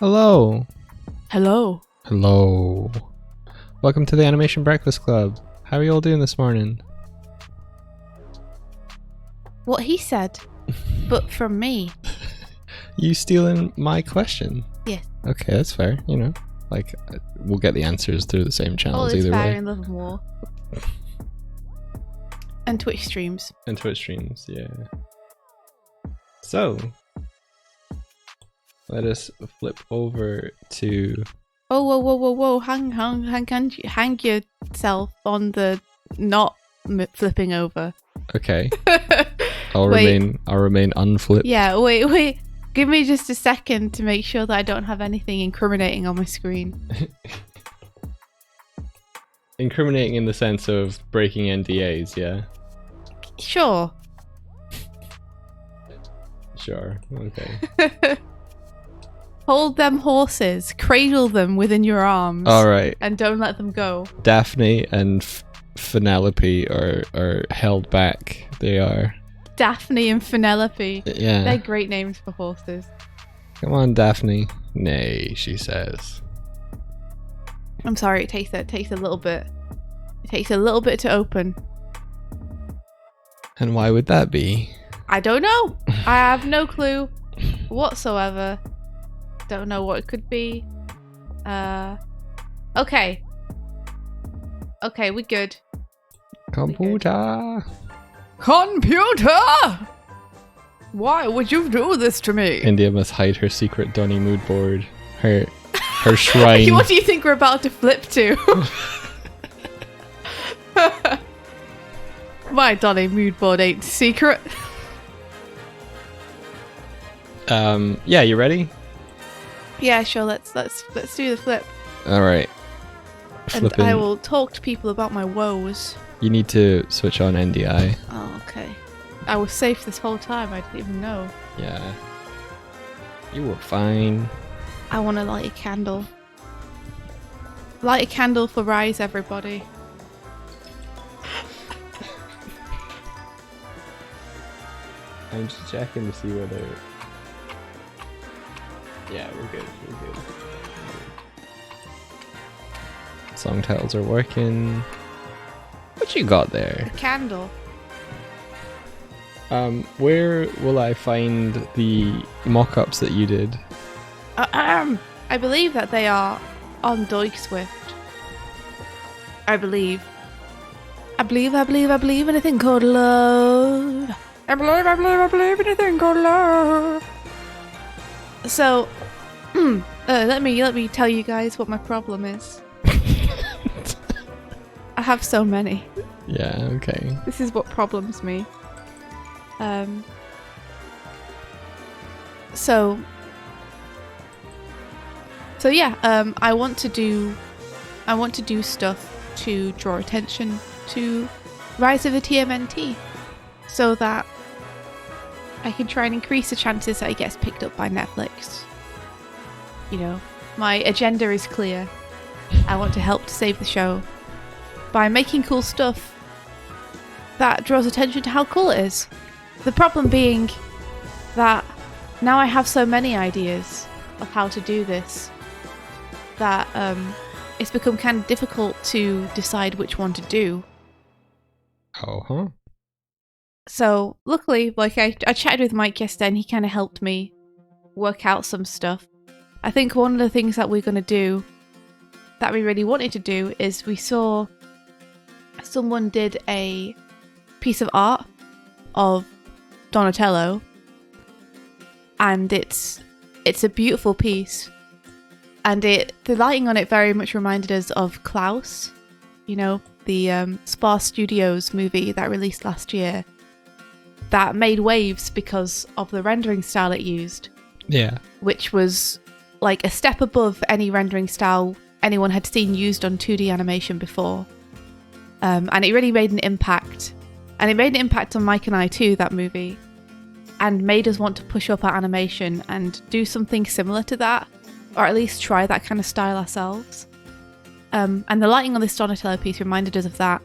Hello. Hello. Hello. Welcome to the Animation Breakfast Club. How are you all doing this morning? What he said, but from me. You stealing my question? Yes. Okay, that's fair. You know, like, we'll get the answers through the same channels All is either fair way. in love and war. And Twitch streams. And Twitch streams, yeah. So, let us flip over to... Oh, whoa. Hang yourself on the not flipping over. Okay. I'll remain unflipped. Yeah, wait. Give me just a second to make sure that I don't have anything incriminating on my screen. Incriminating in the sense of breaking NDAs, yeah? Sure. Sure, okay. Hold them horses, cradle them within your arms. Alright. And don't let them go. Daphne and Penelope are held back. They are. Daphne and Penelope. Yeah. They're great names for horses. Come on, Daphne. Nay, she says. I'm sorry, it takes a little bit. It takes a little bit to open. And why would that be? I don't know. I have no clue whatsoever. Don't know what it could be. Okay. Okay, we're good. Computer. Computer! Why would you do this to me? India must hide her secret Donny mood board. Her shrine. What do you think we're about to flip to? My Donny mood board ain't secret. Yeah, you ready? Yeah, sure. Let's do the flip. All right. And I will talk to people about my woes. You need to switch on NDI. Oh, okay. I was safe this whole time. I didn't even know. Yeah. You were fine. I want to light a candle. Light a candle for Rise, everybody. I'm just checking to see whether... Yeah, we're good. Song titles are working. What you got there? A candle. Where will I find the mock-ups that you did? I believe that they are on Doig Swift. I believe anything called love. I believe anything called love. So, let me tell you guys what my problem is. I have so many. Yeah, okay. This is what problems me. So yeah, I want to do stuff to draw attention to Rise of the TMNT, so that I can try and increase the chances that it gets picked up by Netflix. You know, my agenda is clear. I want to help to save the show by making cool stuff that draws attention to how cool it is. The problem being that now I have so many ideas of how to do this that it's become kind of difficult to decide which one to do. Oh, huh? So luckily, like I chatted with Mike yesterday and he kind of helped me work out some stuff. I think one of the things that we're going to do, that we really wanted to do, is we saw someone did a piece of art of Donatello, and it's a beautiful piece, and the lighting on it very much reminded us of Klaus, you know, the Spar Studios movie that released last year, that made waves because of the rendering style it used. Yeah. Which was like a step above any rendering style anyone had seen used on 2D animation before. And it really made an impact. And it made an impact on Mike and I too, that movie. And made us want to push up our animation and do something similar to that. Or at least try that kind of style ourselves. And the lighting on this Donatello piece reminded us of that.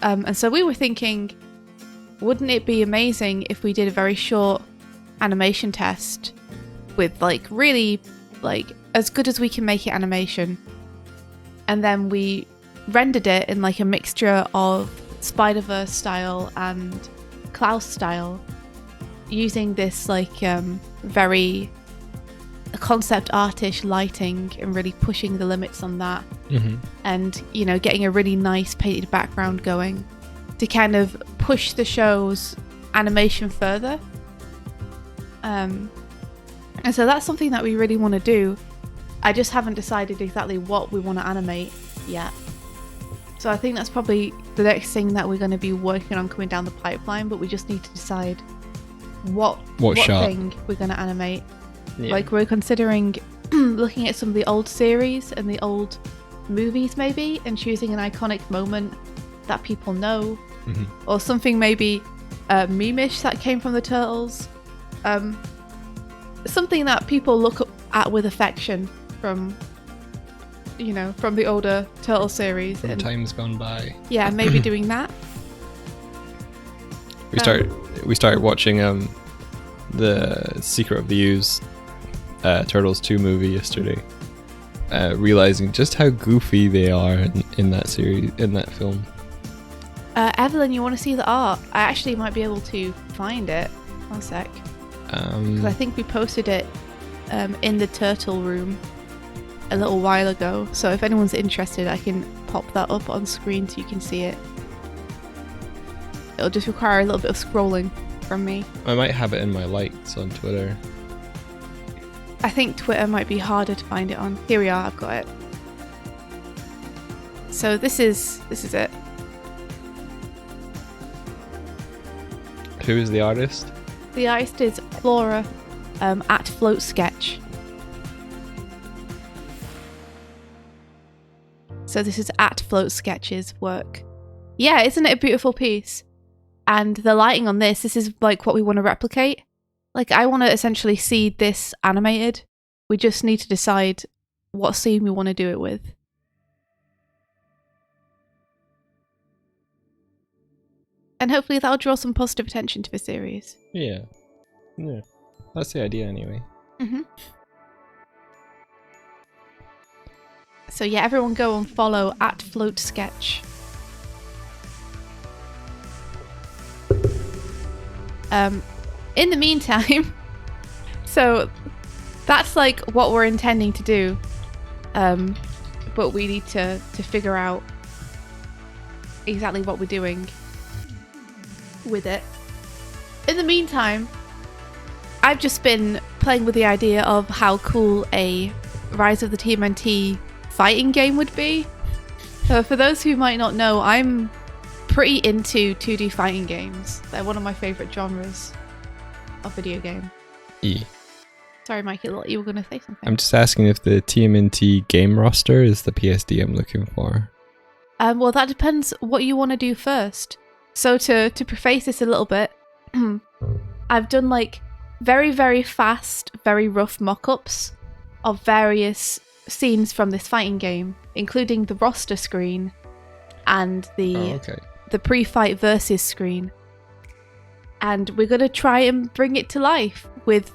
And so we were thinking, wouldn't it be amazing if we did a very short animation test with like really like as good as we can make it animation. And then we rendered it in like a mixture of Spider-Verse style and Klaus style, using this like very concept artish lighting and really pushing the limits on that. And you know, getting a really nice painted background going to kind of push the show's animation further. And so that's something that we really want to do. I just haven't decided exactly what we want to animate yet. So I think that's probably the next thing that we're going to be working on coming down the pipeline, but we just need to decide what thing we're going to animate. Yeah. Like we're considering looking at some of the old series and the old movies maybe, and choosing an iconic moment that people know, or something maybe meme-ish that came from the Turtles. Something that people look at with affection from, you know, from the older Turtle series. From times gone by. Yeah, maybe doing that. We started watching the Secret of the Ooze Turtles 2 movie yesterday, realizing just how goofy they are in that series, in that film. Evelyn, you want to see the art? I actually might be able to find it. One sec. Because I think we posted it in the Turtle Room a little while ago. So if anyone's interested, I can pop that up on screen so you can see it. It'll just require a little bit of scrolling from me. I might have it in my likes on Twitter. I think Twitter might be harder to find it on. Here we are, I've got it. So this is it. Who is the artist? The artist is Flora at Float Sketch. So this is at Float Sketch's work. Yeah, isn't it a beautiful piece? And the lighting on this is like what we want to replicate. Like I want to essentially see this animated. We just need to decide what scene we want to do it with. And hopefully that'll draw some positive attention to the series. Yeah. That's the idea anyway. So yeah, everyone go and follow at Float Sketch. In the meantime, so that's like what we're intending to do. But we need to figure out exactly what we're doing with it. In the meantime, I've just been playing with the idea of how cool a Rise of the TMNT fighting game would be. For those who might not know, I'm pretty into 2D fighting games. They're one of my favourite genres of video game. Sorry, Mikey, you were going to say something. I'm just asking if the TMNT game roster is the PSD I'm looking for. Well, that depends what you want to do first. So to preface this a little bit, I've done like very, very fast, very rough mock-ups of various scenes from this fighting game, including the roster screen and the pre-fight versus screen. And we're going to try and bring it to life with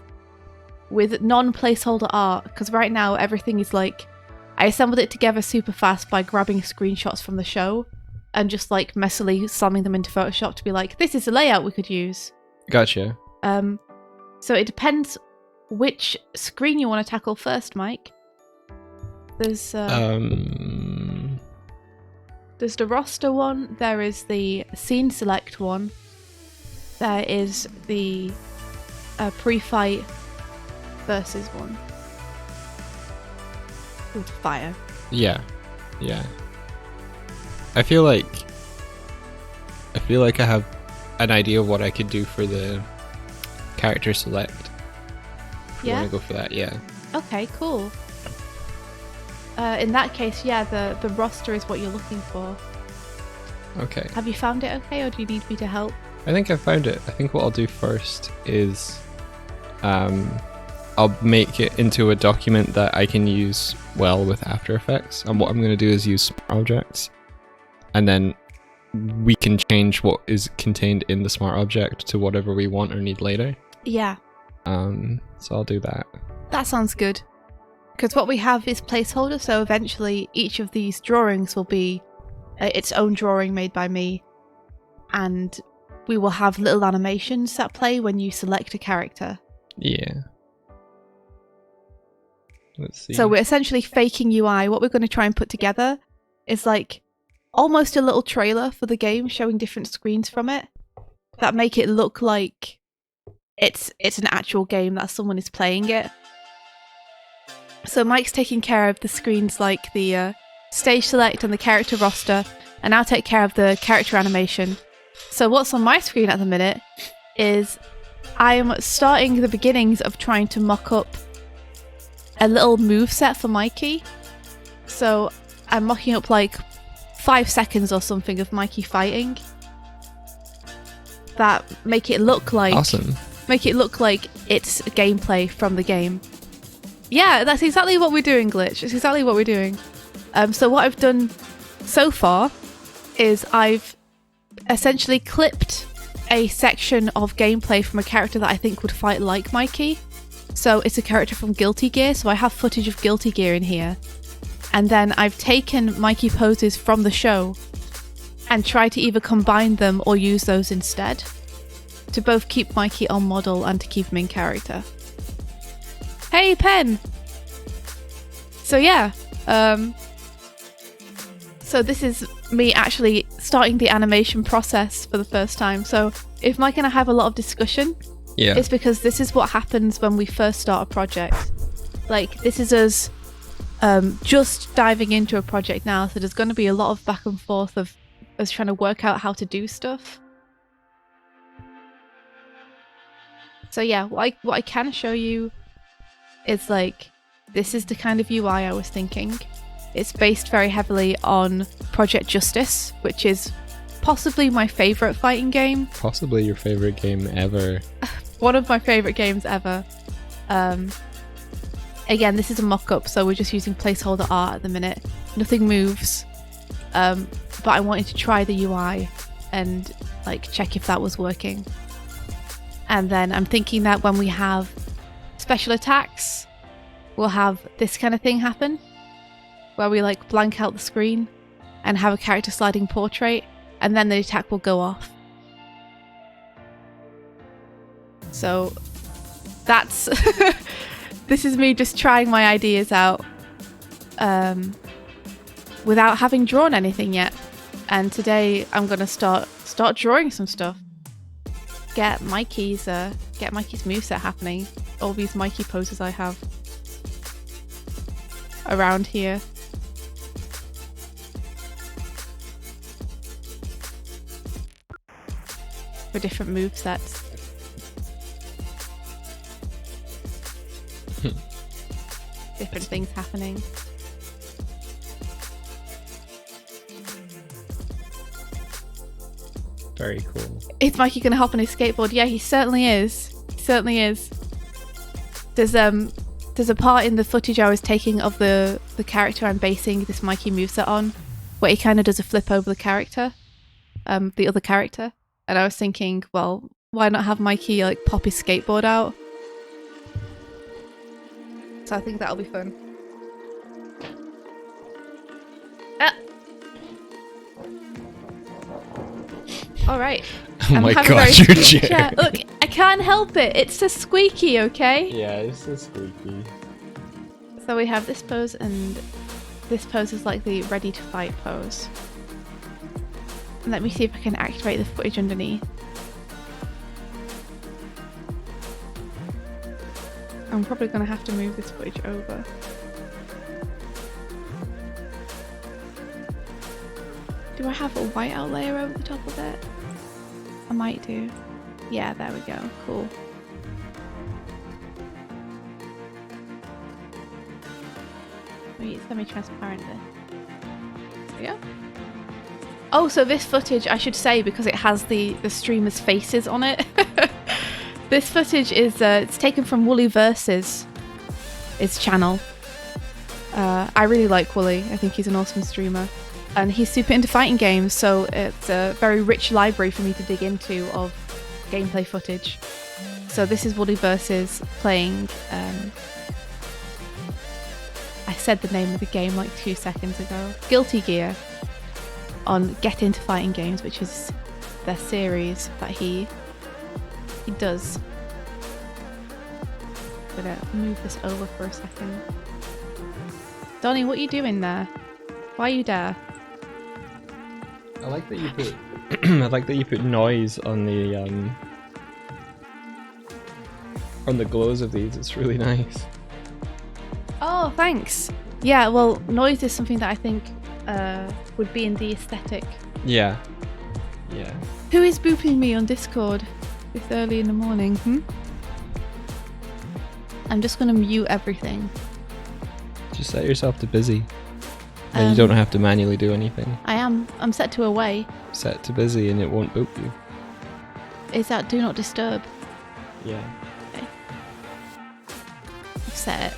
non-placeholder art, because right now everything is like, I assembled it together super fast by grabbing screenshots from the show and just like messily slamming them into Photoshop to be like, this is a layout we could use. Gotcha. So it depends which screen you want to tackle first, Mike. There's the roster one, there is the scene select one, there is the pre-fight versus one with fire. Yeah. I feel like I have an idea of what I could do for the character select. Yeah. I want to go for that. Yeah. Okay. Cool. In that case, yeah, the roster is what you're looking for. Okay. Have you found it okay, or do you need me to help? I think I found it. I think what I'll do first is I'll make it into a document that I can use well with After Effects. And what I'm going to do is use smart objects. And then we can change what is contained in the smart object to whatever we want or need later. Yeah. So I'll do that. That sounds good. Because what we have is placeholder, so eventually each of these drawings will be its own drawing made by me, and we will have little animations that play when you select a character. Yeah. Let's see. So we're essentially faking UI. What we're going to try and put together is like almost a little trailer for the game, showing different screens from it that make it look like it's an actual game that someone is playing it. So Mike's taking care of the screens like the stage select and the character roster, and I'll take care of the character animation. So what's on my screen at the minute is I am starting the beginnings of trying to mock up a little move set for Mikey. So I'm mocking up like 5 seconds or something of Mikey fighting that make it look like awesome. Make it look like it's gameplay from the game. Yeah, that's exactly what we're doing, Glitch. It's exactly what we're doing. So what I've done so far is I've essentially clipped a section of gameplay from a character that I think would fight like Mikey. So it's a character from Guilty Gear, so I have footage of Guilty Gear in here. And then I've taken Mikey poses from the show and tried to either combine them or use those instead, to both keep Mikey on model and to keep him in character. Hey, Pen! So yeah, so this is me actually starting the animation process for the first time. So if Mike and I have a lot of discussion, it's because this is what happens when we first start a project. Like, this is us just diving into a project now, so there's going to be a lot of back and forth of us trying to work out how to do stuff. So yeah, what I can show you is like, this is the kind of UI I was thinking. It's based very heavily on Project Justice, which is possibly my favourite fighting game. Possibly your favourite game ever. One of my favourite games ever. Again, this is a mock-up, so we're just using placeholder art at the minute. Nothing moves. But I wanted to try the UI and like check if that was working. And then I'm thinking that when we have special attacks, we'll have this kind of thing happen, where we like blank out the screen and have a character sliding portrait, and then the attack will go off. So that's this is me just trying my ideas out without having drawn anything yet. And today I'm gonna start drawing some stuff. Get Mikey's moveset happening. All these Mikey poses I have around here. For different movesets. Different things happening. Very cool. Is Mikey gonna hop on his skateboard? Yeah, he certainly is. He certainly is. There's a part in the footage I was taking of the character I'm basing this Mikey moveset on, where he kind of does a flip over the character, the other character, and I was thinking, well, why not have Mikey like pop his skateboard out? So I think that'll be fun. All right. Oh my god, your chair. Look, I can't help it. It's a squeaky, okay? Yeah, it's a squeaky. So we have this pose, and this pose is like the ready to fight pose. And let me see if I can activate the footage underneath. I'm probably going to have to move this footage over. Do I have a whiteout layer over the top of it? I might do. Yeah, there we go. Cool. Wait, it's semi-transparent there. There we go. Oh, so this footage, I should say, because it has the streamers' faces on it. This footage is it's taken from Wooly Versus, his channel. I really like Wooly. I think he's an awesome streamer. And he's super into fighting games, so it's a very rich library for me to dig into of gameplay footage. So this is Wooly Versus playing said the name of the game like 2 seconds ago. Guilty Gear on Get Into Fighting Games, which is their series that he does. I'm gonna move this over for a second. Donnie, what are you doing there? Why are you there? I like that you put I like that you put noise on the glows of these. It's really nice. Oh, thanks. Yeah, well, noise is something that I think would be in the aesthetic. Yeah. Yeah. Who is booping me on Discord this early in the morning? I'm just gonna mute everything. Just set yourself to busy. And you don't have to manually do anything. I'm set to away. Set to busy and it won't boop you. Is that do not disturb? Yeah. Okay. I've set it.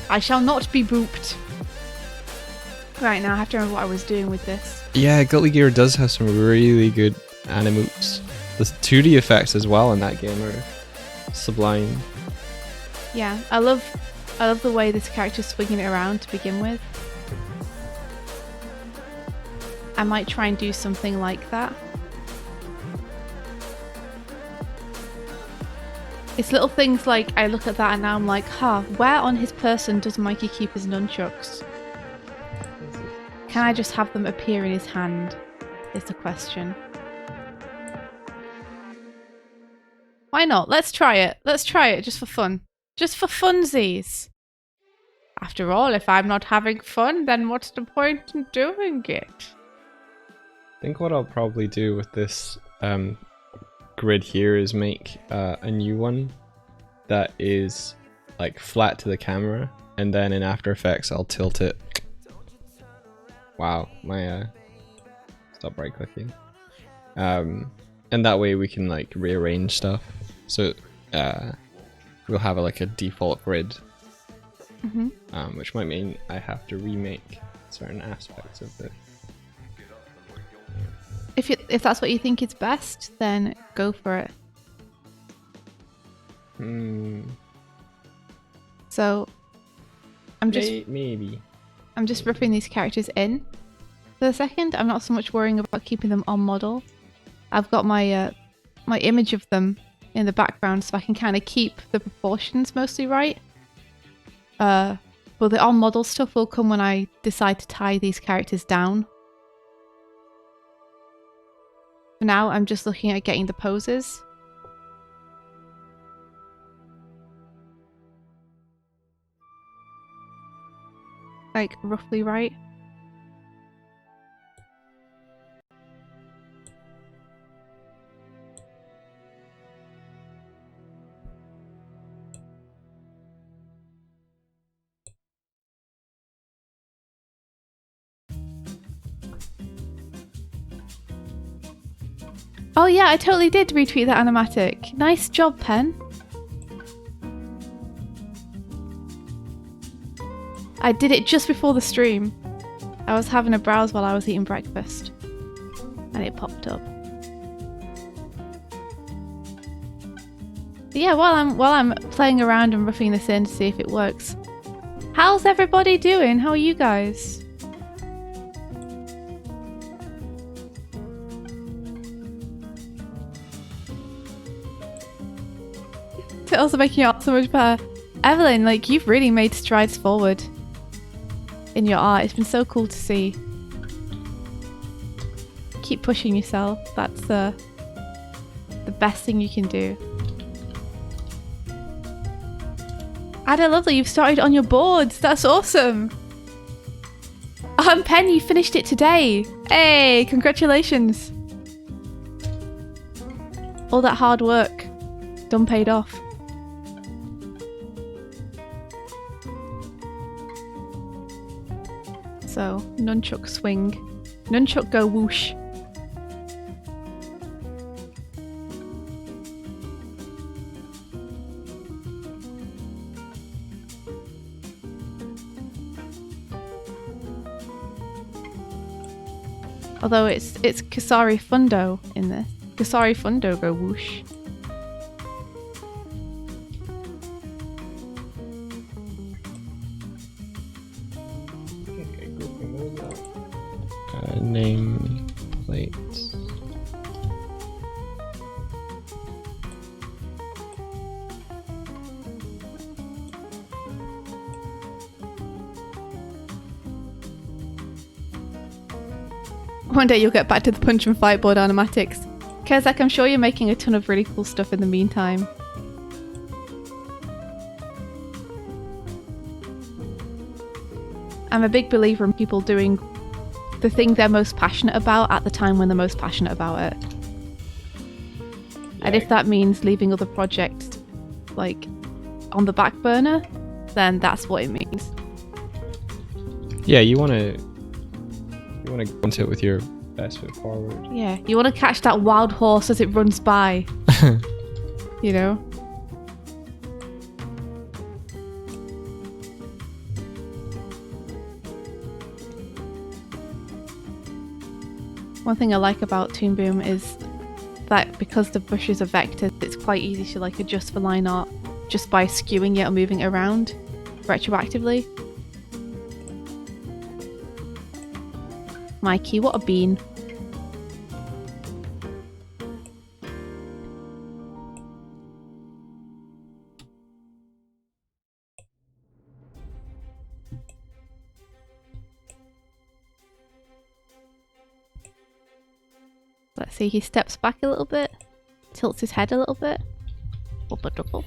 I shall not be booped. Right, now I have to remember what I was doing with this. Yeah, Guilty Gear does have some really good animates. The 2D effects as well in that game are sublime. Yeah, I love the way this character's swinging it around to begin with. I might try and do something like that. It's little things like I look at that and now I'm like, where on his person does Mikey keep his nunchucks? Can I just have them appear in his hand? Is the question. Why not? Let's try it. Let's try it just for fun. Just for funsies. After all, if I'm not having fun, then what's the point in doing it? I think what I'll probably do with this grid here is make a new one that is like flat to the camera, and then in After Effects I'll tilt it. Wow, my stop right clicking. And that way we can like rearrange stuff. So we'll have like a default grid, which might mean I have to remake certain aspects of it. If that's what you think is best, then go for it. So I'm just ripping these characters in for a second. I'm not so much worrying about keeping them on model. I've got my my image of them in the background, so I can kind of keep the proportions mostly right. But the on model stuff will come when I decide to tie these characters down. For now, I'm just looking at getting the poses. Like, roughly right. Oh yeah, I totally did retweet that animatic. Nice job, Pen. I did it just before the stream. I was having a browse while I was eating breakfast. And it popped up. But yeah, while I'm playing around and roughing this in to see if it works. How's everybody doing? How are you guys? It's also making it up so much better. Evelyn, like, you've really made strides forward in your art. It's been so cool to see. Keep pushing yourself. That's the best thing you can do. Ada, lovely, you've started on your boards. That's awesome. Pen, you finished it today. Hey, congratulations. All that hard work done paid off. So, nunchuck swing. Nunchuck go whoosh. Although it's Kasari Fundo in this. Kasari Fundo go whoosh. name plate. One day you'll get back to the punch and fight board animatics. Kezak, I'm sure you're making a ton of really cool stuff in the meantime. I'm a big believer in people doing the thing they're most passionate about at the time when they're most passionate about it. And if that means leaving other projects like on the back burner, then that's what it means. Yeah, you want to go into it with your best foot forward. Yeah, you want to catch that wild horse as it runs by. You know? One thing I like about Toon Boom is that because the brushes are vectors, it's quite easy to like adjust the line art just by skewing it or moving it around retroactively. Mikey, what a bean. Let's see, he steps back a little bit, tilts his head a little bit. Double.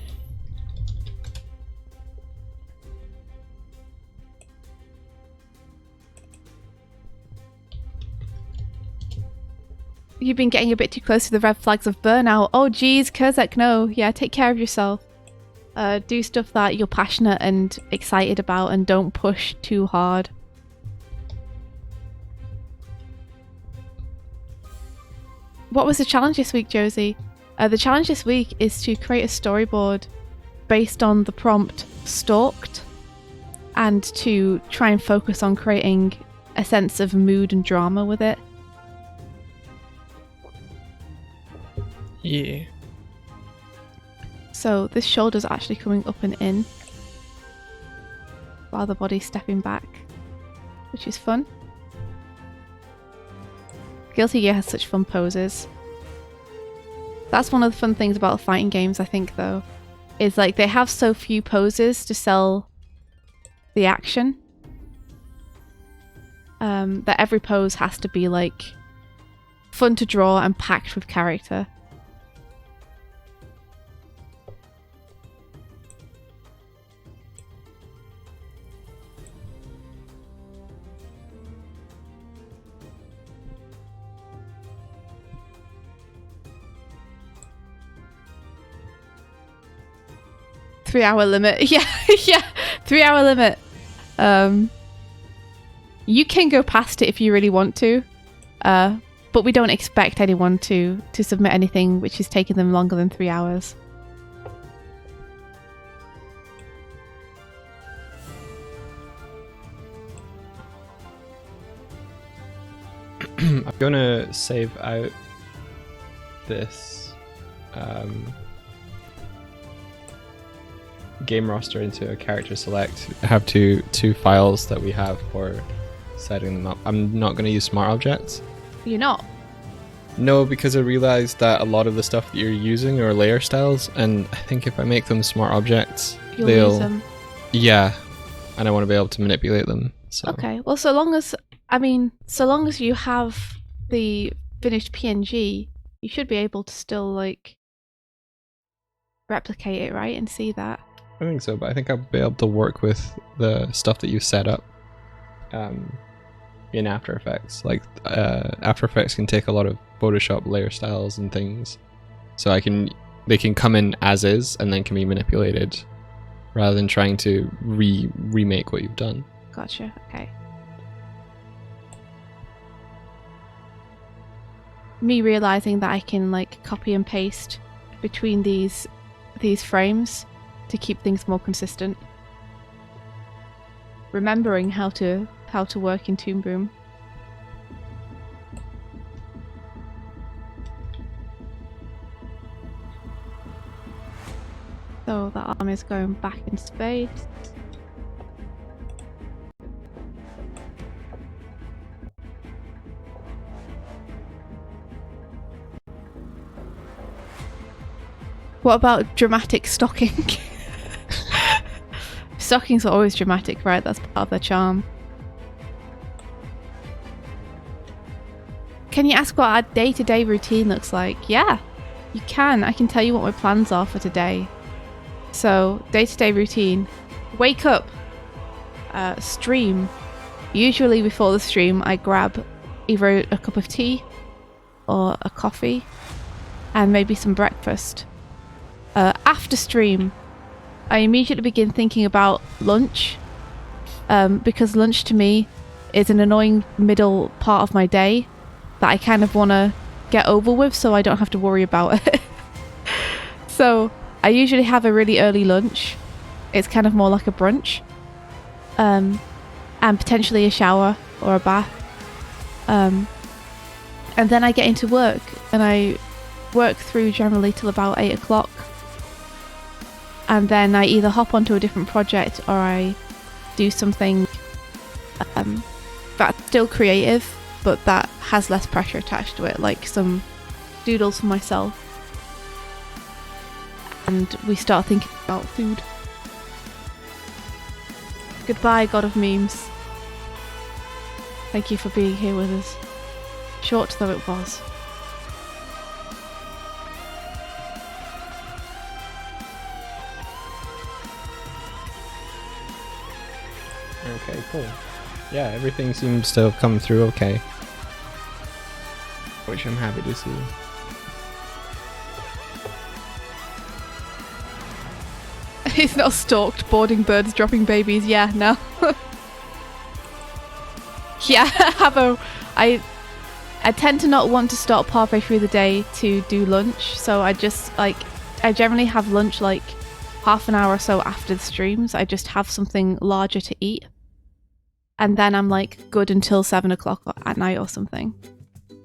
You've been getting a bit too close to the red flags of burnout. Oh geez, Kurzek, no. Yeah, take care of yourself. Do stuff that you're passionate and excited about and don't push too hard. What was the challenge this week, Josie? The challenge this week is to create a storyboard based on the prompt Stalked and to try and focus on creating a sense of mood and drama with it. Yeah. So this shoulder's actually coming up and in while the body's stepping back, which is fun. Guilty Gear has such fun poses. That's one of the fun things about fighting games, I think, though, is like they have so few poses to sell the action that every pose has to be like fun to draw and packed with character. Three-hour limit. Yeah, 3-hour limit. You can go past it if you really want to, but we don't expect anyone to submit anything which is taking them longer than 3 hours. I'm gonna save out this game roster into a character select. I have two files that we have for setting them up. I'm not going to use smart objects. You're not? No, because I realized that a lot of the stuff that you're using are layer styles, and I think if I make them smart objects, You'll lose them. Yeah, and I want to be able to manipulate them. So. Okay, well, so long as you have the finished PNG, you should be able to still like replicate it, right, and see that. I think so, but I think I'll be able to work with the stuff that you set up in After Effects. Like After Effects can take a lot of Photoshop layer styles and things, so they can come in as is and then can be manipulated rather than trying to remake what you've done. Gotcha. Okay. Me realizing that I can like copy and paste between these frames to keep things more consistent. Remembering how to work in Toon Boom. So the arm is going back in space. What about dramatic stocking? Stockings are always dramatic, right? That's part of their charm. Can you ask what our day-to-day routine looks like? Yeah, you can. I can tell you what my plans are for today. So, day-to-day routine. Wake up. Stream. Usually before the stream, I grab either a cup of tea or a coffee and maybe some breakfast. After stream, I immediately begin thinking about lunch, because lunch to me is an annoying middle part of my day that I kind of want to get over with so I don't have to worry about it. So I usually have a really early lunch. It's kind of more like a brunch, and potentially a shower or a bath. And then I get into work, and I work through generally till about 8 o'clock. And then I either hop onto a different project or I do something that's still creative, but that has less pressure attached to it, like some doodles for myself. And we start thinking about food. Goodbye, God of Memes. Thank you for being here with us. Short though it was. Okay, cool. Yeah, everything seems to have come through okay. Which I'm happy to see. He's not stalked, boarding birds, dropping babies. Yeah, no. Yeah, Habo. I tend to not want to stop halfway through the day to do lunch, so I just I generally have lunch like half an hour or so after the streams. I just have something larger to eat, and then I'm like good until 7 o'clock at night or something.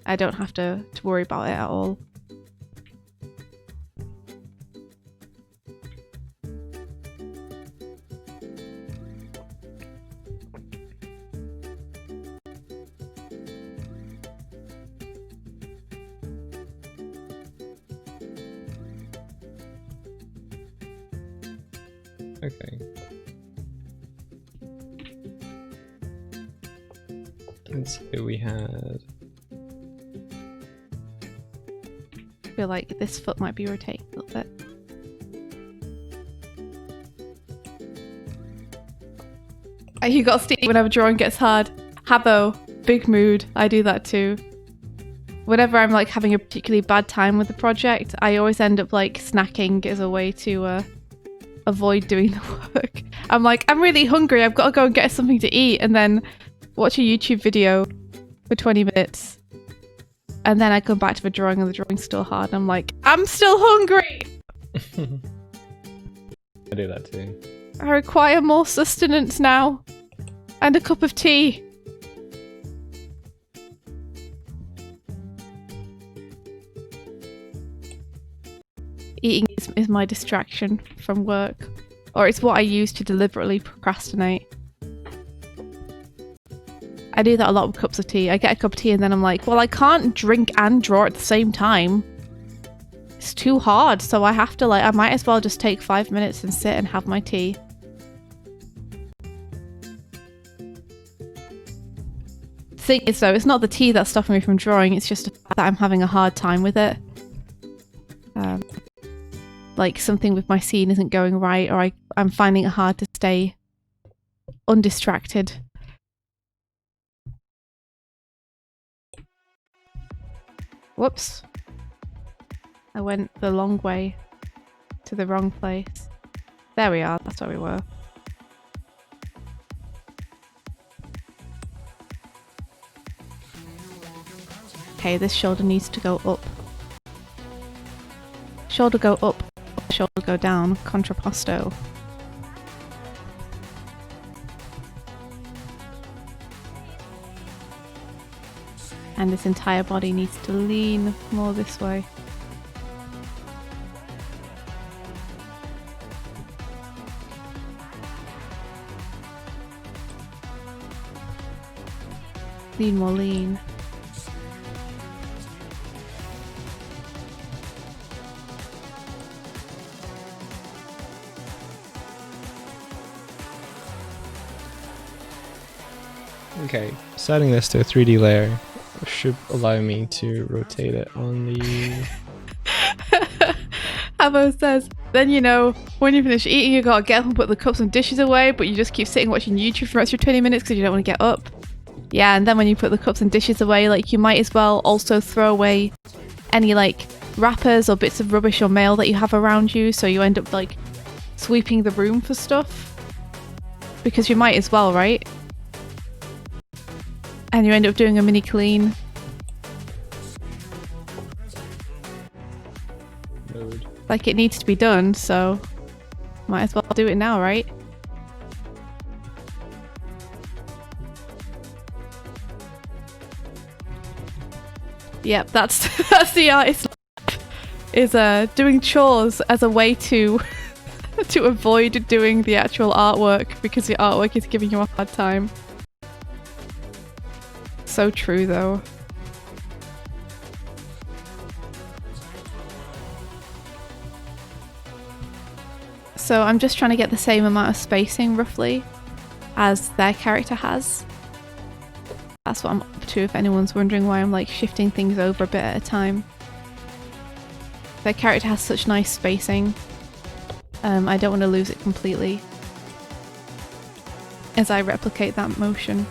I don't have to worry about it at all. Okay. Let's see what we had. I feel like this foot might be rotating a little bit. You got Steve whenever drawing gets hard. Habo, big mood. I do that too. Whenever I'm like having a particularly bad time with the project, I always end up like snacking as a way to avoid doing the work. I'm like, I'm really hungry, I've got to go and get something to eat, and then watch a YouTube video for 20 minutes. And then I come back to the drawing and the drawing's still hard. And I'm like, I'm still hungry! I do that too. I require more sustenance now. And a cup of tea. Eating is my distraction from work. Or it's what I use to deliberately procrastinate. I do that a lot with cups of tea. I get a cup of tea and then I'm like, well, I can't drink and draw at the same time. It's too hard, so I have to like, I might as well just take 5 minutes and sit and have my tea. The thing is though, it's not the tea that's stopping me from drawing, it's just the fact that I'm having a hard time with it. Like something with my scene isn't going right, or I'm finding it hard to stay undistracted. Whoops. I went the long way to the wrong place. There we are, that's where we were. Okay, this shoulder needs to go up. Shoulder go up, shoulder go down, contrapposto. And this entire body needs to lean more this way. Lean more lean. Okay, setting this to a 3D layer should allow me to rotate it on the... Avo says, then you know, when you finish eating, you gotta get up and put the cups and dishes away, but you just keep sitting watching YouTube for the rest of 20 minutes because you don't want to get up. Yeah, and then when you put the cups and dishes away, like, you might as well also throw away any, like, wrappers or bits of rubbish or mail that you have around you, so you end up, like, sweeping the room for stuff. Because you might as well, right? And you end up doing a mini clean. Mode. Like, it needs to be done, so might as well do it now, right? Yep, that's the artist is doing chores as a way to to avoid doing the actual artwork because the artwork is giving you a hard time. So true though. So I'm just trying to get the same amount of spacing roughly as their character has. That's what I'm up to if anyone's wondering why I'm like shifting things over a bit at a time. Their character has such nice spacing. I don't want to lose it completely as I replicate that motion.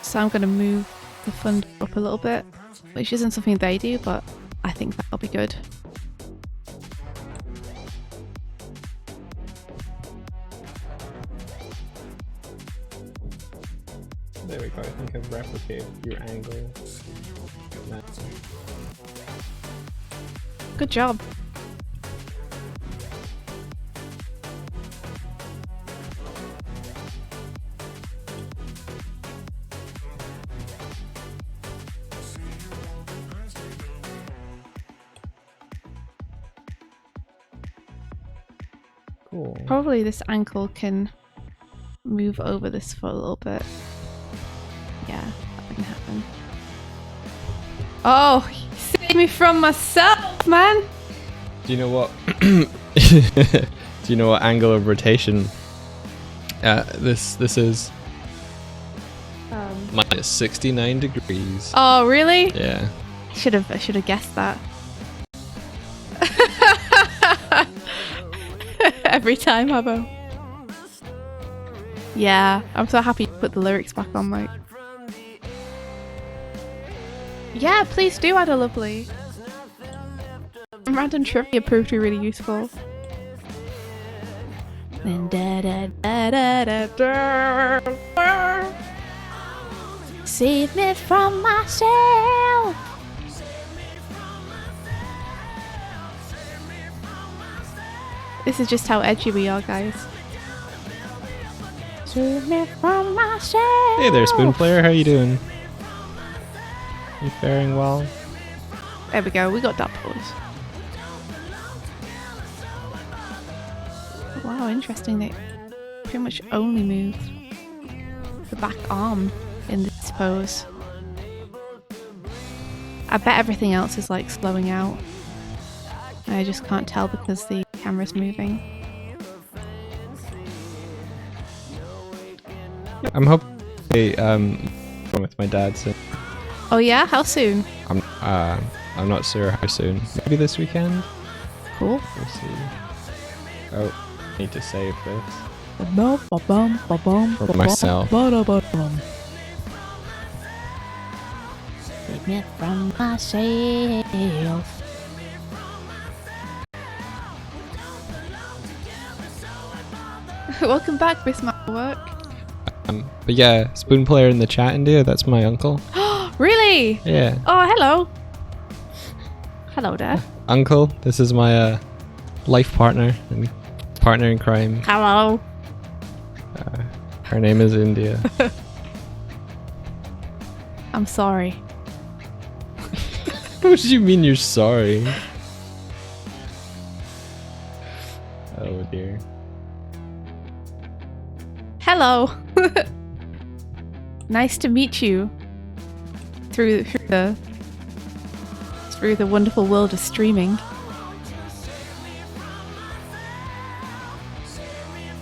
So I'm going to move the fund up a little bit, which isn't something they do, but I think that'll be good. There we go, I think I've replicated your angle. Good job. Cool. Probably this ankle can move over this foot a little bit. Yeah, that can happen. Oh, save me from myself, man! Do you know what? Do you know what angle of rotation this is? Minus 69 degrees. Oh, really? Yeah. I should have guessed that. Every time, Abo. Yeah, I'm so happy you put the lyrics back on, Mike. Yeah, please do add a lovely. Random trivia proved to be really useful. Save me from myself. This is just how edgy we are, guys. Save me from myself. Hey there, Spoon Player. How you doing? You faring well? There we go. We got that pose. Wow, interesting. They pretty much only move the back arm in this pose. I bet everything else is like slowing out. I just can't tell because the camera's moving. I'm hoping with my dad soon. Oh yeah? How soon? I'm not sure how soon. Maybe this weekend? Cool. We'll see. Oh, need to save this. For myself. Save me from myself. Welcome back, Miss My Work. But yeah, Spoon Player in the chat, India, that's my uncle. Really? Yeah. Oh, hello. Hello there. Uncle, this is my life partner and partner in crime. Hello. Her name is India. I'm sorry. What do you mean you're sorry? Oh dear. Hello. Nice to meet you through the wonderful world of streaming.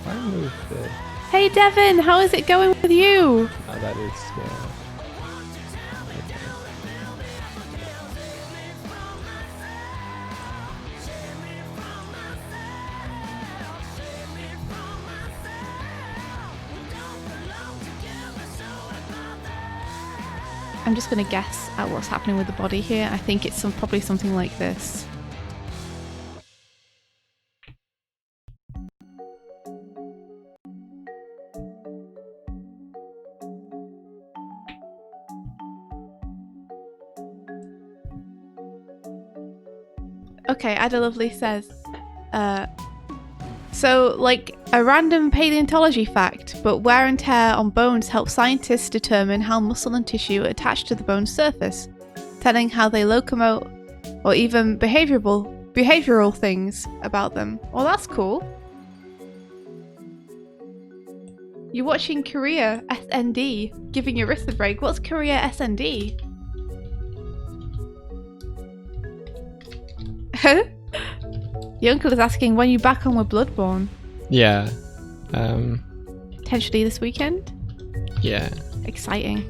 I moved this. Hey Devin, how is it going with you? Oh, that is, yeah. I'm just gonna guess at what's happening with the body here. I think it's probably something like this. Okay, Ada Lovely says, so like a random paleontology fact, but wear and tear on bones help scientists determine how muscle and tissue attach to the bone's surface, telling how they locomote or even behavioral things about them. Well, that's cool. You're watching Korea SND, giving your wrist a break. What's Korea SND? The uncle is asking when you back on with Bloodborne. Yeah. Potentially this weekend? Yeah. Exciting.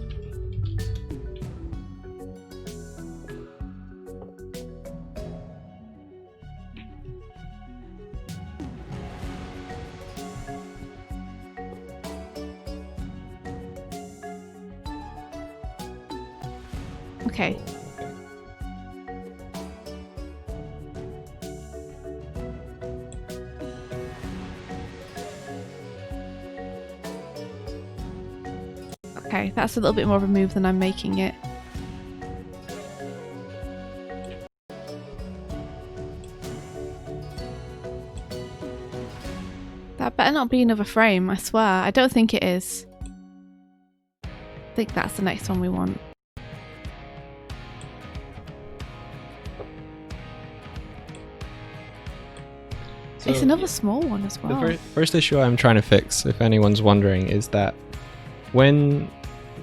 Okay. Okay, that's a little bit more of a move than I'm making it. That better not be another frame, I swear. I don't think it is. I think that's the next one we want. So it's another small one as well. The first issue I'm trying to fix, if anyone's wondering, is that when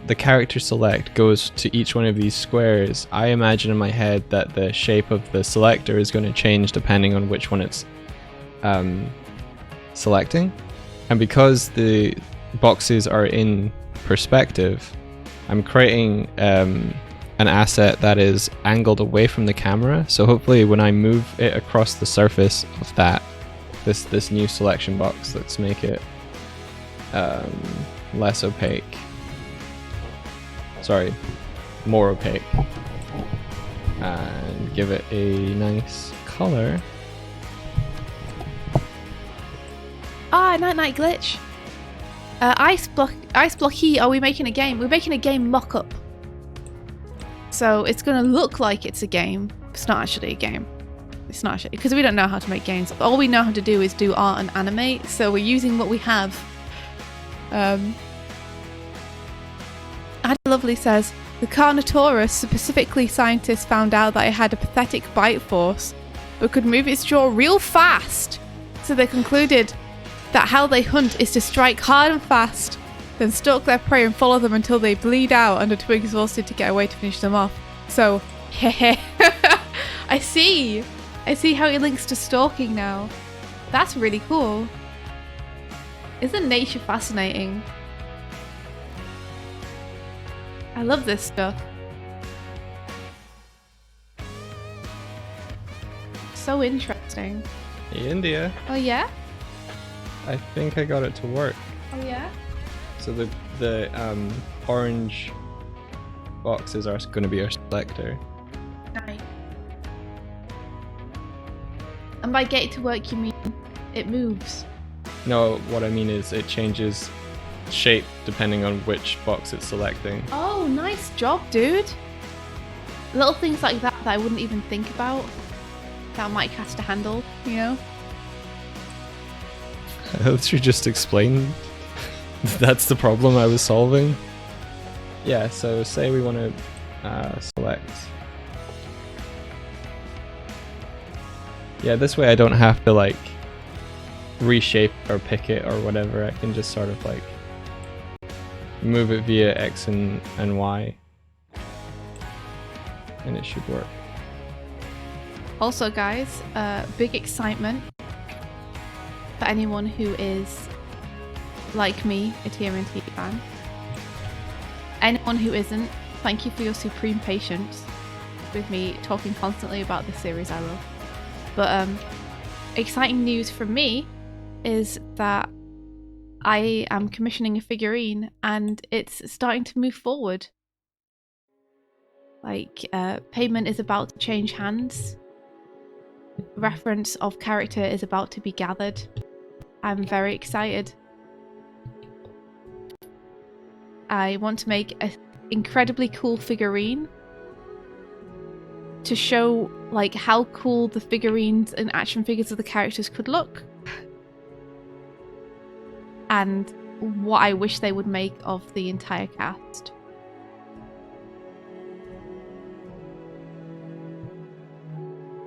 the character select goes to each one of these squares, I imagine in my head that the shape of the selector is going to change depending on which one it's selecting. And because the boxes are in perspective, I'm creating an asset that is angled away from the camera. So hopefully when I move it across the surface of that, this new selection box, let's make it less opaque. Sorry, more opaque. And give it a nice color. Ah, night glitch. Ice block heat. Are we making a game? We're making a game mock-up. So it's gonna look like it's a game. It's not actually a game. It's not actually, because we don't know how to make games. All we know how to do is do art and animate. So we're using what we have. Ada Lovely says, the Carnotaurus, specifically scientists found out that it had a pathetic bite force, but could move its jaw real fast. So they concluded that how they hunt is to strike hard and fast, then stalk their prey and follow them until they bleed out and are too exhausted to get away to finish them off. So, hehe. I see how it links to stalking now. That's really cool. Isn't nature fascinating? I love this stuff. So interesting. Hey, India. Oh yeah? I think I got it to work. Oh yeah? So the orange boxes are going to be our selector. Nice. And by get it to work, you mean it moves? No, what I mean is it changes shape depending on which box it's selecting. Oh, nice job, dude. Little things like that I wouldn't even think about. That Mike has to handle, you know? I literally just explained that's the problem I was solving. Yeah, so say we want to select. Yeah, this way I don't have to like reshape or pick it or whatever. I can just sort of like move it via X and Y, and it should work. Also, guys, big excitement for anyone who is like me, a TMNT fan. Anyone who isn't, thank you for your supreme patience with me talking constantly about this series I love. But exciting news from me is that I am commissioning a figurine and it's starting to move forward. Like, payment is about to change hands. Reference of character is about to be gathered. I'm very excited. I want to make an incredibly cool figurine to show like how cool the figurines and action figures of the characters could look. And what I wish they would make of the entire cast.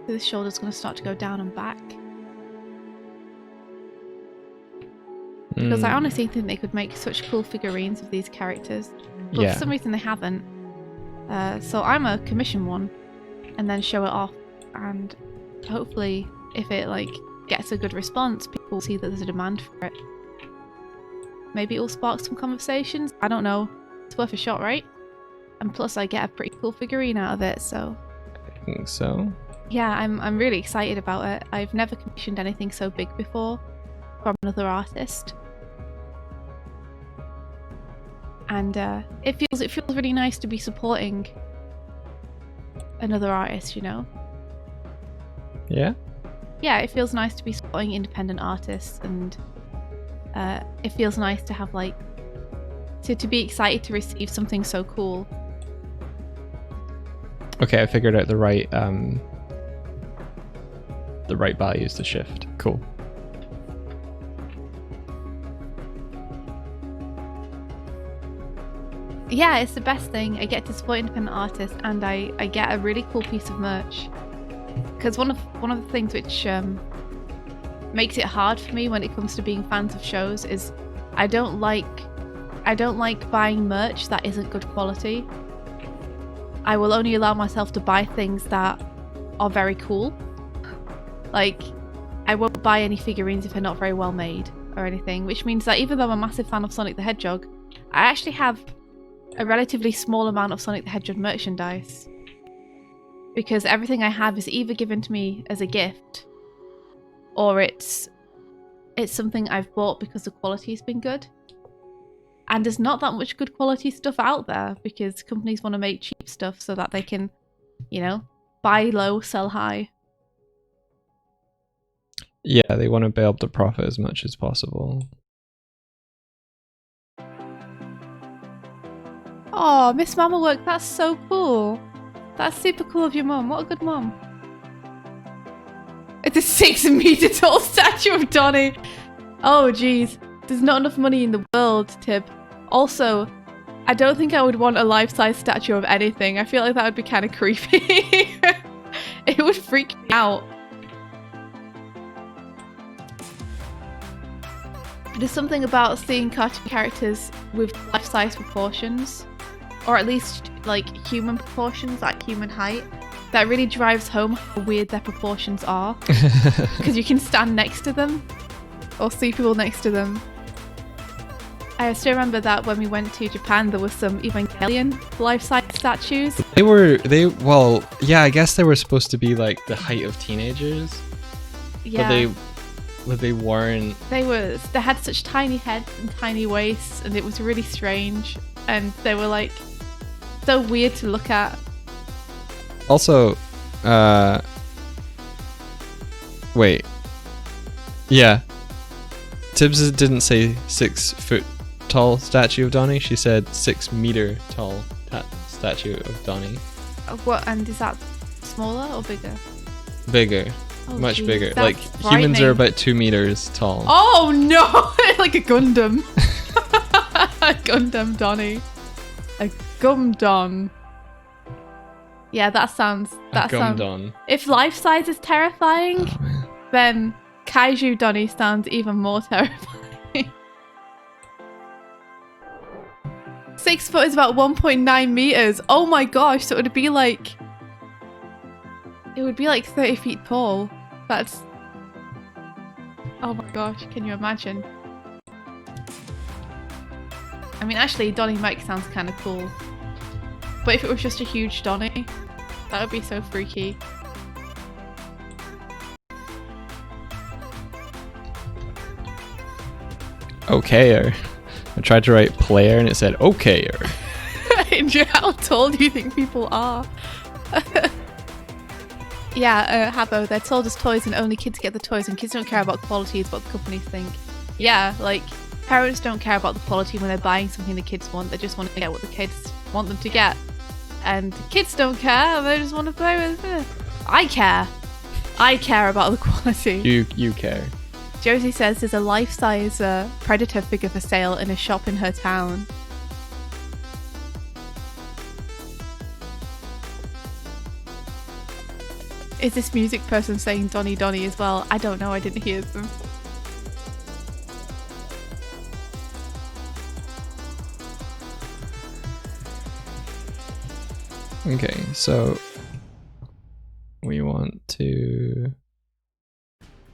This shoulder's going to start to go down and back. Because I honestly think they could make such cool figurines of these characters. But for some reason they haven't. So I'm a commission one and then show it off. And hopefully if it like gets a good response, people will see that there's a demand for it. Maybe it will spark some conversations. I don't know. It's worth a shot, right? And plus I get a pretty cool figurine out of it, so... I think so. Yeah, I'm really excited about it. I've never commissioned anything so big before from another artist. And it feels really nice to be supporting another artist, you know? Yeah? Yeah, it feels nice to be supporting independent artists, and it feels nice to have like to be excited to receive something so cool. Okay, I figured out the right values to shift. Cool. Yeah, it's the best thing. I get to support independent artists, and I get a really cool piece of merch. Because one of the things which makes it hard for me when it comes to being fans of shows is I don't like buying merch that isn't good quality. I will only allow myself to buy things that are very cool. Like, I won't buy any figurines if they're not very well made or anything, which means that even though I'm a massive fan of Sonic the Hedgehog, I actually have a relatively small amount of Sonic the Hedgehog merchandise. Because everything I have is either given to me as a gift, or it's something I've bought because the quality's been good. And there's not that much good quality stuff out there because companies want to make cheap stuff so that they can, you know, buy low, sell high. Yeah, they want to be able to profit as much as possible. Oh, Miss Mama Work, that's so cool. That's super cool of your mum. What a good mum. It's a 6 meter tall statue of Donnie. Oh, jeez. There's not enough money in the world, Tib. Also, I don't think I would want a life-size statue of anything. I feel like that would be kind of creepy. It would freak me out. There's something about seeing cartoon characters with life-size proportions, or at least like human proportions, like human height, that really drives home how weird their proportions are. Because you can stand next to them or see people next to them. I still remember that when we went to Japan, there was some Evangelion life-size statues. Well, yeah, I guess they were supposed to be like the height of teenagers. Yeah. But they weren't. They had such tiny heads and tiny waists, and it was really strange. And they were like so weird to look at. Also, wait. Yeah. Tibbs didn't say 6 foot tall statue of Donnie. She said 6 meter tall statue of Donnie. What? And is that smaller or bigger? Bigger. Oh, much geez, bigger. that's Like humans are about 2 meters tall. Oh no! Like a Gundam. A Gundam Donnie. A Gumdon. Yeah, that sounds. If life size is terrifying, then Kaiju Donnie sounds even more terrifying. 6 foot is about 1.9 meters. Oh my gosh! So it would be like 30 feet tall. That's... Oh my gosh, can you imagine? I mean, actually, Donnie Mike sounds kind of cool. But if it was just a huge Donnie, that would be so freaky. Okayer. I tried to write player and it said okayer. How tall do you think people are? Yeah, Habbo, they're told as toys and only kids get the toys and kids don't care about quality is what the companies think. Yeah, like, parents don't care about the quality when they're buying something the kids want, they just want to get what the kids want them to get. And kids don't care, they just want to play with it. I care. I care about the quality. You care. Josie says there's a life-size Predator figure for sale in a shop in her town. Is this music person saying Donny Donny as well? I don't know, I didn't hear them. Okay, so we want to...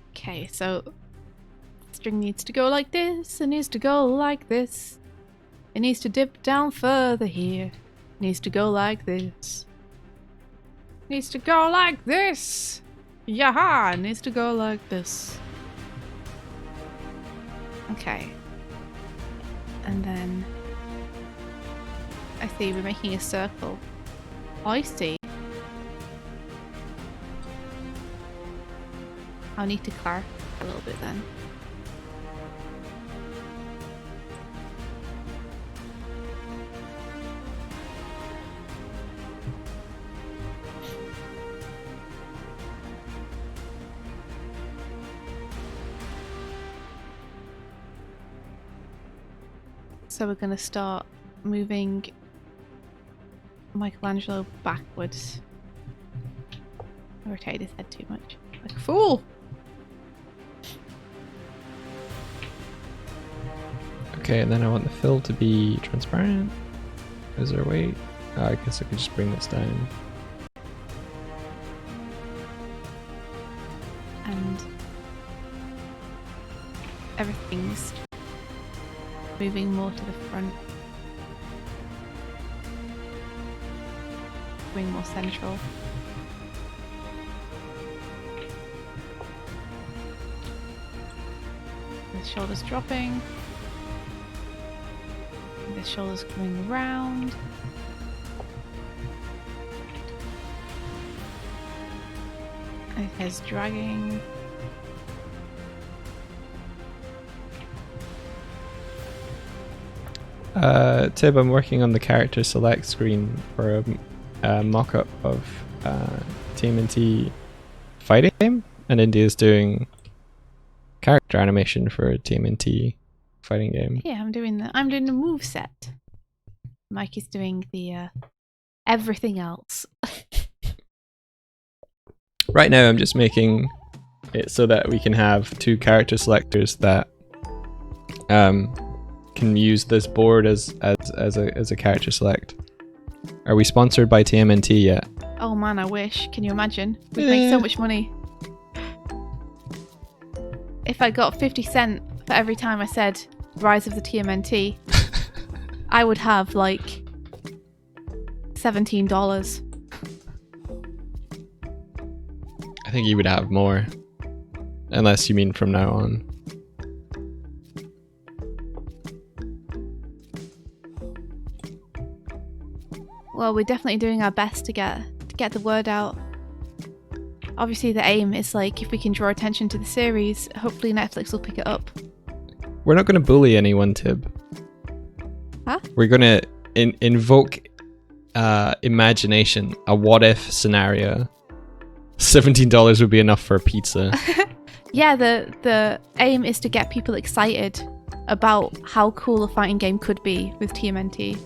Okay, so string needs to go like this, it needs to go like this. It needs to dip down further here. It needs to go like this. It needs to go like this. Yaha! It needs to go like this. Okay. And then I see we're making a circle. I see. I'll need to clarify a little bit then. So we're going to start moving Michelangelo backwards. I rotated his head too much. Like a fool! Okay, and then I want the fill to be transparent. Is there a way? I guess I could just bring this down. And everything's moving more to the front. Being more central. The shoulders dropping. The shoulders coming round. And head's dragging. Tib, I'm working on the character select screen for a mock-up of TMNT fighting game, and India's doing character animation for a TMNT fighting game. Yeah, I'm doing the move set. Mikey's doing the everything else. Right now I'm just making it so that we can have two character selectors that can use this board as a character select. Are we sponsored by TMNT yet? Oh man, I wish. Can you imagine? We'd make so much money. If I got 50 cents for every time I said Rise of the TMNT, I would have like $17. I think you would have more. Unless you mean from now on. Well, we're definitely doing our best to get the word out. Obviously the aim is like, if we can draw attention to the series, hopefully Netflix will pick it up. We're not going to bully anyone, Tib. Huh? We're going to invoke imagination, a what-if scenario. $17 would be enough for a pizza. Yeah, the aim is to get people excited about how cool a fighting game could be with TMNT.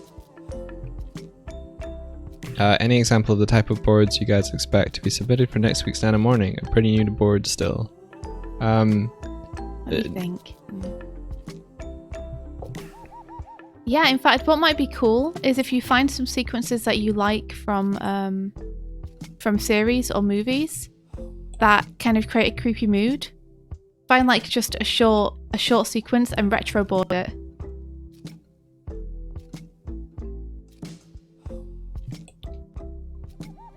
Any example of the type of boards you guys expect to be submitted for next week's Animorning? I'm pretty new to boards still. Let me think. Yeah, in fact, what might be cool is if you find some sequences that you like from series or movies that kind of create a creepy mood. Find like just a short sequence and retro board it.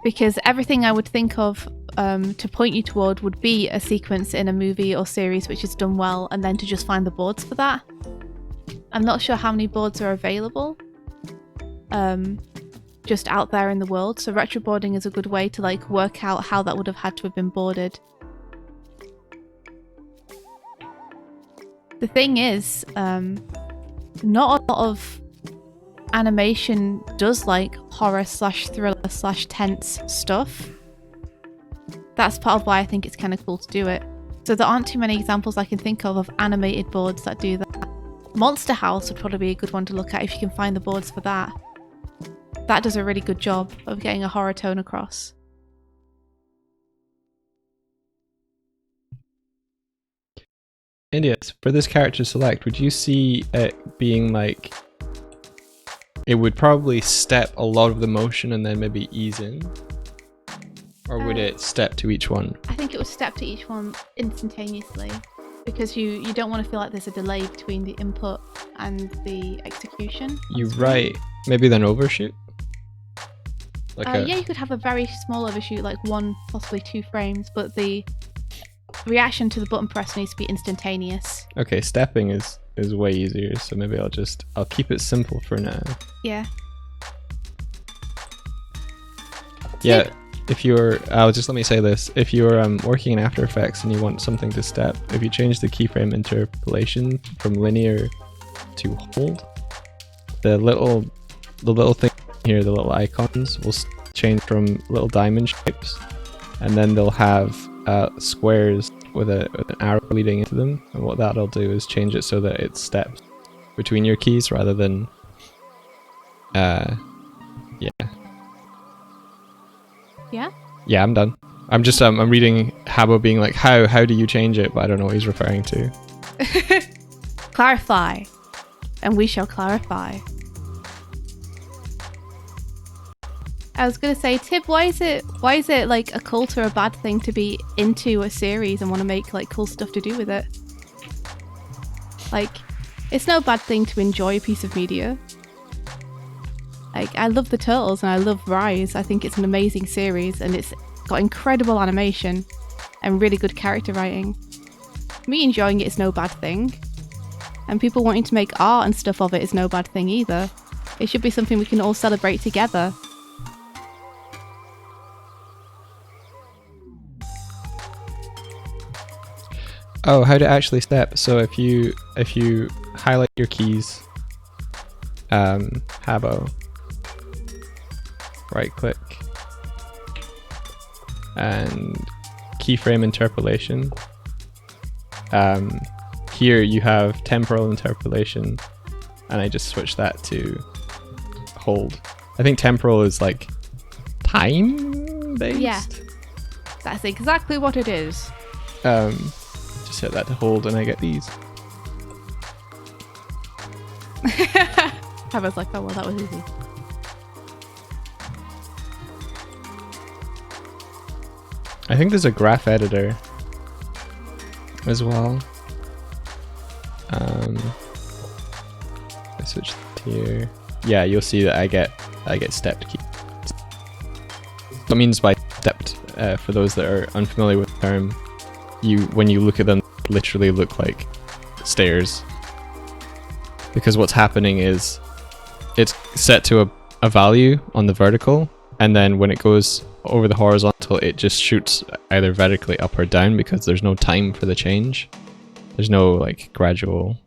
Because everything I would think of to point you toward would be a sequence in a movie or series which is done well, and then to just find the boards for that. I'm not sure how many boards are available just out there in the world, so retroboarding is a good way to like work out how that would have had to have been boarded. The thing is, not a lot of animation does like horror / thriller / tense stuff. That's part of why I think it's kind of cool to do it. So there aren't too many examples I can think of animated boards that do that. Monster House would probably be a good one to look at if you can find the boards for that. That does a really good job of getting a horror tone across. India, for this character select, would you see it being like, it would probably step a lot of the motion and then maybe ease in? Or would it step to each one? I think it would step to each one instantaneously, because you don't want to feel like there's a delay between the input and the execution. You're right. Maybe then overshoot? Yeah, you could have a very small overshoot, like 1, possibly 2 frames, but the reaction to the button press needs to be instantaneous. Okay, stepping is way easier, so maybe I'll keep it simple for now. Yeah. Yeah, if you're, let me say this, if you're working in After Effects and you want something to step, if you change the keyframe interpolation from linear to hold, the little thing here, the little icons will change from little diamond shapes, and then they'll have squares with an arrow leading into them, and what that'll do is change it so that it steps between your keys rather than yeah. Yeah, I'm done. I'm just I'm reading Habbo being like, how do you change it, but I don't know what he's referring to. Clarify, and we shall clarify. I was gonna say, Tib, why is it like a cult or a bad thing to be into a series and want to make like cool stuff to do with it? Like, it's no bad thing to enjoy a piece of media. Like, I love the Turtles and I love Rise. I think it's an amazing series and it's got incredible animation and really good character writing. Me enjoying it is no bad thing. And people wanting to make art and stuff of it is no bad thing either. It should be something we can all celebrate together. Oh, how to actually step. So if you highlight your keys, Habbo, right click, and keyframe interpolation. Here you have temporal interpolation, and I just switched that to hold. I think temporal is like time based. Yeah, that's exactly what it is. Just set that to hold and I get these. I was like, oh well, that was easy. I think there's a graph editor as well. I switch here. Yeah, you'll see that I get stepped keys. What means by stepped, for those that are unfamiliar with the term, when you look at them, literally look like stairs. Because what's happening is it's set to a value on the vertical, and then when it goes over the horizontal, it just shoots either vertically up or down because there's no time for the change. There's no like gradual.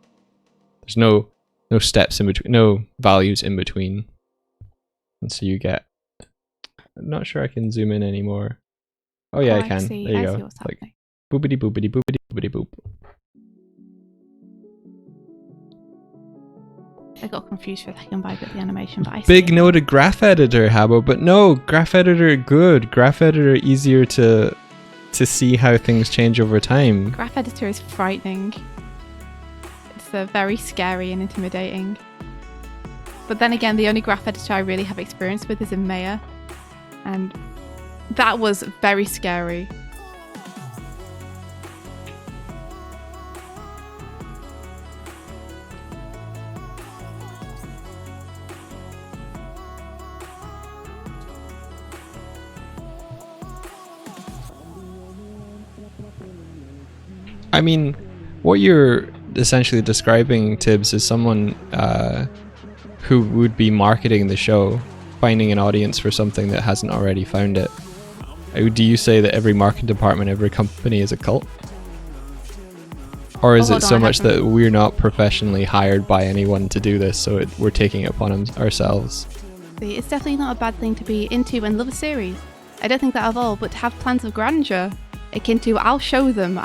There's no steps in between, no values in between, and so you get. I'm not sure I can zoom in anymore. Oh yeah, I can. There you go. Like boopity boopity boopity boopity boop. I got confused for a second by the animation, but I Big no to graph editor, Habbo, but no, graph editor good. Graph editor easier to see how things change over time. Graph editor is frightening. It's very scary and intimidating. But then again, the only graph editor I really have experience with is in Maya, and that was very scary. I mean, what you're essentially describing, Tibbs, is someone who would be marketing the show, finding an audience for something that hasn't already found it. Do you say that every marketing department, every company is a cult? Or is it so much that we're not professionally hired by anyone to do this, so we're taking it upon ourselves? It's definitely not a bad thing to be into and love a series. I don't think that at all, but to have plans of grandeur, akin to I'll show them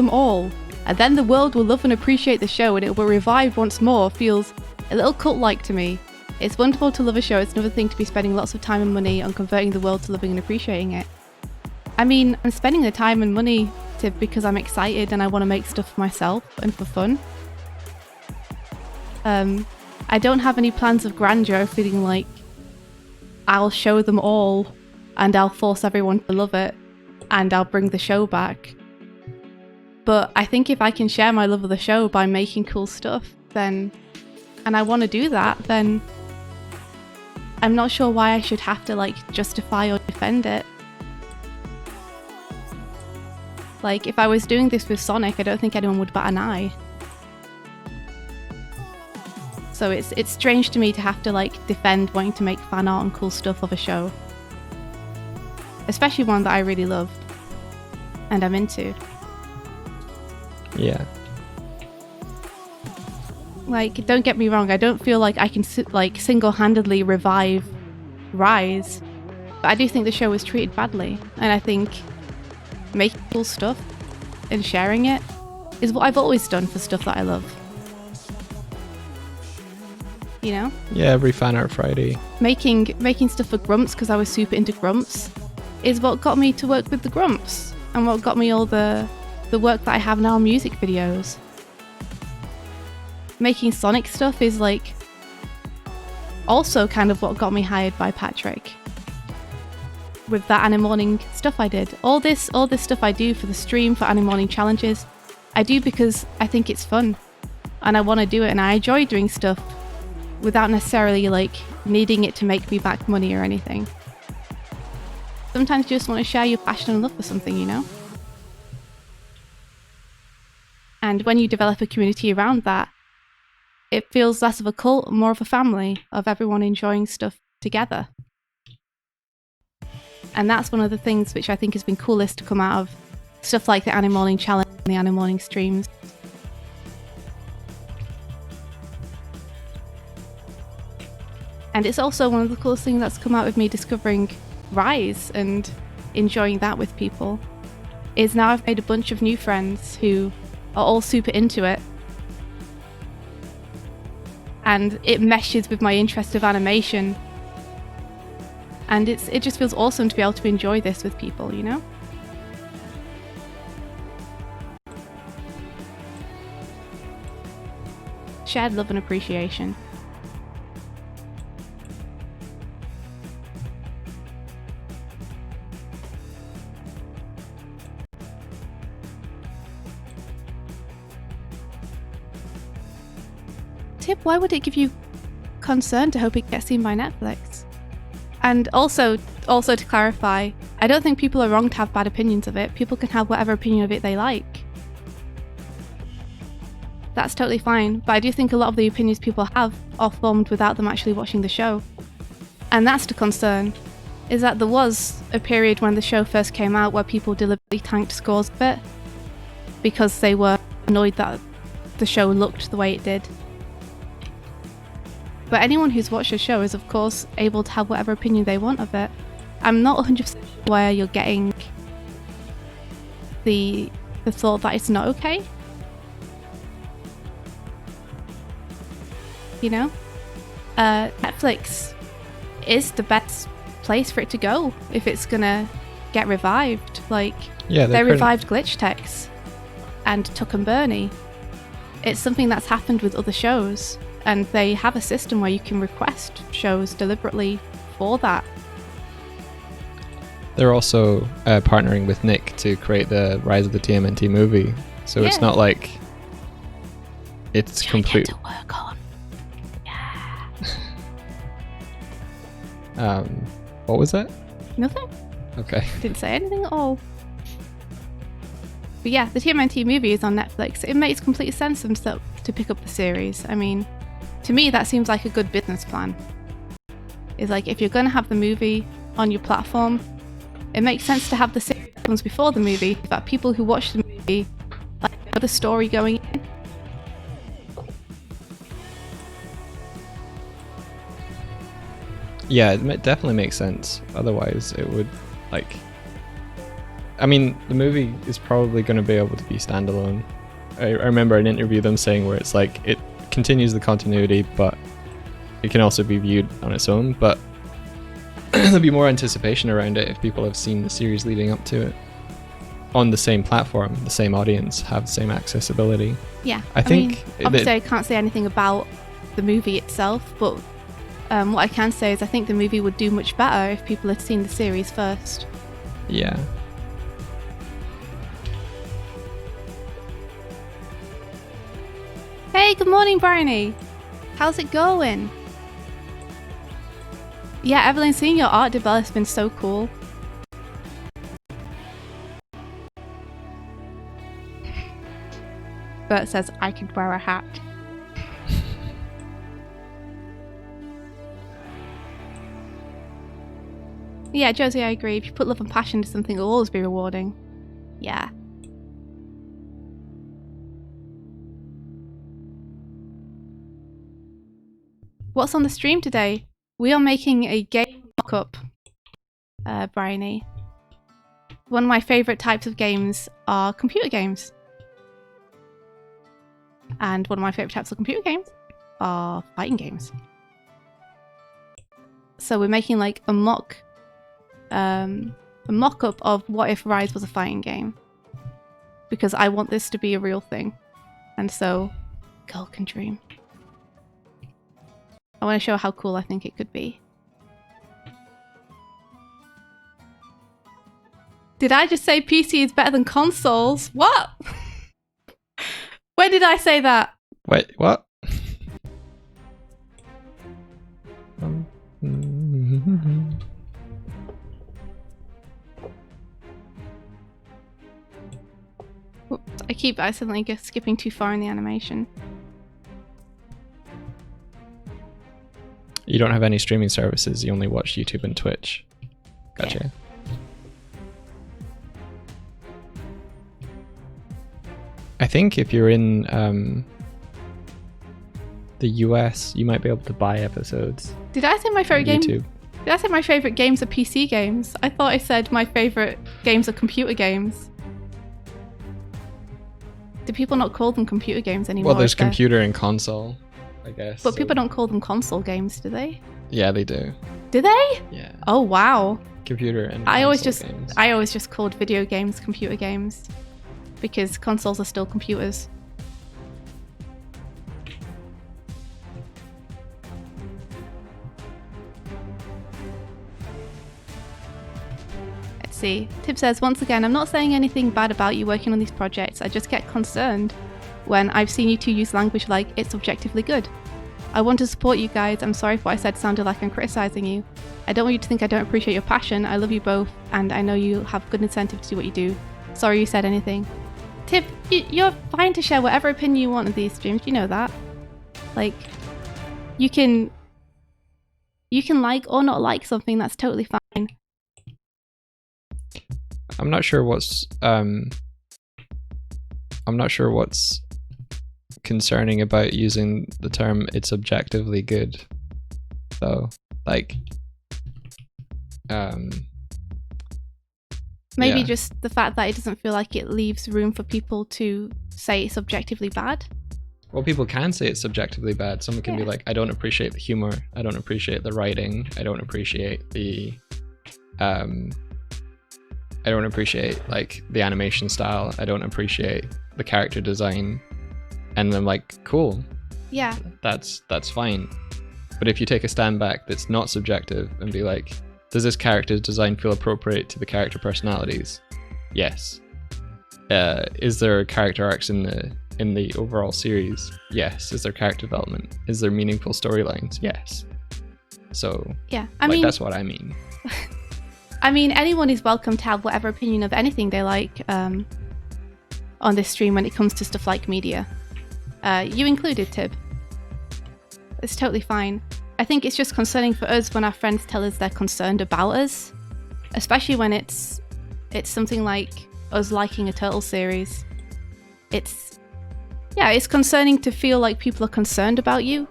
all, and then the world will love and appreciate the show and it will revive once more, feels a little cult-like to me. It's wonderful to love a show, it's another thing to be spending lots of time and money on converting the world to loving and appreciating it. I mean, I'm spending the time and money because I'm excited and I want to make stuff for myself and for fun. I don't have any plans of grandeur, feeling like I'll show them all and I'll force everyone to love it and I'll bring the show back. But I think if I can share my love of the show by making cool stuff, then, and I want to do that, then I'm not sure why I should have to like justify or defend it. Like, if I was doing this with Sonic, I don't think anyone would bat an eye. So it's strange to me to have to like defend wanting to make fan art and cool stuff of a show. Especially one that I really love and I'm into. Yeah. Like, don't get me wrong, I don't feel like I can single-handedly revive Rise, but I do think the show was treated badly, and I think making cool stuff and sharing it is what I've always done for stuff that I love. You know? Yeah, every Fan Art Friday. Making stuff for Grumps, because I was super into Grumps, is what got me to work with the Grumps, and what got me all the work that I have now on music videos. Making Sonic stuff is like also kind of what got me hired by Patrick. With that animorning stuff I did. All this stuff I do for the stream, for animorning challenges, I do because I think it's fun and I want to do it, and I enjoy doing stuff without necessarily like needing it to make me back money or anything. Sometimes you just want to share your passion and love for something, you know? And when you develop a community around that, it feels less of a cult, more of a family of everyone enjoying stuff together. And that's one of the things which I think has been coolest to come out of stuff like the animorning challenge and the animorning streams. And it's also one of the coolest things that's come out of me discovering Rise and enjoying that with people, is now I've made a bunch of new friends who are all super into it. And it meshes with my interest of animation. And it just feels awesome to be able to enjoy this with people, you know? Shared love and appreciation. Tip, why would it give you concern to hope it gets seen by Netflix? And also to clarify, I don't think people are wrong to have bad opinions of it. People can have whatever opinion of it they like. That's totally fine, but I do think a lot of the opinions people have are formed without them actually watching the show. And that's the concern, is that there was a period when the show first came out where people deliberately tanked scores a bit because they were annoyed that the show looked the way it did. But anyone who's watched the show is of course able to have whatever opinion they want of it. I'm not 100% sure where you're getting the thought that it's not okay. You know? Netflix is the best place for it to go if it's gonna get revived. Like, yeah, they revived Glitch Tex and Tuck and Bernie. It's something that's happened with other shows. And they have a system where you can request shows deliberately for that. They're also partnering with Nick to create the Rise of the TMNT movie. So it's not like it's complete. To work on. Yeah. What was that? Nothing. Okay. Didn't say anything at all. But yeah, the TMNT movie is on Netflix. It makes complete sense to pick up the series. I mean, to me, that seems like a good business plan. It's like, if you're going to have the movie on your platform, it makes sense to have the series that comes before the movie, so that people who watch the movie like know the story going in. Yeah, it definitely makes sense. Otherwise, it would, like... I mean, the movie is probably going to be able to be standalone. I remember an interview them saying where it's like, it continues the continuity, but it can also be viewed on its own, but there'll be more anticipation around it if people have seen the series leading up to it. On the same platform, the same audience, have the same accessibility. Yeah, I think mean, obviously I can't say anything about the movie itself, but what I can say is I think the movie would do much better if people had seen the series first. Yeah. Hey, good morning, Bryony. How's it going? Yeah, Evelyn, seeing your art develop has been so cool. Bert says, I could wear a hat. Yeah, Josie, I agree. If you put love and passion into something, it'll always be rewarding. Yeah. What's on the stream today? We are making a game mockup, Bryony. One of my favourite types of games are computer games. And one of my favourite types of computer games are fighting games. So we're making like a mock-up of what if Rise was a fighting game. Because I want this to be a real thing. And so, girl can dream. I want to show how cool I think it could be. Did I just say PC is better than consoles? What? When did I say that? Wait, what? Oops, I keep accidentally skipping too far in the animation. You don't have any streaming services, you only watch YouTube and Twitch. Gotcha. Yeah. I think if you're in the US, you might be able to buy episodes. Did I say my favorite game? YouTube. Did I say my favorite games are PC games? I thought I said my favorite games are computer games. Do people not call them computer games anymore? Well, there's computer and console, I guess. But people don't call them console games, do they? Yeah, they do. Do they? Yeah. Oh wow. Computer and I always games. just called video games computer games because consoles are still computers. Let's see. Tib says, once again, I'm not saying anything bad about you working on these projects. I just get concerned when I've seen you two use language like it's objectively good. I want to support you guys. I'm sorry if what I said sounded like I'm criticizing you. I don't want you to think I don't appreciate your passion. I love you both, and I know you have good incentive to do what you do. Sorry you said anything. Tib, you're fine to share whatever opinion you want on these streams. You know that. Like, you can like or not like something. That's totally fine. I'm not sure what's concerning about using the term "it's objectively good," though. Like, maybe yeah. just the fact that it doesn't feel like it leaves room for people to say it's objectively bad. Well, people can say it's subjectively bad. Someone can be like, I don't appreciate the humor, I don't appreciate the writing, I don't appreciate the I don't appreciate like the animation style, I don't appreciate the character design. And I'm like, cool. Yeah. That's fine. But if you take a stand back that's not subjective and be like, does this character's design feel appropriate to the character personalities? Yes. Is there character arcs in the overall series? Yes. Is there character development? Is there meaningful storylines? Yes. So yeah, I mean, that's what I mean. I mean, anyone is welcome to have whatever opinion of anything they like. on this stream when it comes to stuff like media. You included, Tib. It's totally fine. I think it's just concerning for us when our friends tell us they're concerned about us, especially when it's something like us liking a Turtle series. It's concerning to feel like people are concerned about you,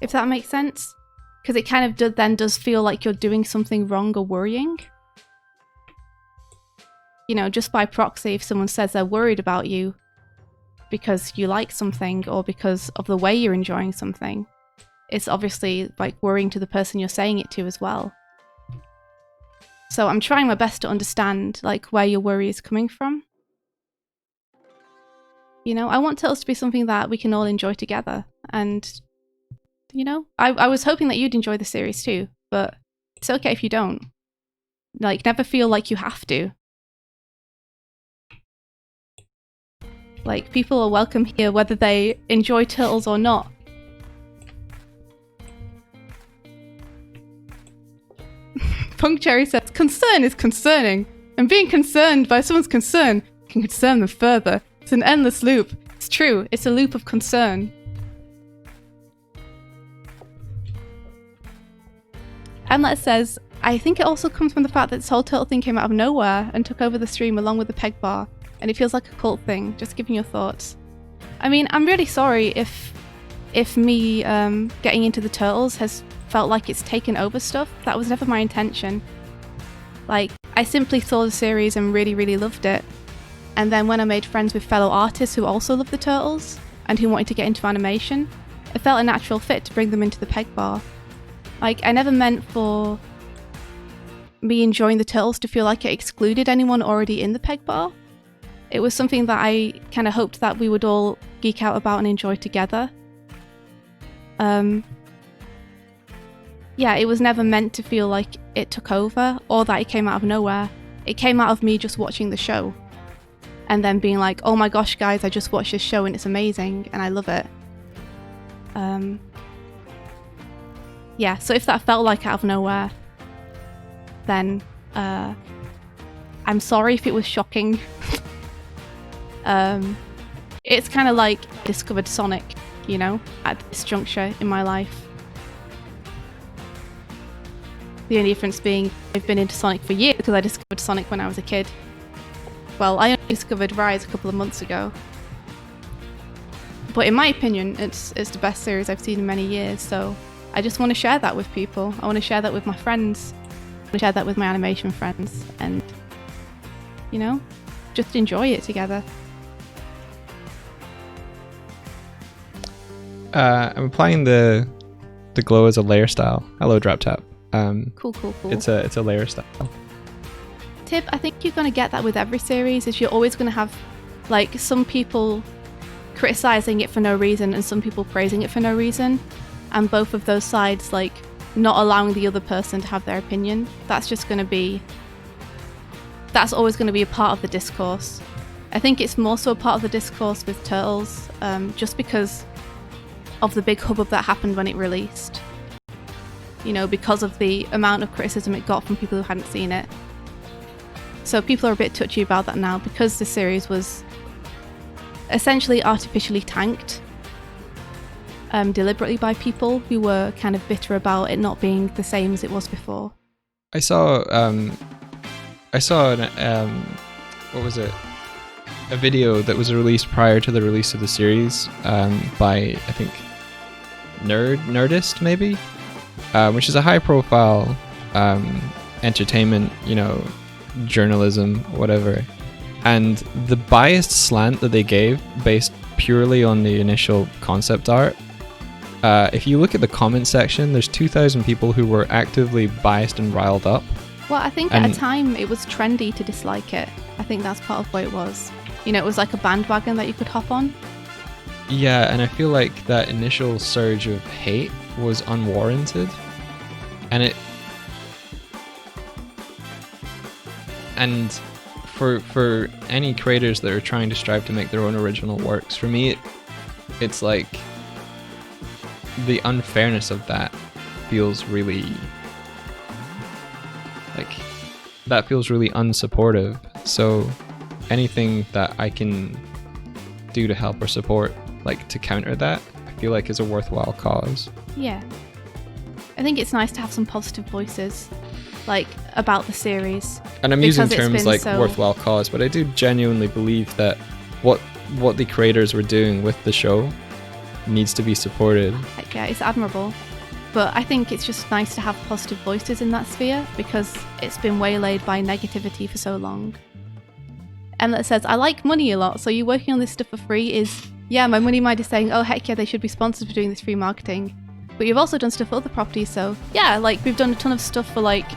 if that makes sense, because it kind of does feel like you're doing something wrong or worrying. You know, just by proxy, if someone says they're worried about you because you like something or because of the way you're enjoying something, it's obviously like worrying to the person you're saying it to as well. So I'm trying my best to understand like where your worry is coming from. You know, I want Turtles to be something that we can all enjoy together. And, you know, I was hoping that you'd enjoy the series too, but it's okay if you don't. Like, never feel like you have to. Like, people are welcome here whether they enjoy Turtles or not. Punk Cherry says, concern is concerning, and being concerned by someone's concern can concern them further. It's an endless loop. It's true, it's a loop of concern. Amlet says, I think it also comes from the fact that this whole Turtle thing came out of nowhere and took over the stream along with the peg bar, and it feels like a cult thing. Just giving your thoughts. I mean, I'm really sorry if me getting into the Turtles has felt like it's taken over stuff. That was never my intention. Like, I simply saw the series and really, really loved it. And then when I made friends with fellow artists who also loved the Turtles and who wanted to get into animation, it felt a natural fit to bring them into the peg bar. Like, I never meant for me enjoying the Turtles to feel like it excluded anyone already in the peg bar. It was something that I kind of hoped that we would all geek out about and enjoy together. Yeah, it was never meant to feel like it took over or that it came out of nowhere. It came out of me just watching the show and then being like, oh my gosh, guys, I just watched this show and it's amazing and I love it. Yeah, so if that felt like out of nowhere, then I'm sorry if it was shocking. It's kind of like I discovered Sonic, you know, at this juncture in my life. The only difference being I've been into Sonic for years because I discovered Sonic when I was a kid. Well, I only discovered Rise a couple of months ago. But in my opinion, it's the best series I've seen in many years, so I just want to share that with people. I want to share that with my friends. I want to share that with my animation friends and, you know, just enjoy it together. I'm applying the glow as a layer style. Hello, Drop Tap. Cool. It's a layer style. Tip, I think you're going to get that with every series, is you're always going to have, like, some people criticizing it for no reason and some people praising it for no reason, and both of those sides, like, not allowing the other person to have their opinion. That's always going to be a part of the discourse. I think it's more so a part of the discourse with Turtles, just because of the big hubbub that happened when it released. You know, because of the amount of criticism it got from people who hadn't seen it. So people are a bit touchy about that now because the series was essentially artificially tanked deliberately by people who were kind of bitter about it not being the same as it was before. I saw an what was it? A video that was released prior to the release of the series by, I think, Nerdist maybe, which is a high-profile entertainment, you know, journalism, whatever. And the biased slant that they gave, based purely on the initial concept art, if you look at the comment section, there's 2,000 people who were actively biased and riled up. Well, I think at a time it was trendy to dislike it. I think that's part of what it was. You know, it was like a bandwagon that you could hop on. Yeah, and I feel like that initial surge of hate was unwarranted. And for any creators that are trying to strive to make their own original works, for me it's like the unfairness of that feels really unsupportive. So anything that I can do to help or support, like to counter that, I feel like is a worthwhile cause. Yeah. I think it's nice to have some positive voices, like, about the series. And I'm using because it's terms been like so- worthwhile cause, but I do genuinely believe that what the creators were doing with the show needs to be supported. Like, yeah, it's admirable. But I think it's just nice to have positive voices in that sphere because it's been waylaid by negativity for so long. Emlet says, I like money a lot, so you working on this stuff for free is, yeah, my money mind is saying, oh heck yeah, they should be sponsored for doing this free marketing. But you've also done stuff for other properties, so yeah, like we've done a ton of stuff for like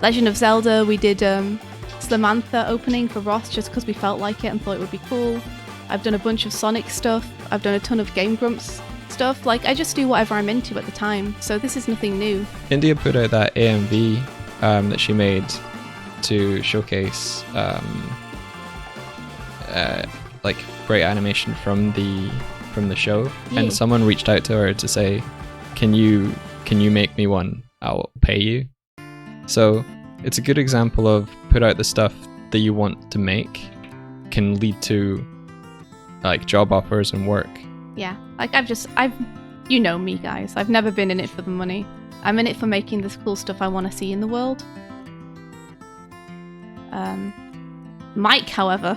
Legend of Zelda, we did Slamantha opening for Ross just because we felt like it and thought it would be cool. I've done a bunch of Sonic stuff, I've done a ton of Game Grumps stuff, like I just do whatever I'm into at the time, so this is nothing new. India put out that AMV that she made to showcase like great animation from the show, Yeah. and someone reached out to her to say, can you make me one? I'll pay you. So it's a good example of put out the stuff that you want to make can lead to like job offers and work. Yeah, like I've you know me guys, I've never been in it for the money. I'm in it for making this cool stuff I want to see in the world. Mike, however,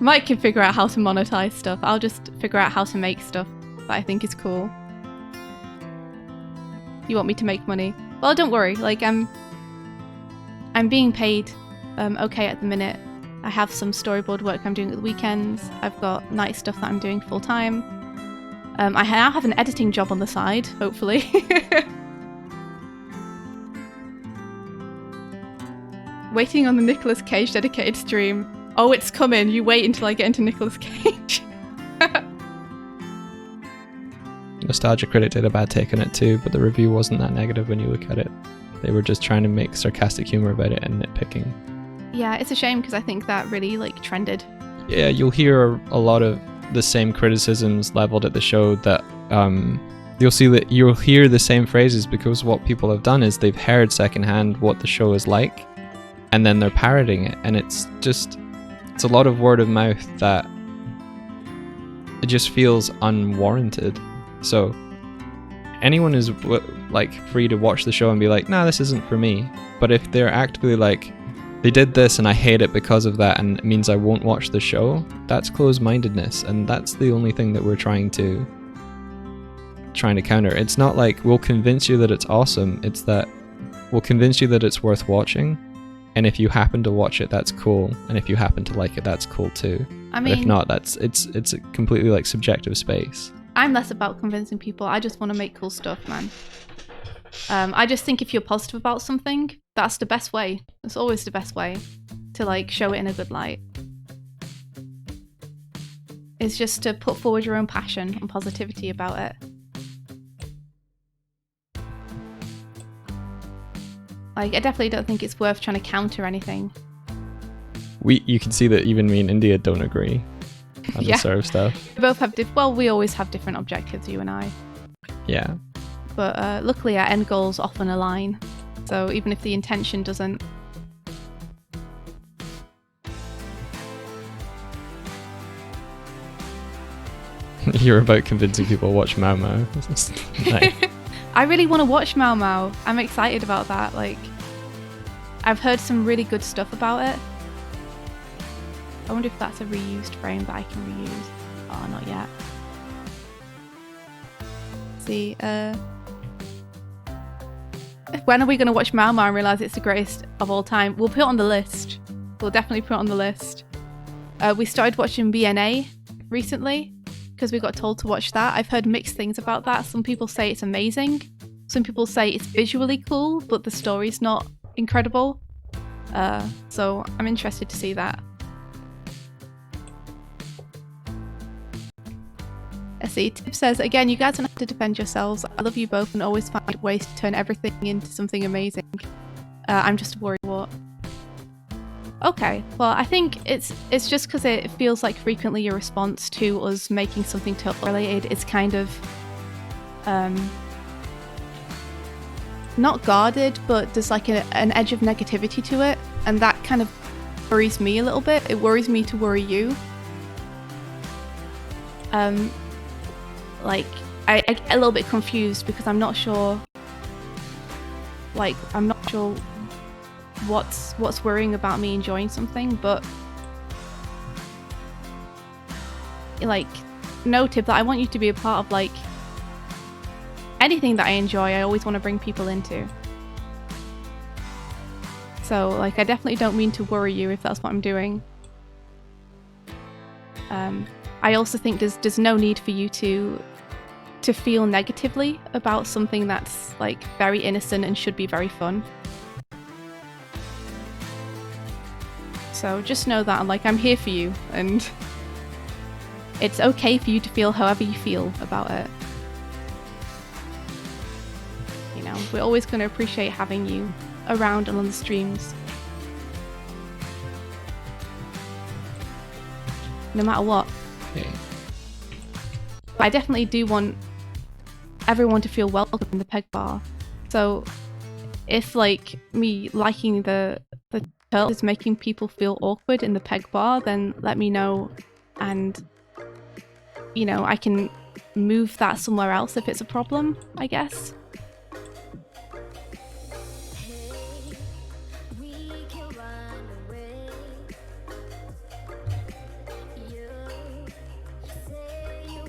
Mike can figure out how to monetize stuff. I'll just figure out how to make stuff that I think is cool. You want me to make money? Well, don't worry, like I'm being paid okay at the minute. I have some storyboard work I'm doing at the weekends. I've got night stuff that I'm doing full time. I now have an editing job on the side, hopefully. Waiting on the Nicolas Cage dedicated stream. Oh, it's coming. You wait until I get into Nicolas Cage. Nostalgia Critic did a bad take on it too, but the review wasn't that negative when you look at it. They were just trying to make sarcastic humor about it and nitpicking. Yeah, it's a shame because I think that really like trended. Yeah, you'll hear a lot of the same criticisms leveled at the show that you'll hear the same phrases because what people have done is they've heard secondhand what the show is like and then they're parroting it, and it's a lot of word of mouth that it just feels unwarranted. So anyone is like free to watch the show and be like, nah, this isn't for me. But if they're actively like, they did this and I hate it because of that and it means I won't watch the show, that's closed-mindedness, and that's the only thing that we're trying to counter. It's not like we'll convince you that it's awesome, it's that we'll convince you that it's worth watching, and if you happen to watch it, that's cool, and if you happen to like it, that's cool too. I mean, but if not, it's a completely like subjective space. I'm less about convincing people. I just want to make cool stuff, man. I just think if you're positive about something, that's the best way. It's always the best way to like show it in a good light. It's just to put forward your own passion and positivity about it. Like, I definitely don't think it's worth trying to counter anything. You can see that even me and India don't agree on Yeah. the sort of stuff. We both have we always have different objectives, you and I. Yeah. But luckily our end goals often align. So even if the intention doesn't... You're about convincing people to watch Mau Mau. Nice. I really want to watch Mau Mau. I'm excited about that. Like, I've heard some really good stuff about it. I wonder if that's a reused frame that I can reuse. Oh, not yet. See, when are we going to watch Mau Mau and realise it's the greatest of all time? We'll put it on the list. We'll definitely put it on the list. We started watching BNA recently because we got told to watch that. I've heard mixed things about that. Some people say it's amazing. Some people say it's visually cool, but the story's not incredible. So I'm interested to see that. Let's see, Tip says, again, you guys don't have to defend yourselves. I love you both and always find ways to turn everything into something amazing. I'm just worried what. Okay, well, I think it's just because it feels like frequently your response to us making something totally related is kind of not guarded, but there's like an edge of negativity to it, and that kind of worries me a little bit. It worries me to worry you. Like, I get a little bit confused because I'm not sure. Like, I'm not sure what's worrying about me enjoying something, but like, noted that I want you to be a part of like anything that I enjoy. I always want to bring people into. So like, I definitely don't mean to worry you if that's what I'm doing. I also think there's no need for you to feel negatively about something that's like very innocent and should be very fun. So just know that I'm here for you, and it's okay for you to feel however you feel about it. You know, we're always going to appreciate having you around and on the streams. No matter what. Okay. But I definitely do want everyone to feel welcome in the peg bar. So if like me liking the turtle is making people feel awkward in the peg bar, then let me know, and you know, I can move that somewhere else if it's a problem, I guess.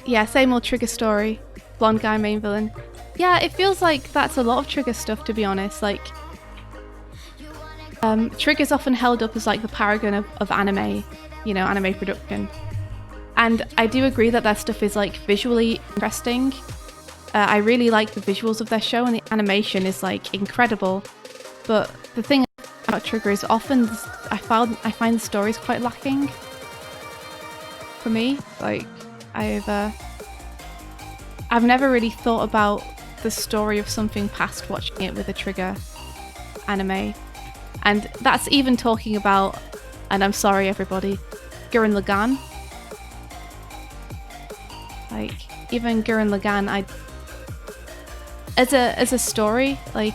Yeah, same old Trigger story. Blonde guy main villain. Yeah, it feels like that's a lot of Trigger stuff, to be honest. Like, Trigger's often held up as like the paragon of anime, you know, anime production. And I do agree that their stuff is like visually interesting. I really like the visuals of their show, and the animation is like incredible. But the thing about Trigger is often I find the stories quite lacking. For me, like I've never really thought about the story of something past watching it with a Trigger anime. And that's even talking about, and I'm sorry everybody, Gurren Lagann. Like, even Gurren Lagann, as a story, like,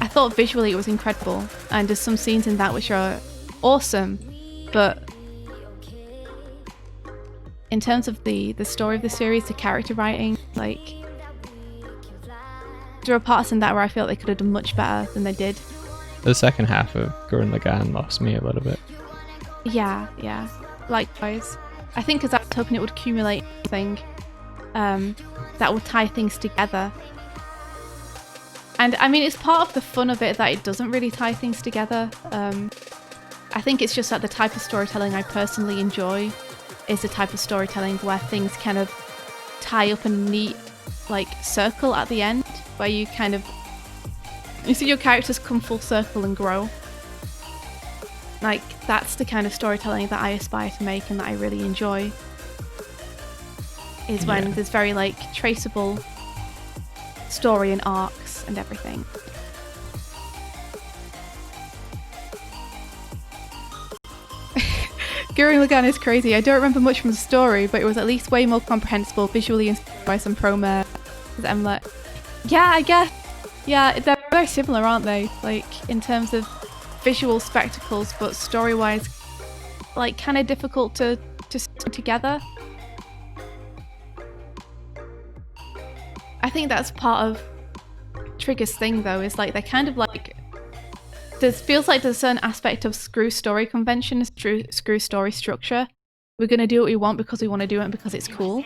I thought visually it was incredible, and there's some scenes in that which are awesome, but in terms of the story of the series, the character writing, like, there are parts in that where I feel they could have done much better than they did. The second half of Gurren Lagann lost me a little bit. Yeah, likewise. I think because I was hoping it would accumulate something that would tie things together. And I mean, it's part of the fun of it that it doesn't really tie things together. I think it's just that the type of storytelling I personally enjoy is the type of storytelling where things kind of tie up in a neat like circle at the end, where you see your characters come full circle and grow. Like, that's the kind of storytelling that I aspire to make and that I really enjoy. Is when there's very like traceable story and arcs and everything. Gurren Lagann is crazy. I don't remember much from the story, but it was at least way more comprehensible visually inspired by some promare. I'm like, yeah, I guess. Yeah, they're very similar, aren't they? Like, in terms of visual spectacles, but story-wise, like, kind of difficult to stick together. I think that's part of Trigger's thing, though, is like, they're kind of like, feels like there's a certain aspect of screw story convention, screw story structure. We're going to do what we want because we want to do it and because it's cool.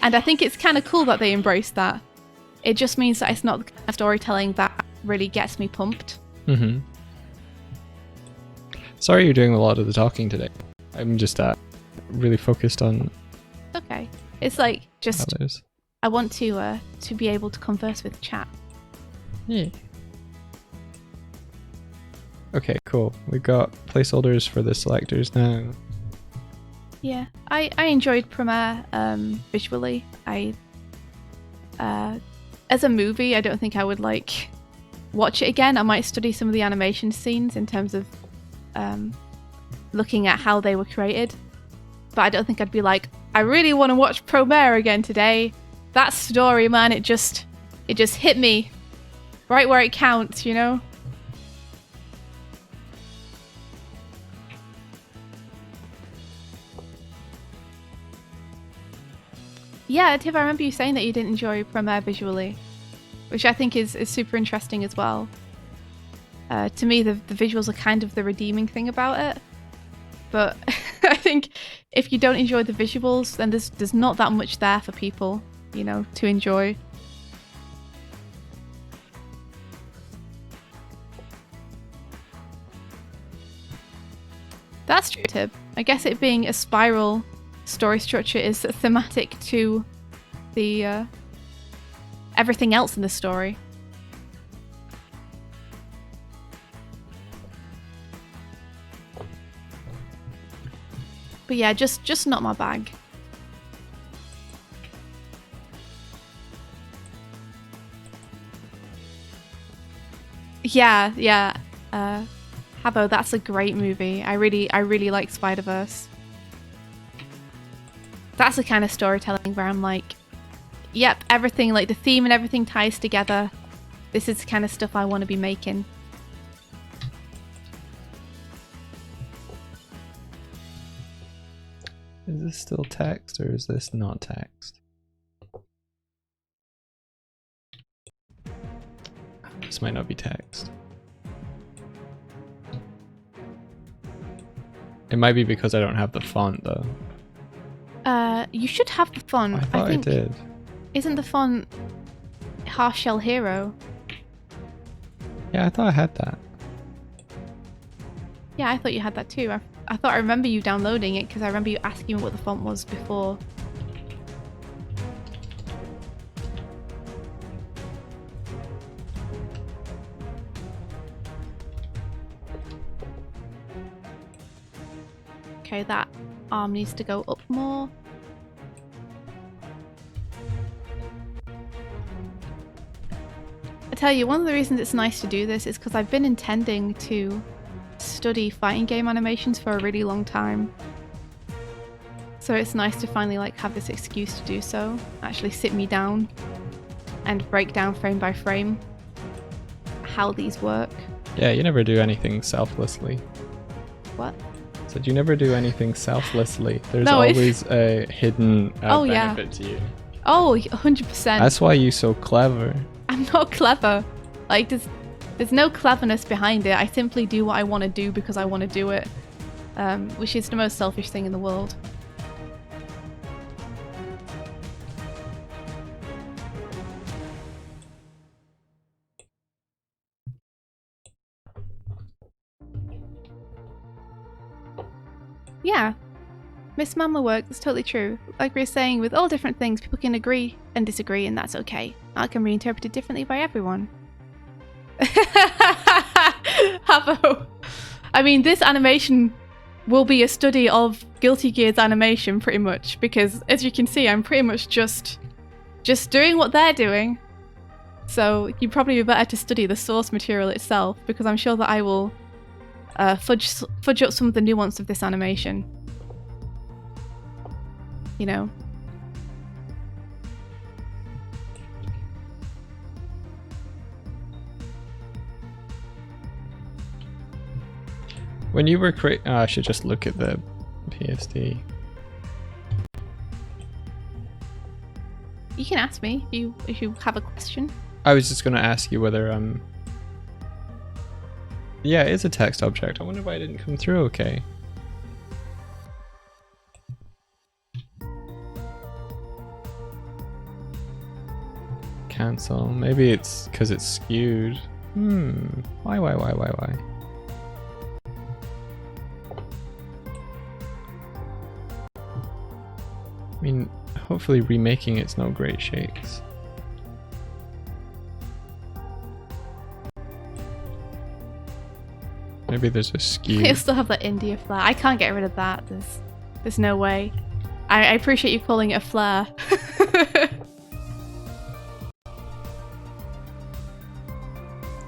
And I think it's kind of cool that they embrace that. It just means that it's not the kind of storytelling that really gets me pumped. Mm-hmm. Sorry you're doing a lot of the talking today. I'm just really focused on... Okay. It's like, just... others. I want to be able to converse with chat. Yeah. Okay, cool. We've got placeholders for the selectors now. Yeah, I enjoyed Premiere visually. As a movie, I don't think I would like watch it again. I might study some of the animation scenes in terms of looking at how they were created. But I don't think I'd be like, I really want to watch Premiere again today. That story, man, it just hit me right where it counts, you know? Yeah, Tiff, I remember you saying that you didn't enjoy Premiere visually, which I think is super interesting as well. To me, the visuals are kind of the redeeming thing about it. But I think if you don't enjoy the visuals, then there's not that much there for people, you know, to enjoy. That's true, Tib. I guess it being a spiral story structure is thematic to the everything else in the story. But yeah, just not my bag. Yeah. Habbo, that's a great movie. I really like Spider-Verse. That's the kind of storytelling where I'm like, yep, everything, like the theme and everything ties together. This is the kind of stuff I want to be making. Is this still text or is this not text? This might not be text. It might be because I don't have the font though. You should have the font. I thought I did. Isn't the font Half Shell Hero? Yeah, I thought I had that. Yeah, I thought you had that too. I thought I remember you downloading it because I remember you asking me what the font was before. Okay, that arm needs to go up more. I tell you, one of the reasons it's nice to do this is because I've been intending to study fighting game animations for a really long time. So it's nice to finally like have this excuse to do so. Actually sit me down and break down frame by frame how these work. Yeah, you never do anything selflessly. What? Said you never do anything selflessly. There's No, always a hidden benefit to you. Oh, 100%. That's why you're so clever. I'm not clever. Like, there's no cleverness behind it. I simply do what I want to do because I want to do it. Which is the most selfish thing in the world. Yeah. Mismama work, that's totally true. Like we were saying, with all different things, people can agree and disagree, and that's okay. That can be interpreted differently by everyone. Habbo. I mean, this animation will be a study of Guilty Gear's animation, pretty much, because as you can see, I'm pretty much just doing what they're doing. So you'd probably be better to study the source material itself, because I'm sure that I will fudge up some of the nuance of this animation. You know. When you were creating, I should just look at the PSD. You can ask me if you have a question. I was just going to ask you whether yeah, it's a text object. I wonder why it didn't come through okay. Cancel. Maybe it's because it's skewed. Why? I mean, hopefully remaking it's no great shakes. Maybe there's a skew. You still have that India flare. I can't get rid of that. There's no way. I appreciate you calling it a flare.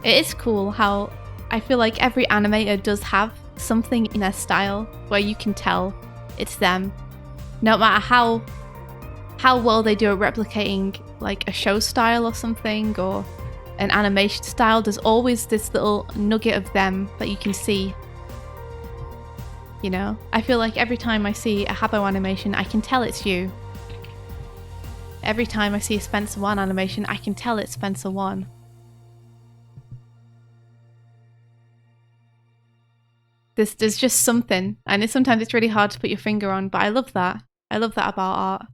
It is cool how I feel like every animator does have something in their style where you can tell it's them. No matter how well they do at replicating like a show style or something or an animation style, there's always this little nugget of them that you can see. You know? I feel like every time I see a Habbo animation, I can tell it's you. Every time I see a Spencer 1 animation, I can tell it's Spencer 1. There's just something, and sometimes it's really hard to put your finger on, but I love that. I love that about art.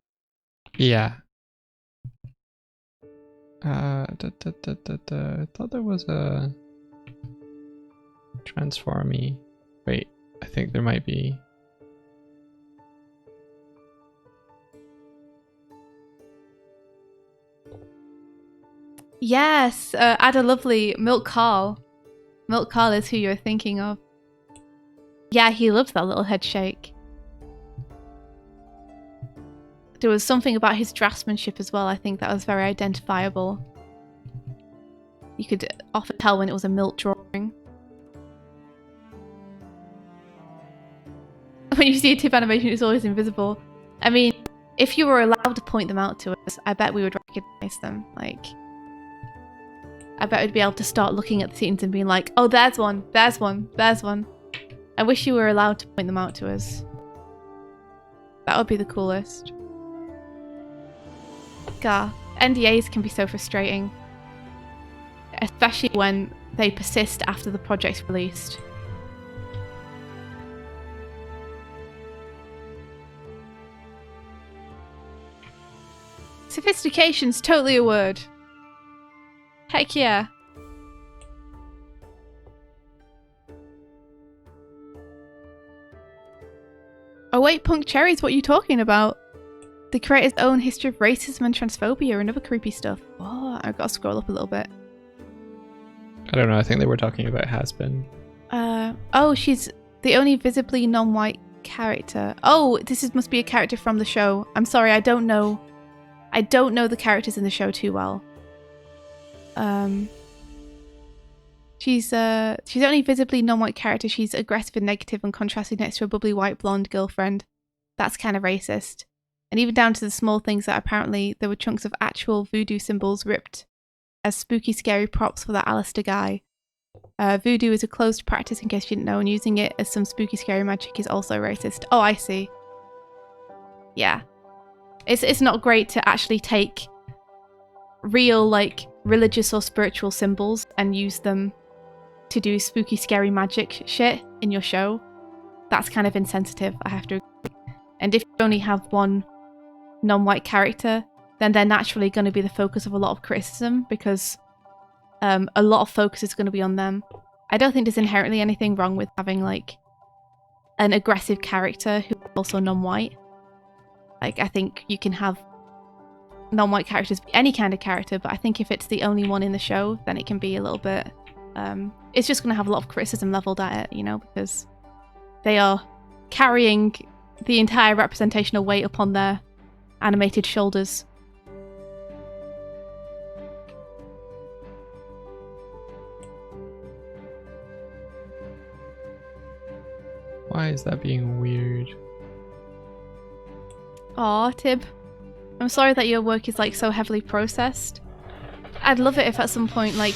Yeah. I thought there was a transformy. Wait, I think there might be. Yes, Ada Lovely, Milk Carl. Milk Carl is who you're thinking of. Yeah, he loves that little head shake. There was something about his draftsmanship as well, I think that was very identifiable. You could often tell when it was a Milt drawing. When you see a Tib animation, it's always invisible. I mean, if you were allowed to point them out to us, I bet we would recognize them. Like, I bet we'd be able to start looking at the scenes and being like, oh, there's one, there's one, there's one. I wish you were allowed to point them out to us. That would be the coolest. God, NDAs can be so frustrating. Especially when they persist after the project's released. Sophistication's totally a word. Heck yeah. Oh wait, Punk Cherries, what are you talking about? The creator's own history of racism and transphobia and other creepy stuff. Oh, I've got to scroll up a little bit. I don't know, I think they were talking about Has-Been. Oh, she's the only visibly non-white character. Oh, must be a character from the show. I'm sorry, I don't know the characters in the show too well. She's the only visibly non-white character. She's aggressive and negative and contrasted next to a bubbly white blonde girlfriend. That's kind of racist. And even down to the small things that apparently there were chunks of actual voodoo symbols ripped as spooky scary props for that Alistair guy. Voodoo is a closed practice in case you didn't know, and using it as some spooky scary magic is also racist. Oh, I see. Yeah. It's not great to actually take real, like, religious or spiritual symbols and use them to do spooky scary magic shit in your show. That's kind of insensitive, I have to agree. And if you only have one non-white character, then they're naturally going to be the focus of a lot of criticism because a lot of focus is going to be on them. I don't think there's inherently anything wrong with having like an aggressive character who's also non-white. Like, I think you can have non-white characters be any kind of character, but I think if it's the only one in the show, then it can be a little bit it's just going to have a lot of criticism leveled at it, you know, because they are carrying the entire representational weight upon their animated shoulders. Why is that being weird? Aw, Tib. I'm sorry that your work is like so heavily processed. I'd love it if at some point like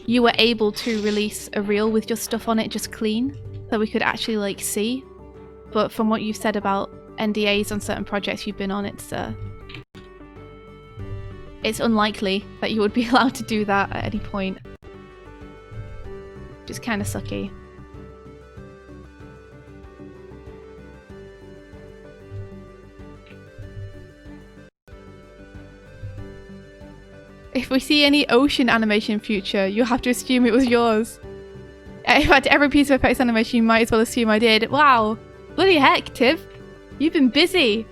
you were able to release a reel with your stuff on it just clean, that we could actually like see. But from what you've said about NDAs on certain projects you've been on, it's unlikely that you would be allowed to do that at any point. Just kind of sucky. If we see any ocean animation in future, you'll have to assume it was yours. In fact, every piece of effects animation you might as well assume I did. Wow. Bloody heck, Tiv. You've been busy.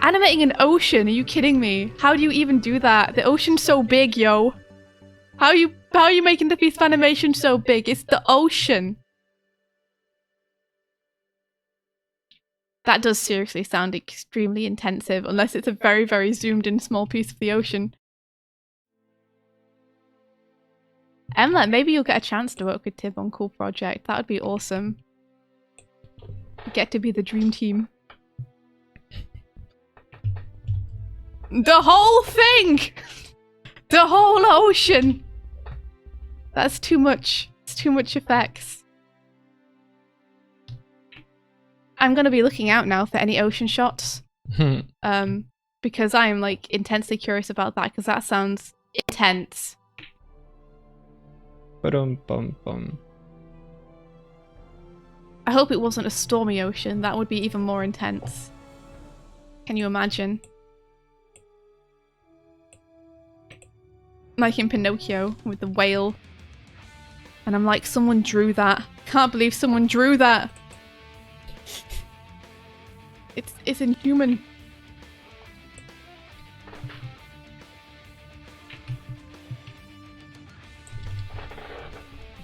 Animating an ocean, are you kidding me? How do you even do that? The ocean's so big, yo. How are you making the piece of animation so big? It's the ocean. That does seriously sound extremely intensive, unless it's a very, very zoomed in small piece of the ocean. Emma, maybe you'll get a chance to work with Tib on cool project. That would be awesome. Get to be the dream team. The whole thing! The whole ocean! That's too much. It's too much effects. I'm gonna be looking out now for any ocean shots. because I am like intensely curious about that because that sounds intense. Ba-dum-bum-bum. I hope it wasn't a stormy ocean. That would be even more intense. Can you imagine? Like in Pinocchio with the whale. And I'm like, someone drew that. Can't believe someone drew that. It's inhuman.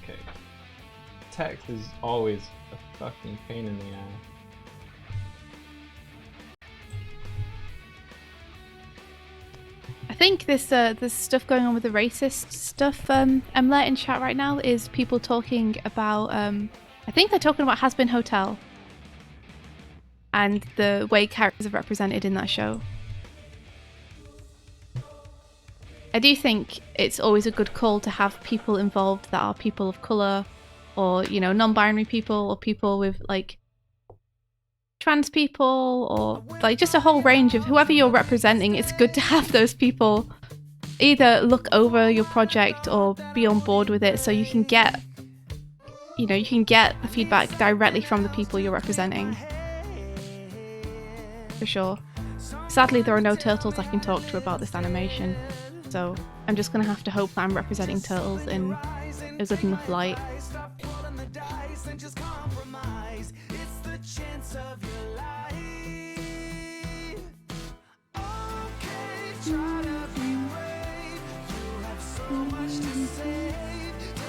Okay. Text is always a fucking pain in the ass. I think this stuff going on with the racist stuff Emlet in chat right now is people talking about I think they're talking about Has Been Hotel and the way characters are represented in that show. I do think it's always a good call to have people involved that are people of colour or, you know, non-binary people or people with like trans people or like just a whole range of whoever you're representing. It's good to have those people either look over your project or be on board with it so you can get, you know, you can get the feedback directly from the people you're representing. For sure. Sadly, there are no turtles I can talk to about this animation, so I'm just gonna have to hope that I'm representing turtles in a good enough light.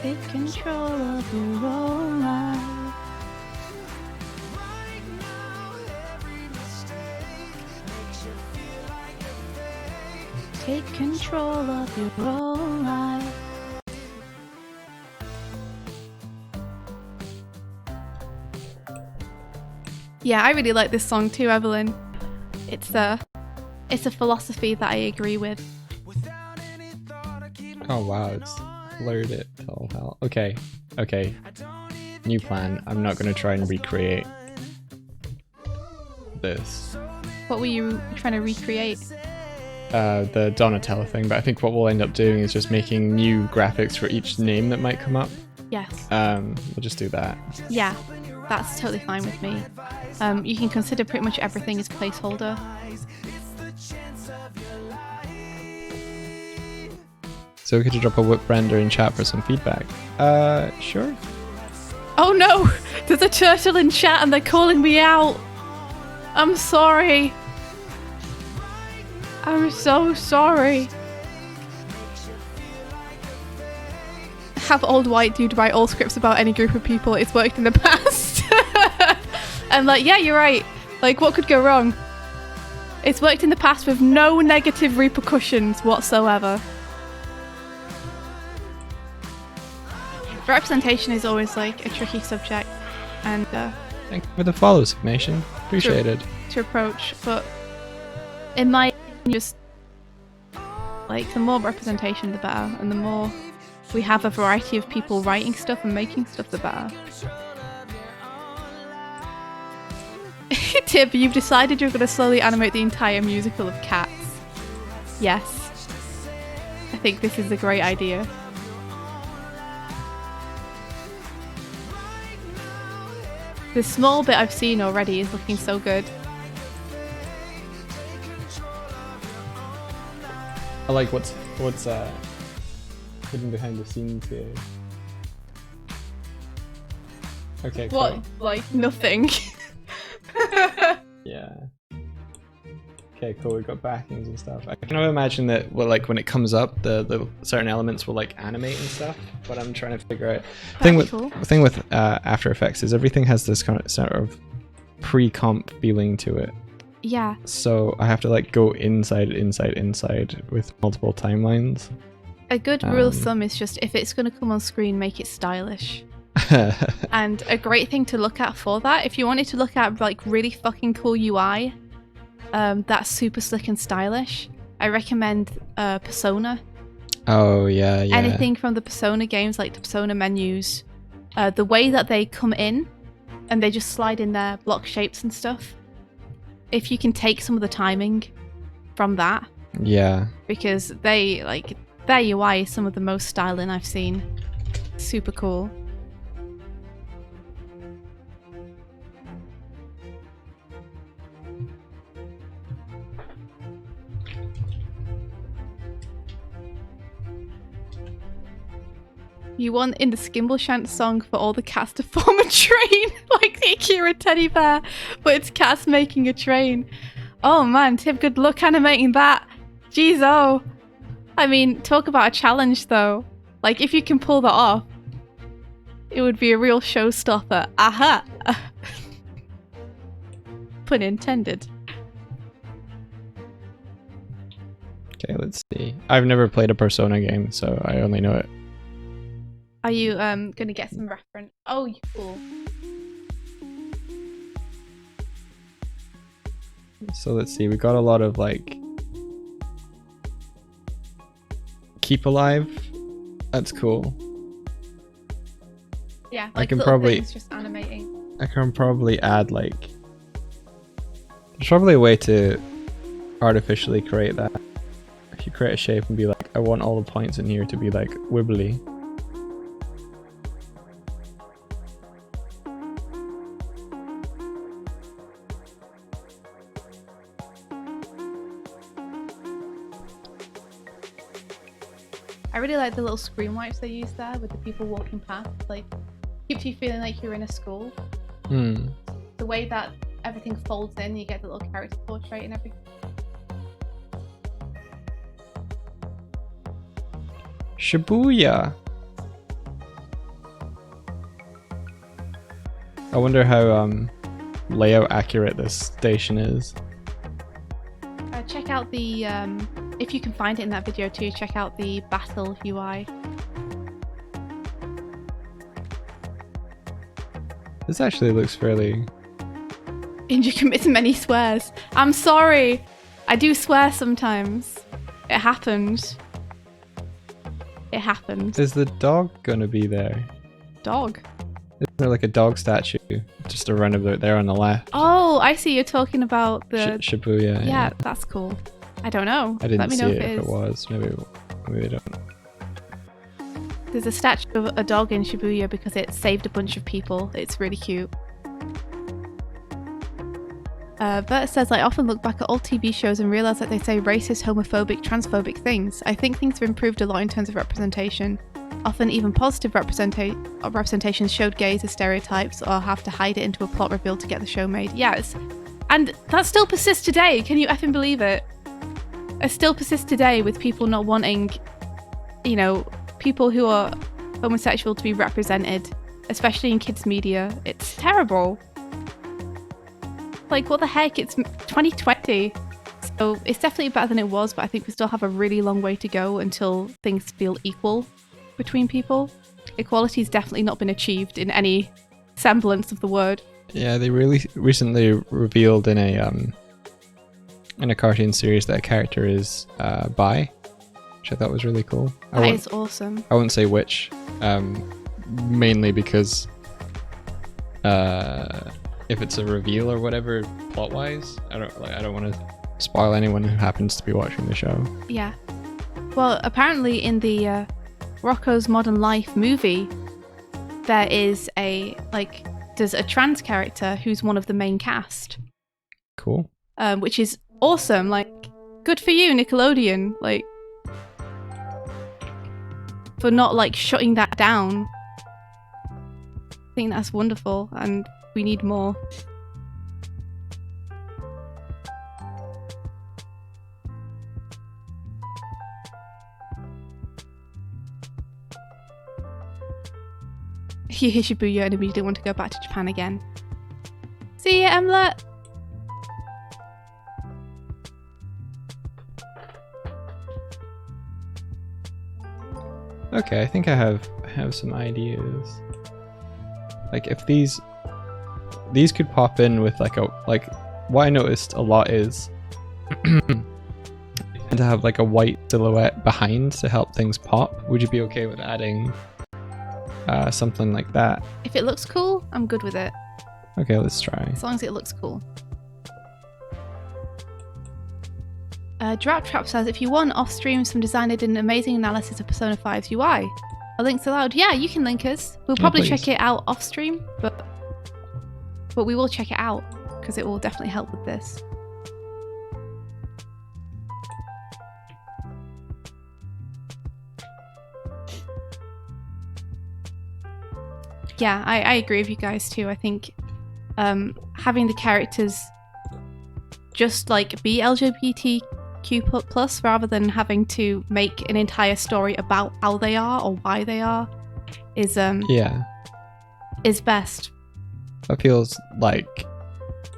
Take control of your own life. Take control of your own life. Yeah, I really like this song too, Evelyn. It's a philosophy that I agree with. Oh wow, it's blurred it to all hell. Okay, okay. New plan. I'm not gonna try and recreate this. What were you trying to recreate? The Donatello thing, but I think what we'll end up doing is just making new graphics for each name that might come up. Yes. We'll just do that. Yeah, that's totally fine with me. You can consider pretty much everything as placeholder. So we could drop a whip render in chat for some feedback. Sure. Oh no! There's a turtle in chat and they're calling me out! I'm sorry. I'm so sorry. Have old white dude write all scripts about any group of people. It's worked in the past. And like, yeah, you're right. Like, what could go wrong? It's worked in the past with no negative repercussions whatsoever. Representation is always like a tricky subject, and Thank you for the follow, Subnation. Appreciated. to approach, but in my just like the more representation the better, and the more we have a variety of people writing stuff and making stuff the better. Tib, you've decided you're going to slowly animate the entire musical of Cats. Yes. I think this is a great idea. The small bit I've seen already is looking so good. I like what's hidden behind the scenes here. Okay, cool. What? Like nothing. Yeah. Okay, cool. We've got backings and stuff. I can imagine that, well, like when it comes up, the certain elements will like animate and stuff. But I'm trying to figure out. The thing with After Effects is everything has this kind of sort of pre-comp feeling to it. Yeah. So I have to like go inside with multiple timelines. A good rule of thumb is just if it's going to come on screen, make it stylish. And a great thing to look at for that, if you wanted to look at like really fucking cool UI, that's super slick and stylish, I recommend Persona. Oh yeah, yeah. Anything from the Persona games, like the Persona menus, the way that they come in and they just slide in their block shapes and stuff. If you can take some of the timing from that. Yeah. Because their UI is some of the most styling I've seen. Super cool. You want in the Skimbleshank song for all the cats to form a train, like the Akira teddy bear, but it's cats making a train. Oh man, Tim, good luck animating that. Jeez, oh. I mean, talk about a challenge though. Like, if you can pull that off, it would be a real showstopper. Aha! Pun intended. Okay, let's see. I've never played a Persona game, so I only know it. Are you gonna get some reference? Oh, you fool. So let's see. We got a lot of like keep alive. That's cool. Yeah, I like can little probably things just animating. I can probably add like there's probably a way to artificially create that. If you create a shape and be like, I want all the points in here to be like wibbly. I really like the little screen wipes they use there with the people walking past. Like, keeps you feeling like you're in a school. The way that everything folds in, you get the little character portrait and everything. Shibuya. I wonder how layout accurate this station is. Check out the if you can find it in that video too, check out the battle UI. This actually looks fairly... Inju commits many swears. I'm sorry. I do swear sometimes. It happened. It happened. Is the dog gonna be there? Dog? Isn't there like a dog statue just around about there on the left? Oh, I see. You're talking about the... Shibuya. Yeah, that's cool. I don't know. I didn't Let me see know it if if it was. Maybe they don't. There's a statue of a dog in Shibuya because it saved a bunch of people. It's really cute. Bert says, I often look back at old TV shows and realise that they say racist, homophobic, transphobic things. I think things have improved a lot in terms of representation. Often even positive representations showed gays as stereotypes or have to hide it into a plot reveal to get the show made. Yes. And that still persists today. Can you effing believe it? It still persists today with people not wanting, you know, people who are homosexual to be represented, especially in kids' media. It's terrible. Like, what the heck? It's 2020. So it's definitely better than it was, but I think we still have a really long way to go until things feel equal between people. Equality has definitely not been achieved in any semblance of the word. Yeah, they really recently revealed in a cartoon series that a character is bi, which I thought was really cool. That is awesome. I won't say which, mainly because if it's a reveal or whatever plot-wise, I don't want to spoil anyone who happens to be watching the show. Yeah. Well, apparently in the Rocko's Modern Life movie, there is there's a trans character who's one of the main cast. Cool. Which is awesome. Like, good for you, Nickelodeon. Like, for not like shutting that down. I think that's wonderful, and we need more. You hear Shibuya and immediately want to go back to Japan again. See ya, Emlet! Okay, I think I have some ideas. Like, if these could pop in with what I noticed a lot is and to have like a white silhouette behind to help things pop. Would you be okay with adding something like that? If it looks cool, I'm good with it. Okay, let's try. As long as it looks cool. Drought Trap says, if you want off stream, some designer did an amazing analysis of Persona 5's UI. A link's allowed. Yeah, you can link us. We'll probably check it out off stream, but we will check it out because it will definitely help with this. Yeah, I agree with you guys too. I think having the characters just like be LGBTQ plus rather than having to make an entire story about how they are or why they are is best. It feels like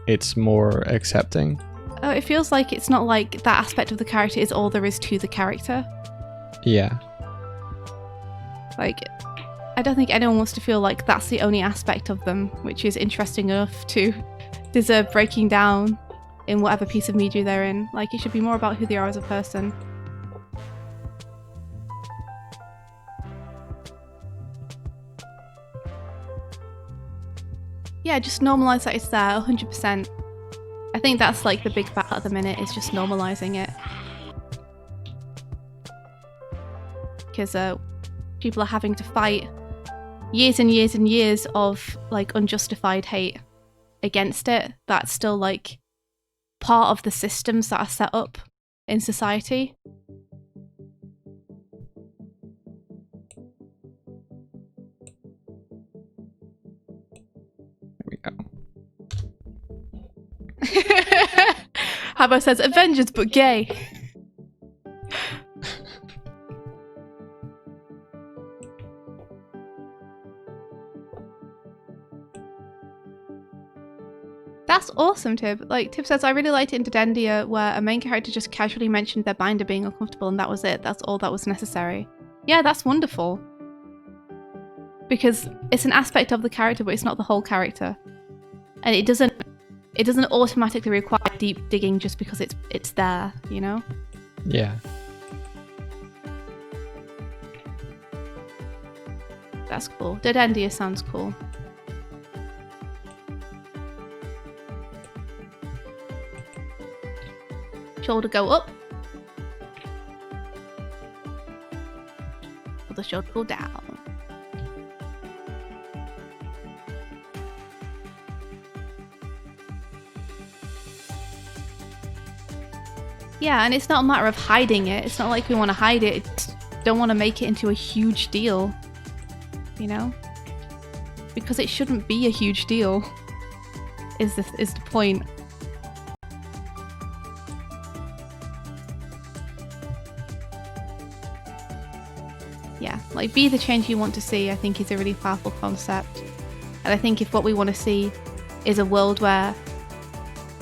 it's more accepting. It feels like it's not like that aspect of the character is all there is to the character. Yeah. Like, I don't think anyone wants to feel like that's the only aspect of them, which is interesting enough to deserve breaking down in whatever piece of media they're in. Like, it should be more about who they are as a person. Yeah, just normalise that it's there, 100%. I think that's like the big battle at the minute, is just normalising it. Because people are having to fight years and years and years of like unjustified hate against it. That's still like part of the systems that are set up in society. There we go. Habbo says Avengers but gay. That's awesome, Tib. Like, Tib says, I really liked it in Dedendia where a main character just casually mentioned their binder being uncomfortable and that was it. That's all that was necessary. Yeah, that's wonderful. Because it's an aspect of the character, but it's not the whole character. And it doesn't automatically require deep digging just because it's there, you know? Yeah. That's cool. Dedendia sounds cool. Shoulder go up. Or the shoulder go down. Yeah, and it's not a matter of hiding it. It's not like we want to hide it. It's don't want to make it into a huge deal. You know? Because it shouldn't be a huge deal. Is the point. Yeah, like be the change you want to see, I think is a really powerful concept. And I think if what we want to see is a world where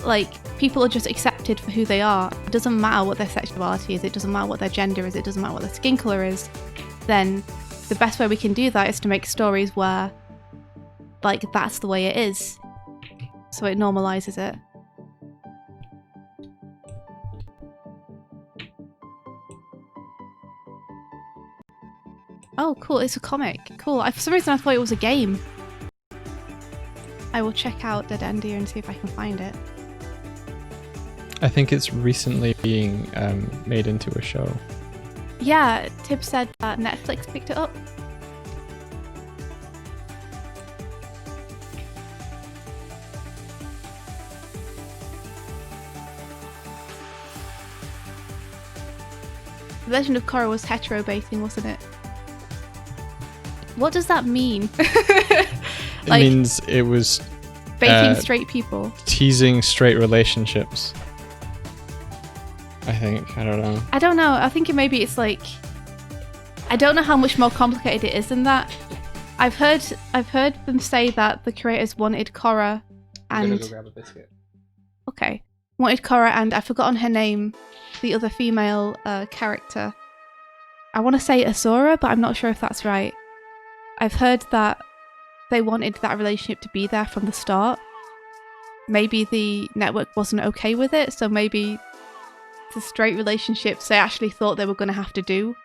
like people are just accepted for who they are, it doesn't matter what their sexuality is, it doesn't matter what their gender is, it doesn't matter what their skin colour is, then the best way we can do that is to make stories where like that's the way it is. So it normalises it. Oh, cool. It's a comic. Cool. For some reason, I thought it was a game. I will check out Dedendia and see if I can find it. I think it's recently being made into a show. Yeah, Tib said that Netflix picked it up. The Legend of Korra was hetero baiting, wasn't it? What does that mean? Like, it means it was baiting straight people. Teasing straight relationships. I think. I don't know. I don't know. I think maybe it's like, I don't know how much more complicated it is than that. I've heard them say that the creators wanted Korra and I'm gonna go grab a biscuit. Okay. Wanted Korra and I've forgotten her name, the other female character. I want to say Asura, but I'm not sure if that's right. I've heard that they wanted that relationship to be there from the start. Maybe the network wasn't okay with it, so maybe the straight relationships they actually thought they were going to have to do,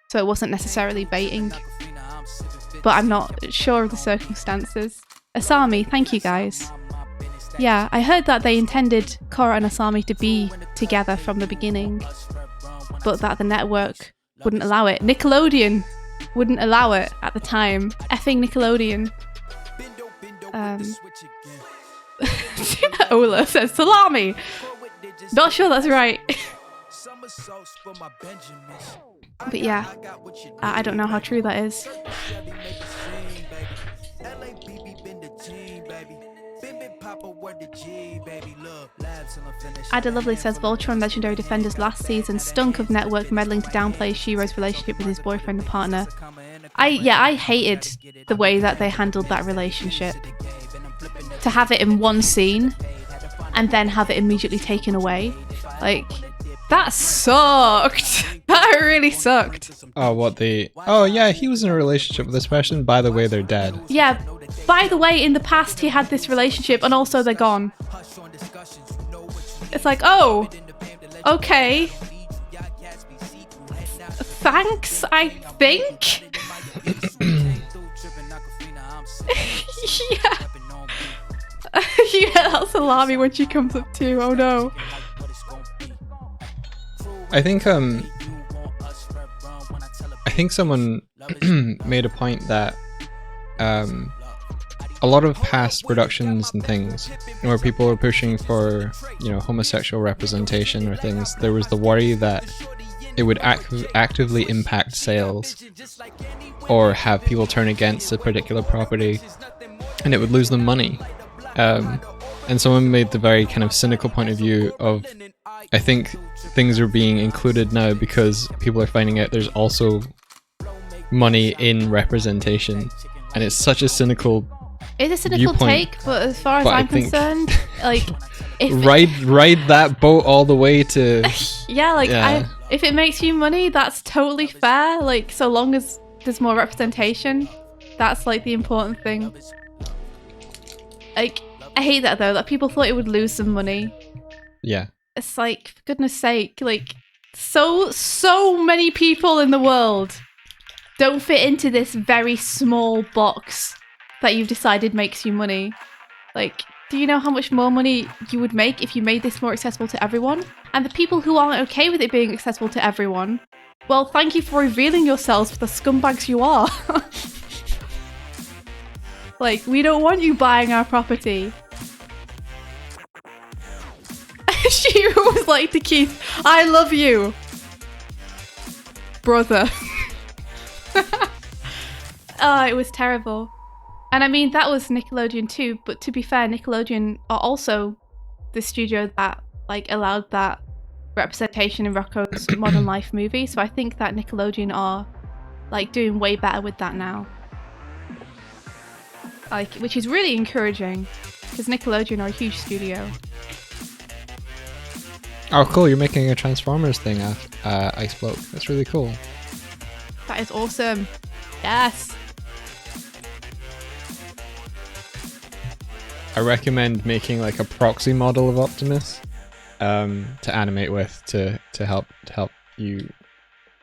so it wasn't necessarily baiting. But I'm not sure of the circumstances. Asami, thank you guys. Yeah, I heard that they intended Korra and Asami to be together from the beginning, but that the network wouldn't allow it. Nickelodeon wouldn't allow it at the time. Effing Nickelodeon. Ola says salami. Not sure that's right. But yeah, I don't know how true that is. Ada Lovely says Voltron Legendary Defenders last season stunk of network meddling to downplay Shiro's relationship with his boyfriend and partner. I hated the way that they handled that relationship. To have it in one scene and then have it immediately taken away. Like, that sucked. That really sucked. Oh, what the... Oh, yeah, he was in a relationship with this person. By the way, they're dead. Yeah, by the way, in the past he had this relationship and also they're gone. It's like, oh, okay. Thanks, I think? Yeah. You get that salami when she comes up too, oh no. I think someone made a point that a lot of past productions and things where people were pushing for, you know, homosexual representation or things, there was the worry that it would actively impact sales or have people turn against a particular property and it would lose them money. And someone made the very kind of cynical point of view of, I think things are being included now because people are finding out there's also money in representation, and it's such a cynical It's a cynical take, but as far as I'm concerned, like, ride that boat all the way to yeah. If it makes you money, that's totally fair. Like, so long as there's more representation, that's like the important thing. Like, I hate that though, that people thought it would lose some money. Yeah. It's like, for goodness sake, like, so many people in the world don't fit into this very small box that you've decided makes you money. Like, do you know how much more money you would make if you made this more accessible to everyone? And the people who aren't okay with it being accessible to everyone, well, thank you for revealing yourselves for the scumbags you are. Like, we don't want you buying our property. She was like to Keith, I love you, brother. Oh, it was terrible. And I mean, that was Nickelodeon too, but to be fair, Nickelodeon are also the studio that like allowed that representation in Rocco's Modern Life movie, so I think that Nickelodeon are like doing way better with that now. Like, which is really encouraging, because Nickelodeon are a huge studio. Oh, cool, you're making a Transformers thing, Ice Bloke. That's really cool. That is awesome. Yes. I recommend making like a proxy model of Optimus to animate with to help you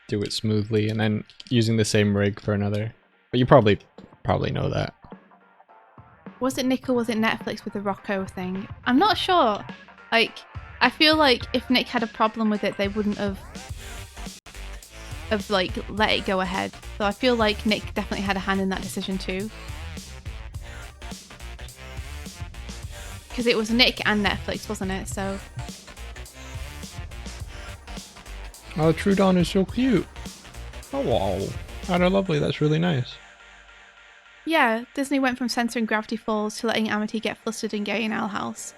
do it smoothly, and then using the same rig for another. But you probably know that. Was it Nick or was it Netflix with the Rocco thing? I'm not sure. Like, I feel like if Nick had a problem with it, they wouldn't have like let it go ahead. So I feel like Nick definitely had a hand in that decision too. Because it was Nick and Netflix, wasn't it? So. Oh, Trudon is so cute. Oh, wow. Oh, they're lovely. That's really nice. Yeah, Disney went from censoring Gravity Falls to letting Amity get flustered and gay in Owl House.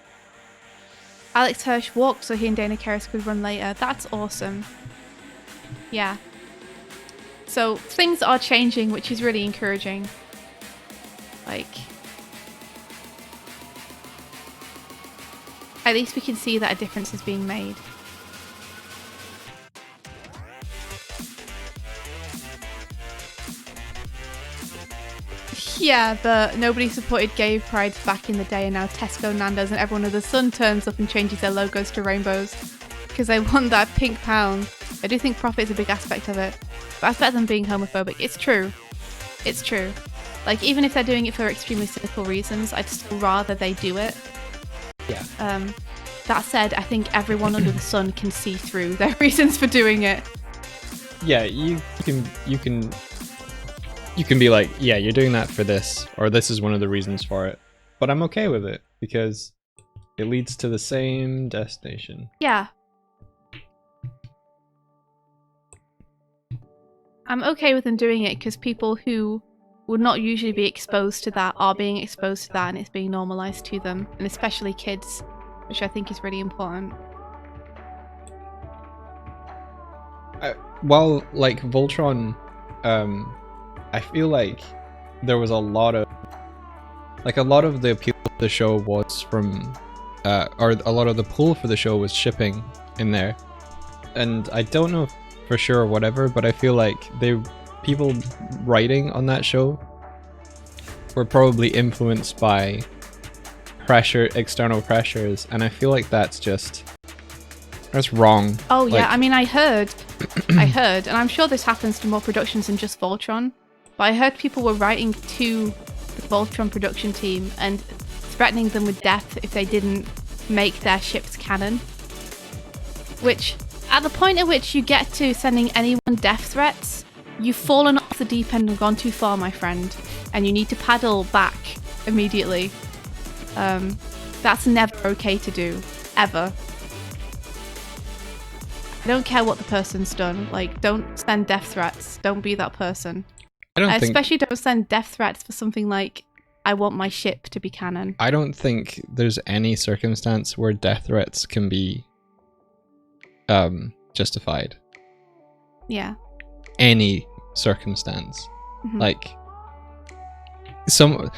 Alex Hirsch walked so he and Dana Karras could run later. That's awesome. Yeah. So things are changing, which is really encouraging. Like, at least we can see that a difference is being made. Yeah, but nobody supported gay pride back in the day, and now Tesco, Nando's and everyone under the sun turns up and changes their logos to rainbows because they want that pink pound. I do think profit is a big aspect of it, but that's better than being homophobic. It's true. It's true. Like, even if they're doing it for extremely cynical reasons, I'd still rather they do it Yeah. That said, I think everyone under the sun can see through their reasons for doing it. Yeah, you can be like, yeah, you're doing that for this, or this is one of the reasons for it. But I'm okay with it because it leads to the same destination. Yeah. I'm okay with them doing it because people who would not usually be exposed to that are being exposed to that, and it's being normalized to them, and especially kids, which I think is really important. While like Voltron, I feel like there was a lot of the appeal of the show was from, or a lot of the pull for the show was shipping in there, and I don't know for sure or whatever, but I feel like people writing on that show were probably influenced by external pressures, and I feel like that's wrong. Oh like, yeah, I mean, I heard, and I'm sure this happens to more productions than just Voltron, but I heard people were writing to the Voltron production team and threatening them with death if they didn't make their ships canon. Which, at the point at which you get to sending anyone death threats, you've fallen off the deep end and gone too far, my friend, and you need to paddle back immediately. That's never okay to do, ever. I don't care what the person's done. Like, don't send death threats. Don't be that person. Especially don't send death threats for something like, I want my ship to be canon. I don't think there's any circumstance where death threats can be justified. Yeah. Any circumstance. Mm-hmm. Like, someone,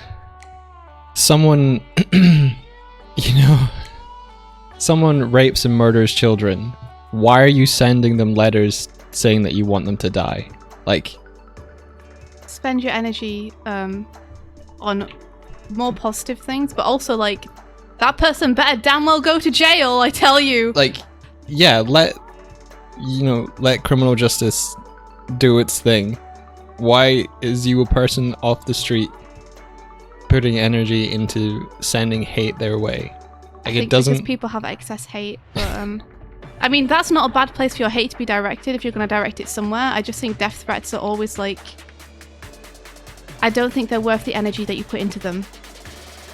someone rapes and murders children. Why are you sending them letters saying that you want them to die? Like, spend your energy on more positive things, but also, like, that person better damn well go to jail, I tell you. Like, yeah, let criminal justice do its thing. Why is you, a person off the street, putting energy into sending hate their way? Like, I think it doesn't. Because people have excess hate, but I mean, that's not a bad place for your hate to be directed if you're going to direct it somewhere. I just think death threats are always like, I don't think they're worth the energy that you put into them,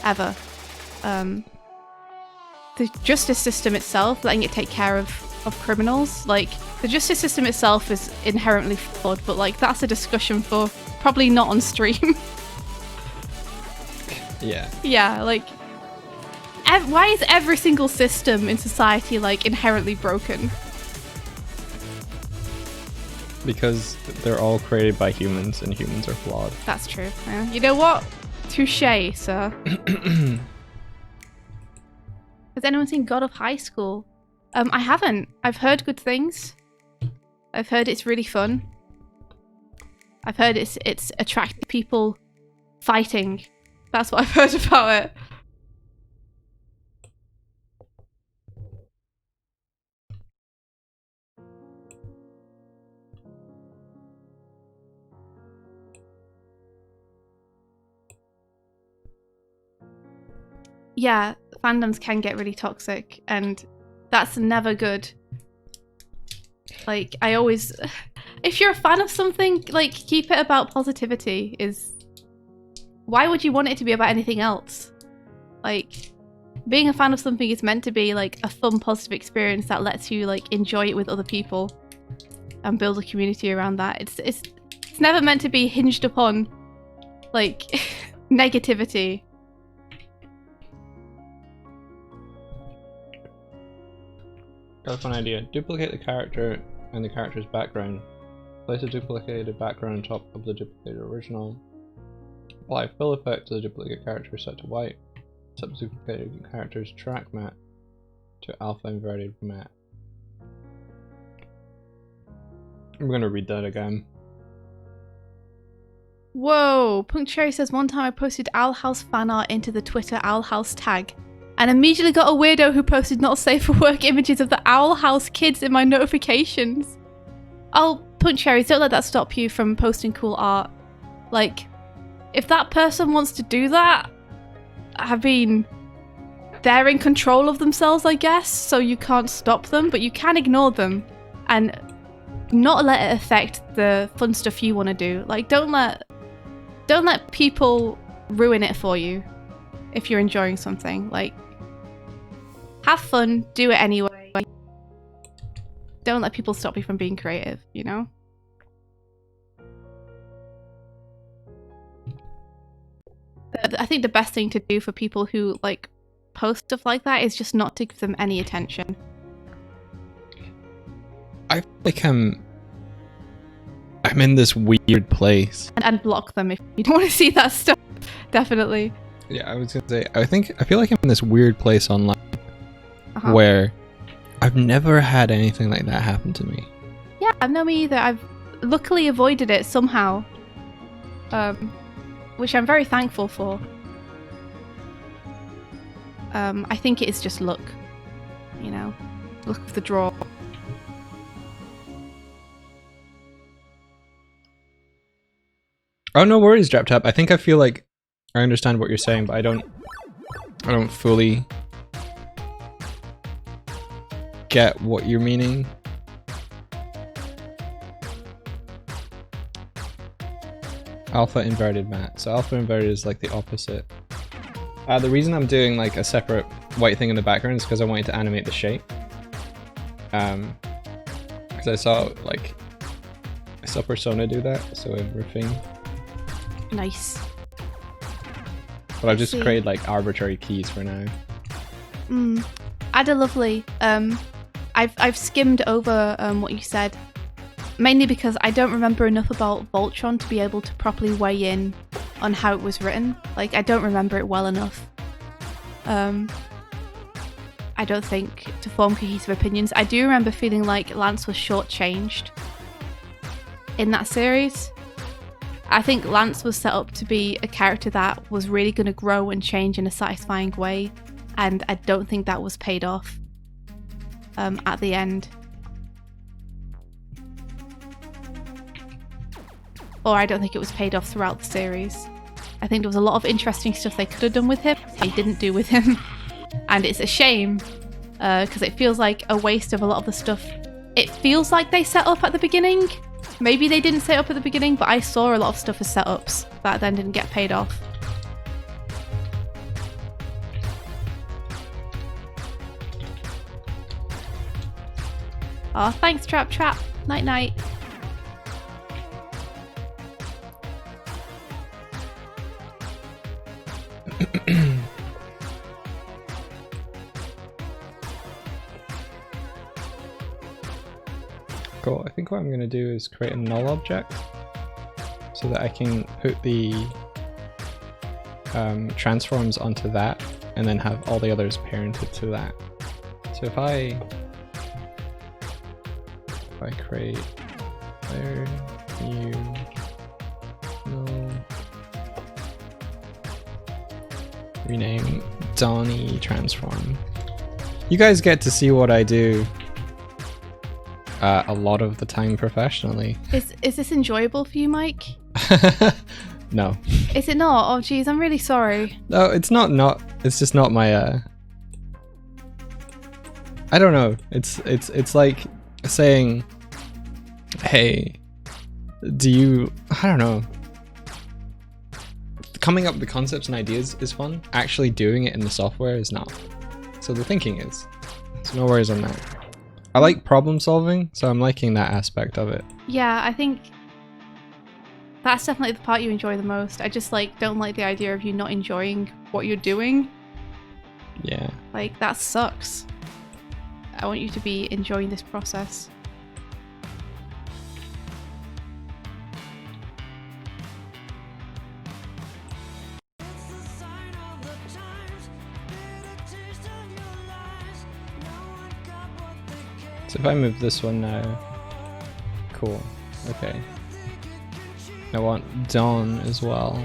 ever. The justice system itself, letting it take care of criminals, like, the justice system itself is inherently flawed, but like, that's a discussion for probably not on stream. Yeah. Yeah, like, why is every single system in society like inherently broken? Because they're all created by humans, and humans are flawed. That's true. Yeah. You know what? Touché, sir. Has anyone seen God of High School? I haven't. I've heard good things. I've heard it's really fun. I've heard it's attractive people fighting. That's what I've heard about it. Yeah, fandoms can get really toxic, and that's never good. Like, I always... If you're a fan of something, like, keep it about positivity. Why would you want it to be about anything else? Like, being a fan of something is meant to be, like, a fun, positive experience that lets you, like, enjoy it with other people and build a community around that. It's never meant to be hinged upon, like, negativity. Got a fun idea. Duplicate the character and the character's background. Place a duplicated background on top of the duplicated original. Apply fill effect to the duplicate character set to white. Set the duplicated character's track matte to alpha inverted matte. I'm gonna read that again. Whoa! Punk Cherry says, one time I posted Owl House fan art into the Twitter Owl House tag, and immediately got a weirdo who posted not safe for work images of the Owl House kids in my notifications. Oh, Punch Cherries, don't let that stop you from posting cool art. Like, if that person wants to do that, I mean, they're in control of themselves, I guess, so you can't stop them, but you can ignore them and not let it affect the fun stuff you want to do. Like, don't let people ruin it for you if you're enjoying something. Like, have fun, do it anyway. Don't let people stop you from being creative, you know? I think the best thing to do for people who like post stuff like that is just not to give them any attention. I feel like I'm in this weird place. And block them if you don't want to see that stuff. Definitely. Yeah, I was gonna say, I feel like I'm in this weird place online where I've never had anything like that happen to me. Yeah, no, me either. I've luckily avoided it somehow. Which I'm very thankful for. I think it is just luck. You know? Luck of the draw. Oh, no worries, Drop Tap. I think I feel like I understand what you're saying, but I don't fully get what you're meaning. Alpha inverted, Matt. So alpha inverted is like the opposite. The reason I'm doing like a separate white thing in the background is because I wanted to animate the shape. Because I saw Persona do that, so I'm riffing. Nice. But I've just created like arbitrary keys for now. Ada lovely. I've skimmed over what you said, mainly because I don't remember enough about Voltron to be able to properly weigh in on how it was written. Like, I don't remember it well enough. I don't think to form cohesive opinions. I do remember feeling like Lance was shortchanged in that series. I think Lance was set up to be a character that was really going to grow and change in a satisfying way, and I don't think that was paid off at the end. Or I don't think it was paid off throughout the series. I think there was a lot of interesting stuff they could have done with him, they didn't do with him. And it's a shame, because it feels like a waste of a lot of the stuff. It feels like they set up at the beginning. Maybe they didn't set up at the beginning, but I saw a lot of stuff as setups that then didn't get paid off. Oh, thanks, Trap. Night night. Cool. I think what I'm going to do is create a null object so that I can put the transforms onto that and then have all the others parented to that. So if I create there, new, null, rename Donnie transform. You guys get to see what I do a lot of the time professionally. Is this enjoyable for you, Mike? No. Is it not? Oh geez, I'm really sorry. No, it's not. It's just not my. I don't know. It's like saying, "Hey, do you?" I don't know. Coming up with the concepts and ideas is fun. Actually doing it in the software is not. So the thinking is. So no worries on that. I like problem solving, so I'm liking that aspect of it. Yeah, I think that's definitely the part you enjoy the most. I just don't like the idea of you not enjoying what you're doing. Yeah. Like, that sucks. I want you to be enjoying this process. So if I move this one now, cool, okay. I want Dawn as well,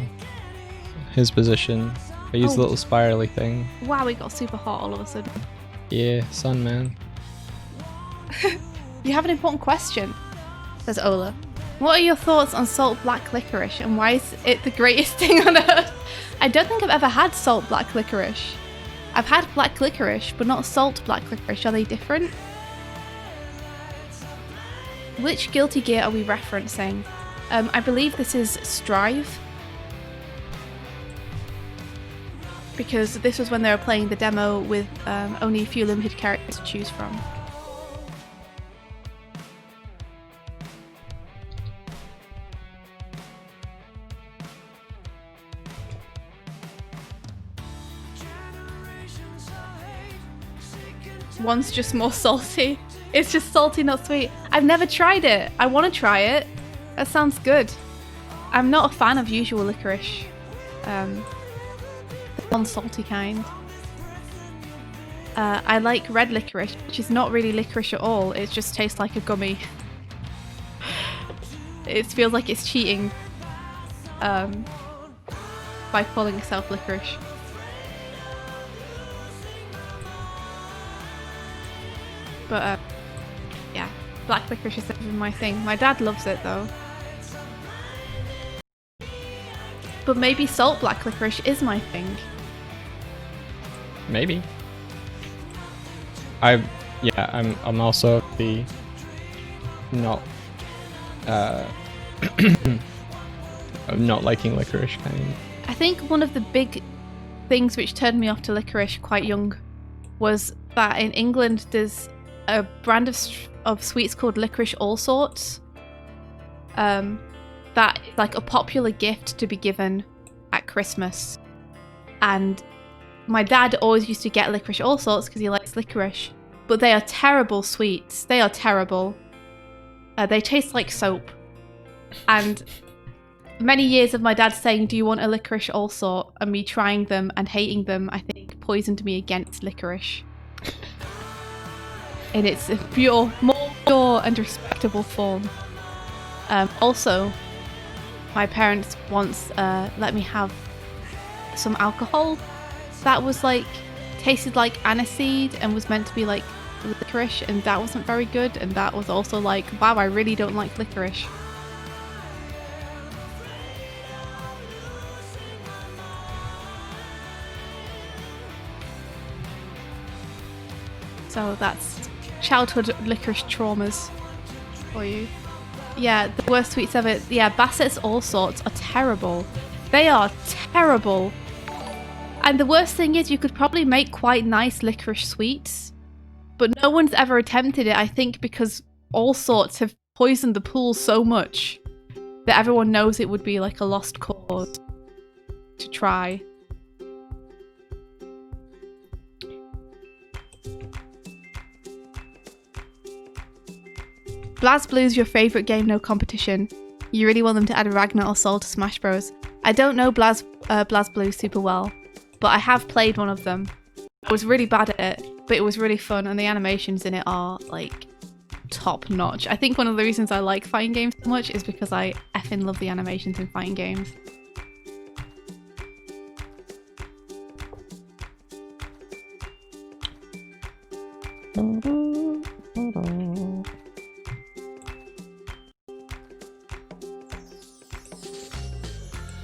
his position. I use the little spirally thing. Wow, it got super hot all of a sudden. Yeah, sun man. You have an important question, says Ola. What are your thoughts on salt black licorice and why is it the greatest thing on earth? I don't think I've ever had salt black licorice. I've had black licorice, but not salt black licorice. Are they different? Which Guilty Gear are we referencing? I believe this is Strive. Because this was when they were playing the demo with only a few limited characters to choose from. One's just more salty. It's just salty, not sweet. I've never tried it. I want to try it. That sounds good. I'm not a fan of usual licorice. The non-salty kind. I like red licorice, which is not really licorice at all. It just tastes like a gummy. It feels like it's cheating by calling itself licorice. But yeah, black licorice is never been my thing. My dad loves it though. But maybe salt black licorice is my thing. Maybe. I'm also the not not liking licorice kind. I think one of the big things which turned me off to licorice quite young was that in England there's a brand of sweets called licorice all sorts. That is like a popular gift to be given at Christmas. And my dad always used to get licorice all sorts because he likes licorice. But they are terrible sweets. They are terrible. They taste like soap. And many years of my dad saying, "Do you want a licorice all sort?" and me trying them and hating them, I think poisoned me against licorice. In its more pure and respectable form. Also, my parents once let me have some alcohol that was like tasted like aniseed and was meant to be like licorice, and that wasn't very good, and that was also like, wow, I really don't like licorice. So that's childhood licorice traumas for you. Yeah, the worst sweets ever. Yeah, Bassett's all sorts are terrible. They are terrible. And the worst thing is you could probably make quite nice licorice sweets, but no one's ever attempted it, I think, because all sorts have poisoned the pool so much that everyone knows it would be like a lost cause to try. BlazBlue's your favourite game, no competition. You really want them to add Ragnar or Sol to Smash Bros. I don't know BlazBlue super well, but I have played one of them. I was really bad at it, but it was really fun, and the animations in it are like top notch. I think one of the reasons I like fighting games so much is because I effing love the animations in fighting games.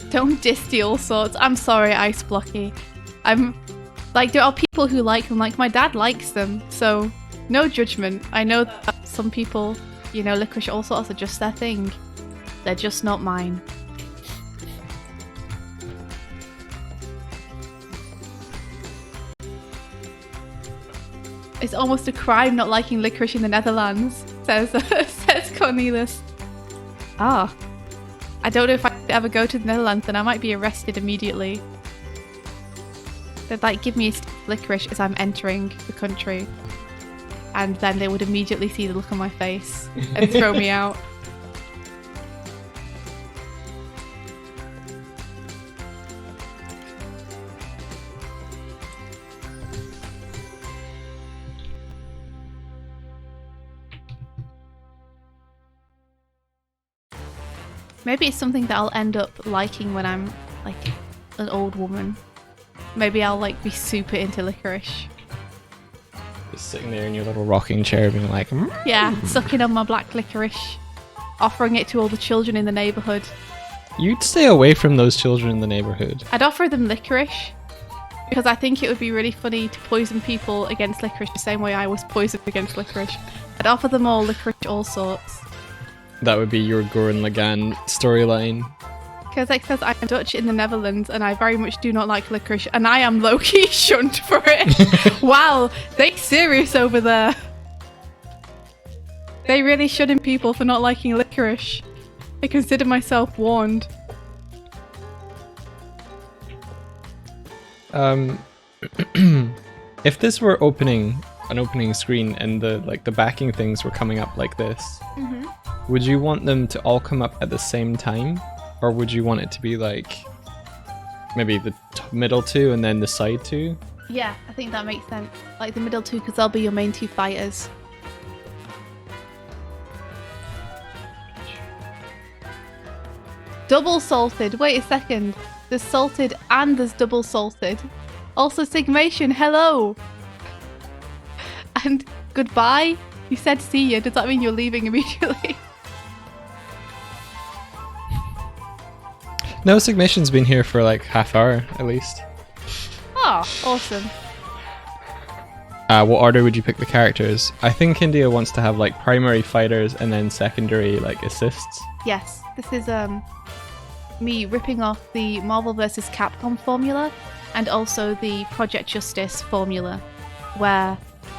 Don't diss the all sorts. I'm sorry, Ice Blocky. I'm like, there are people who like them. Like, my dad likes them, so no judgment. I know that some people, you know, licorice all sorts are just their thing. They're just not mine. It's almost a crime not liking licorice in the Netherlands, says Cornelis. Ah. I don't know if I could ever go to the Netherlands, then I might be arrested immediately. They'd like give me a stick of licorice as I'm entering the country, and then they would immediately see the look on my face and throw me out. Maybe it's something that I'll end up liking when I'm like an old woman. Maybe I'll like be super into licorice. Just sitting there in your little rocking chair being like, yeah, sucking on my black licorice, offering it to all the children in the neighbourhood. You'd stay away from those children in the neighbourhood. I'd offer them licorice, Because I think it would be really funny to poison people against licorice the same way I was poisoned against licorice. I'd offer them all licorice all sorts. That would be your Goran Lagan storyline. Because it says I'm Dutch in the Netherlands and I very much do not like licorice and I am low-key shunned for it. Wow, they serious over there. They really shunning people for not liking licorice. I consider myself warned. If this were an opening screen and the backing things were coming up like this, would you want them to all come up at the same time? Or would you want it to be like maybe the middle two and then the side two? Yeah, I think that makes sense. Like the middle two, because they'll be your main two fighters. Double salted. Wait a second. There's salted and there's double salted. Also Sigmation, hello! And goodbye? You said see ya. Does that mean you're leaving immediately? No, Sigmation's been here for like half hour at least. Oh, awesome. What order would you pick the characters? I think India wants to have like primary fighters and then secondary like assists. Yes, this is me ripping off the Marvel vs. Capcom formula and also the Project Justice formula, where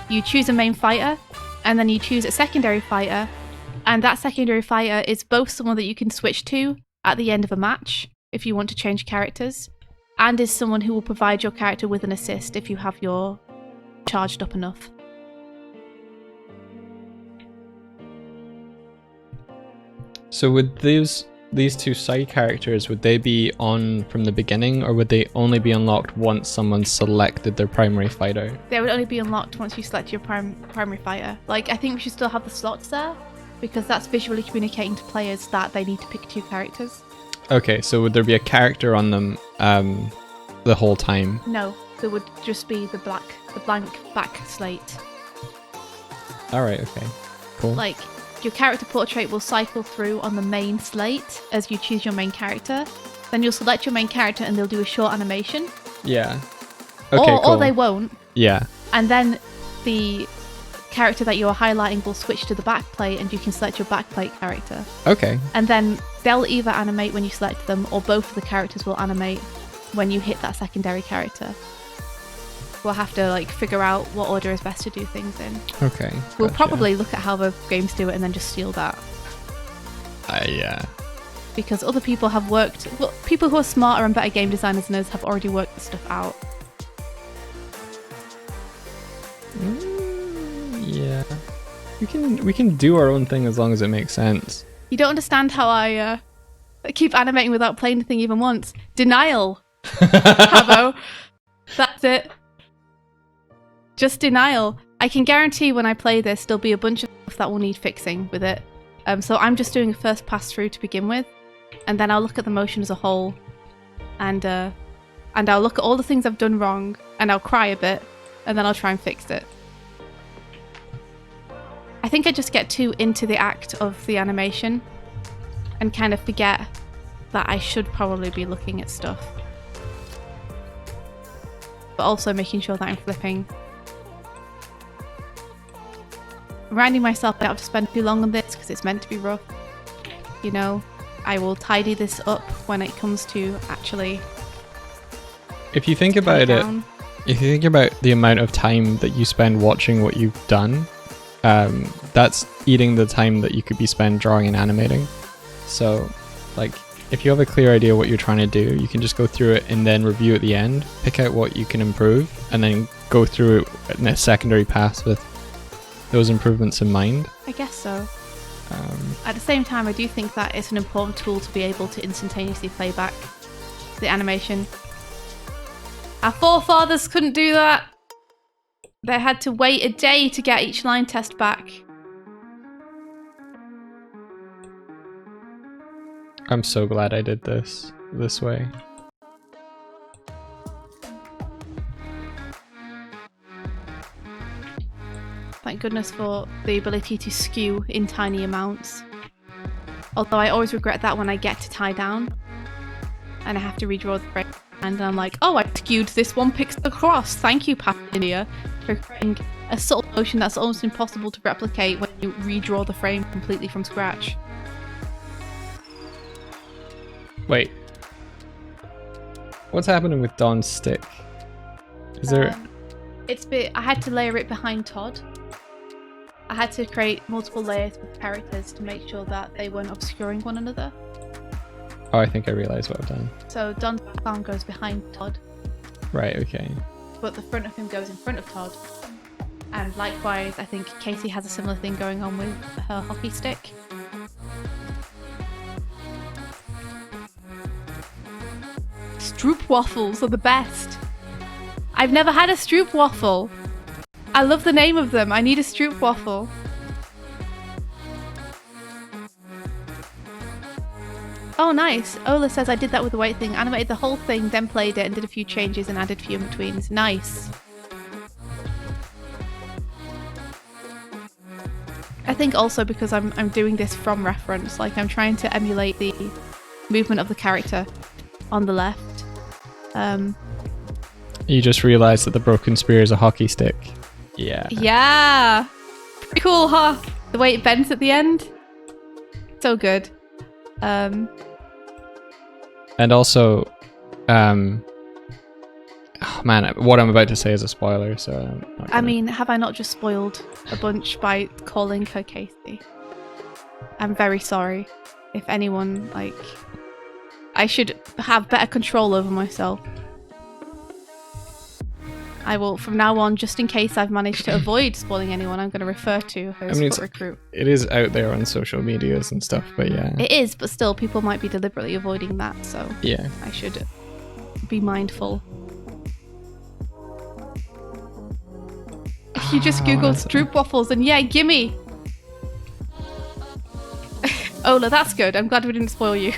you choose a main fighter and then you choose a secondary fighter, and that secondary fighter is both someone that you can switch to at the end of a match if you want to change characters, and is someone who will provide your character with an assist if you have your charged up enough. So would these two side characters, would they be on from the beginning, or would they only be unlocked once someone selected their primary fighter? They would only be unlocked once you select your primary fighter. Like, I think we should still have the slots there, because that's visually communicating to players that they need to pick two characters. Okay, so would there be a character on them the whole time? No, there would just be the blank back slate. Alright, okay. Cool. Like, your character portrait will cycle through on the main slate as you choose your main character. Then you'll select your main character and they'll do a short animation. Yeah. Okay, cool. Or they won't. Yeah. And then the character that you're highlighting will switch to the backplate and you can select your backplate character. Okay. And then they'll either animate when you select them, or both of the characters will animate when you hit that secondary character. We'll have to like figure out what order is best to do things in. Okay. We'll gotcha. probably look at how the games do it and then just steal that. Yeah. Because other people have worked, well, people who are smarter and better game designers than us have already worked the stuff out. Yeah. We can do our own thing as long as it makes sense. You don't understand how I keep animating without playing the thing even once. Denial. Havo. That's it. Just denial. I can guarantee when I play this, there'll be a bunch of stuff that will need fixing with it. So I'm just doing a first pass through to begin with, and then I'll look at the motion as a whole, and I'll look at all the things I've done wrong, and I'll cry a bit, and then I'll try and fix it. I think I just get too into the act of the animation and kind of forget that I should probably be looking at stuff. But also making sure that I'm flipping. Reminding myself that I have to spend too long on this because it's meant to be rough. You know, I will tidy this up when it comes to actually. If you think about it, if you think about the amount of time that you spend watching what you've done, that's eating the time that you could be spent drawing and animating. So, like, if you have a clear idea what you're trying to do, you can just go through it and then review at the end, pick out what you can improve, and then go through it in a secondary pass with those improvements in mind. I guess so. At the same time, I do think that it's an important tool to be able to instantaneously play back the animation. Our forefathers couldn't do that. They had to wait a day to get each line test back. I'm so glad I did this way. Thank goodness for the ability to skew in tiny amounts. Although I always regret that when I get to tie down and I have to redraw the frame and I'm like, oh, I skewed this 1 pixel across. Thank you, Papinia, for creating a subtle motion that's almost impossible to replicate when you redraw the frame completely from scratch. Wait. What's happening with Dawn's stick? Is there... I had to layer it behind Todd. I had to create multiple layers with characters to make sure that they weren't obscuring one another. Oh, I think I realised what I've done. So Don's background goes behind Todd. Right, okay. But the front of him goes in front of Todd. And likewise, I think Casey has a similar thing going on with her hockey stick. Stroop waffles are the best. I've never had a Stroop waffle. I love the name of them. I need a Stroop waffle. Oh, nice. Ola says I did that with the white thing. Animated the whole thing, then played it and did a few changes and added a few in-betweens. Nice. I think also because I'm doing this from reference. Like, I'm trying to emulate the movement of the character on the left. You just realised that the broken spear is a hockey stick. Yeah. Yeah. Pretty cool, huh? The way it bends at the end. So good. And also, oh man, what I'm about to say is a spoiler, so I'm not gonna... I mean, have I not just spoiled a bunch by calling her Casey? I'm very sorry. If anyone, like... I should have better control over myself. I will, from now on, just in case I've managed to avoid spoiling anyone, I'm going to refer to her as Foot Recruit. It is out there on social medias and stuff, but yeah. It is, but still, people might be deliberately avoiding that, so yeah, I should be mindful. You just googled Stroop waffles and yeah, gimme! Ola, that's good. I'm glad we didn't spoil you.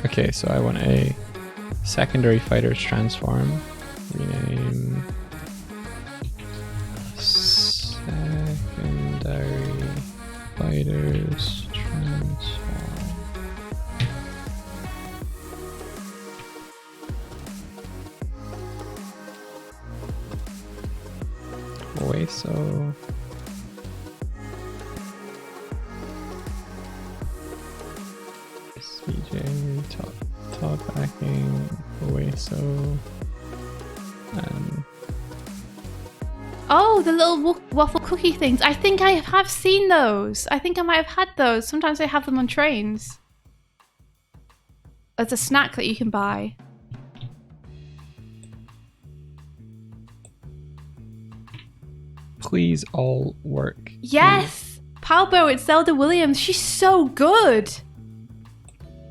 Okay, so I want a secondary Fighterz transform. Rename secondary Fighterz transform. Wait, so CJ, Todd backing, Oaso, Oh, the little waffle cookie things. I think I have seen those. I think I might have had those. Sometimes they have them on trains. It's a snack that you can buy. Please all work. Yes! Palbo, it's Zelda Williams. She's so good!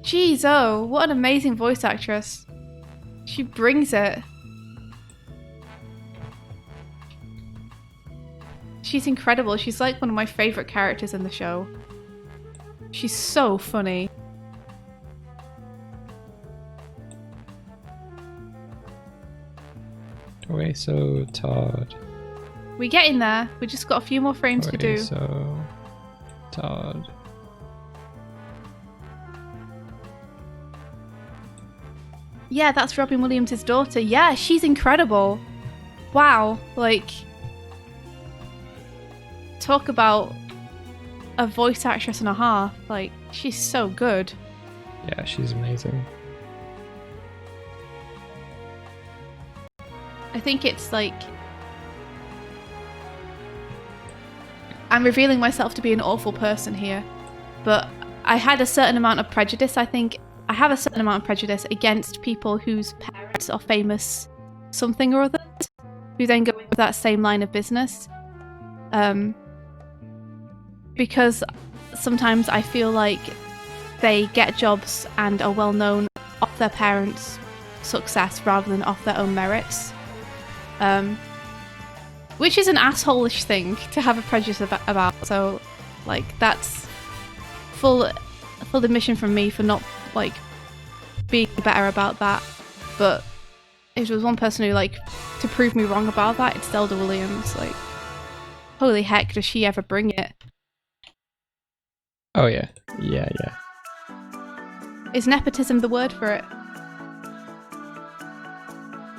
Jeez, oh, what an amazing voice actress. She brings it. She's incredible. She's like one of my favourite characters in the show. She's so funny. Oaso, Todd. We're getting there. We just got a few more frames to do. Oaso, Todd. Yeah, that's Robin Williams' daughter. Yeah, she's incredible. Wow, like... Talk about a voice actress and a half. Like, she's so good. Yeah, she's amazing. I think it's like... I'm revealing myself to be an awful person here, but I had a certain amount of prejudice. I think I have a certain amount of prejudice against people whose parents are famous something or other, who then go with that same line of business. Because sometimes I feel like they get jobs and are well known off their parents' success rather than off their own merits. Which is an asshole-ish thing to have a prejudice about. So, like, that's full admission from me for not, like, being better about that. But if there was one person who, like, to prove me wrong about that, it's Zelda Williams. Like, holy heck, does she ever bring it? Oh yeah. Yeah. Is nepotism the word for it?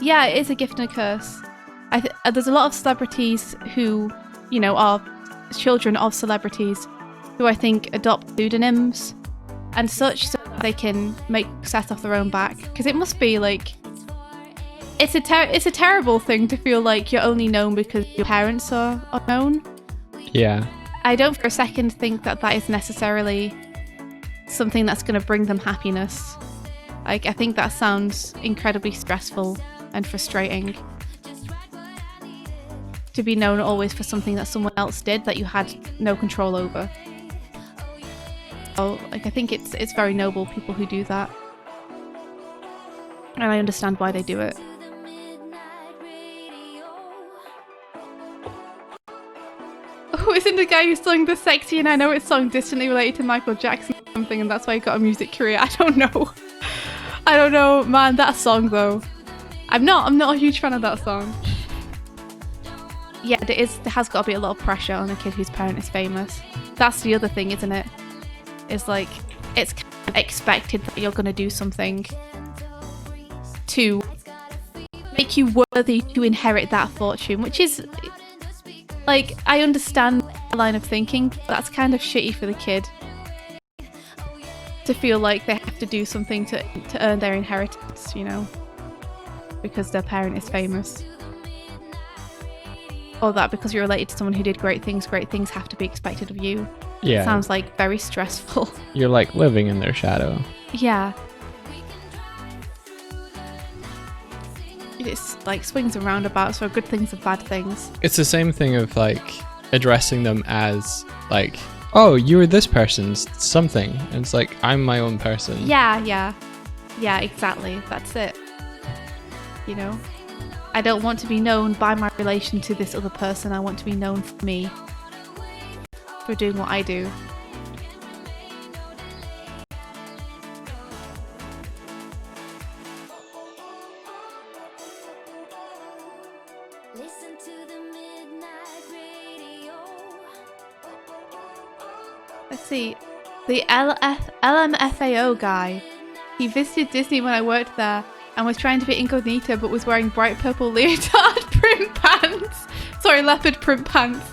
Yeah, it is a gift and a curse. There's a lot of celebrities who, you know, are children of celebrities who I think adopt pseudonyms and such so they can make success off their own back. Because it must be like, it's a terrible thing to feel like you're only known because your parents are known. Yeah. I don't for a second think that is necessarily something that's going to bring them happiness. Like, I think that sounds incredibly stressful and frustrating. To be known always for something that someone else did that you had no control over. So, like, I think it's very noble people who do that. And I understand why they do it. Oh, isn't the guy who sung the sexy and I know it's song distantly related to Michael Jackson or something and that's why he got a music career? I don't know. I don't know, man, that song though. I'm not a huge fan of that song. Yeah, there has got to be a lot of pressure on a kid whose parent is famous. That's the other thing, isn't it? It's like, it's kind of expected that you're going to do something to make you worthy to inherit that fortune, which is, like, I understand the line of thinking, but that's kind of shitty for the kid. To feel like they have to do something to earn their inheritance, you know? Because their parent is famous. Or that because you're related to someone who did great things have to be expected of you. Yeah. Sounds like very stressful. You're like living in their shadow. Yeah. It's like swings and roundabouts, so good things and bad things. It's the same thing of like addressing them as like, oh, you were this person's something. And it's like, I'm my own person. Yeah, exactly. That's it. You know? I don't want to be known by my relation to this other person. I want to be known for me. For doing what I do. Let's see. The LMFAO guy. He visited Disney when I worked there and was trying to be incognito but was wearing bright purple leotard print pants. Sorry, leopard print pants.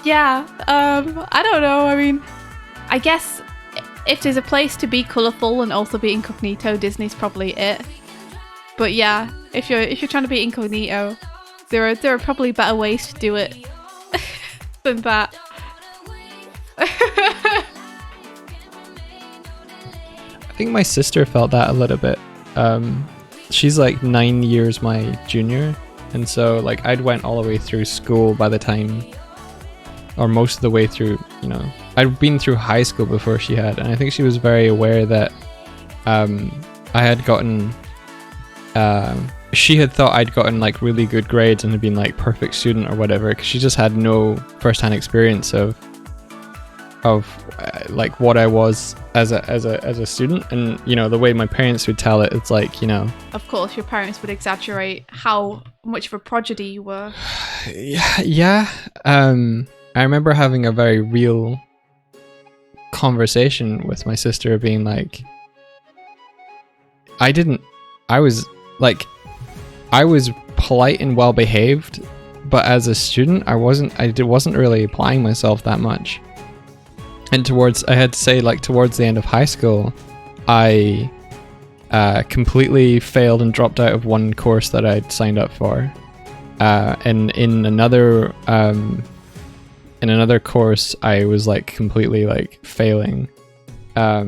Yeah, I don't know. I mean, I guess if there's a place to be colourful and also be incognito, Disney's probably it. But yeah, if you're trying to be incognito, there are probably better ways to do it than that. I think my sister felt that a little bit. She's like 9 years my junior, and so like I'd went all the way through school by the time, or most of the way through, you know, I'd been through high school before she had, and I think she was very aware that I had gotten, she had thought I'd gotten like really good grades and had been like perfect student or whatever, because she just had no first-hand experience of like what I was as a student, and you know the way my parents would tell it, it's like, you know, of course your parents would exaggerate how much of a prodigy you were. Yeah. I remember having a very real conversation with my sister being like, I was polite and well behaved, but as a student I wasn't really applying myself that much. And I had to say, like, towards the end of high school, I completely failed and dropped out of one course that I'd signed up for. And in another course, I was like completely like failing. I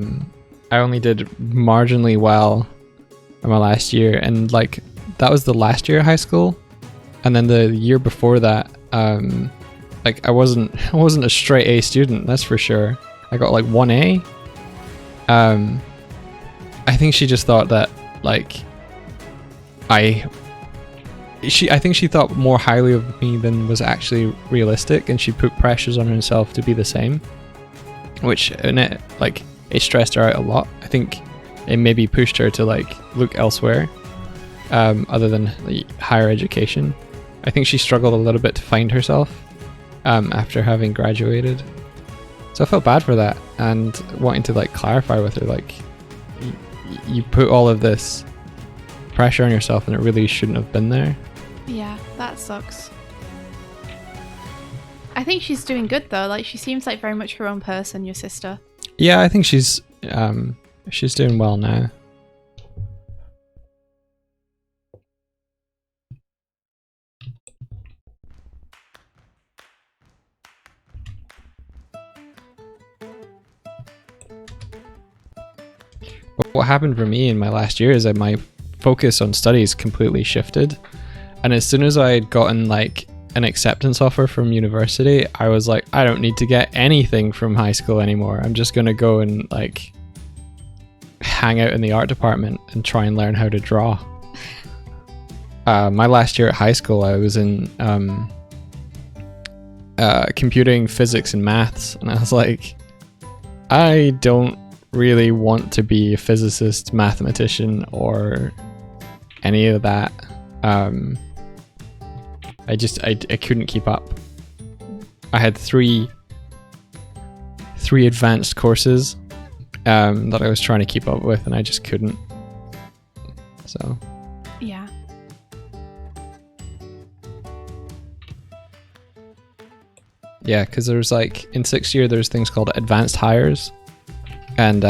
only did marginally well in my last year, and like that was the last year of high school. And then the year before that, like I wasn't a straight A student, that's for sure. I got like 1A. I think she just thought that like I think she thought more highly of me than was actually realistic, and she put pressures on herself to be the same, which it stressed her out a lot. I think it maybe pushed her to like look elsewhere, other than like, higher education. I think she struggled a little bit to find herself after having graduated. So I felt bad for that and wanting to like clarify with her, like, you put all of this pressure on yourself and it really shouldn't have been there. Yeah, that sucks. I think she's doing good though. Like, she seems like very much her own person, your sister. Yeah, I think she's doing well now. But what happened for me in my last year is that my focus on studies completely shifted. And as soon as I had gotten like an acceptance offer from university, I was like, I don't need to get anything from high school anymore. I'm just going to go and like hang out in the art department and try and learn how to draw. My last year at high school, I was in computing, physics, and maths. And I was like, I don't really want to be a physicist, mathematician, or any of that. I couldn't keep up. I had three advanced courses that I was trying to keep up with, and I just couldn't. So yeah. Yeah, because there's like in 6th year there's things called advanced hires, and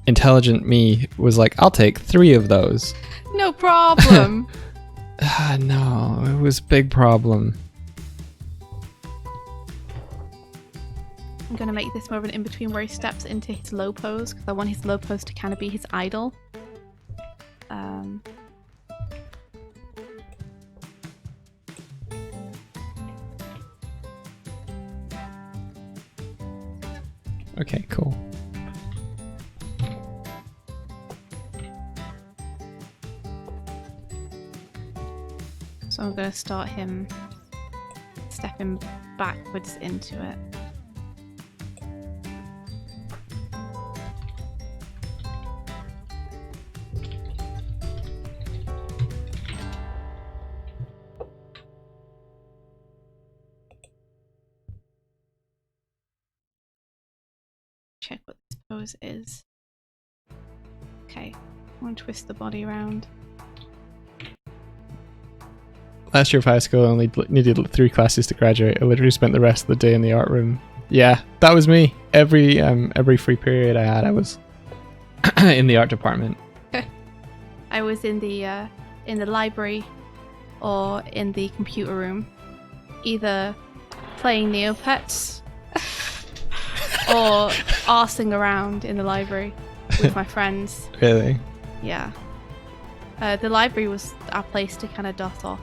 intelligent me was like, I'll take 3 of those. No problem. No, it was a big problem. I'm going to make this more of an in-between where he steps into his low pose, because I want his low pose to kind of be his idol. Okay, cool. So I'm going to start him stepping backwards into it. Check what this pose is. Okay, I want to twist the body around. Last year of high school, I only needed 3 classes to graduate. I literally spent the rest of the day in the art room. Yeah, that was me. Every free period I had, I was in the art department. I was in the library or in the computer room, either playing Neopets or arsing around in the library with my friends. Really? Yeah. The library was our place to kind of dot off.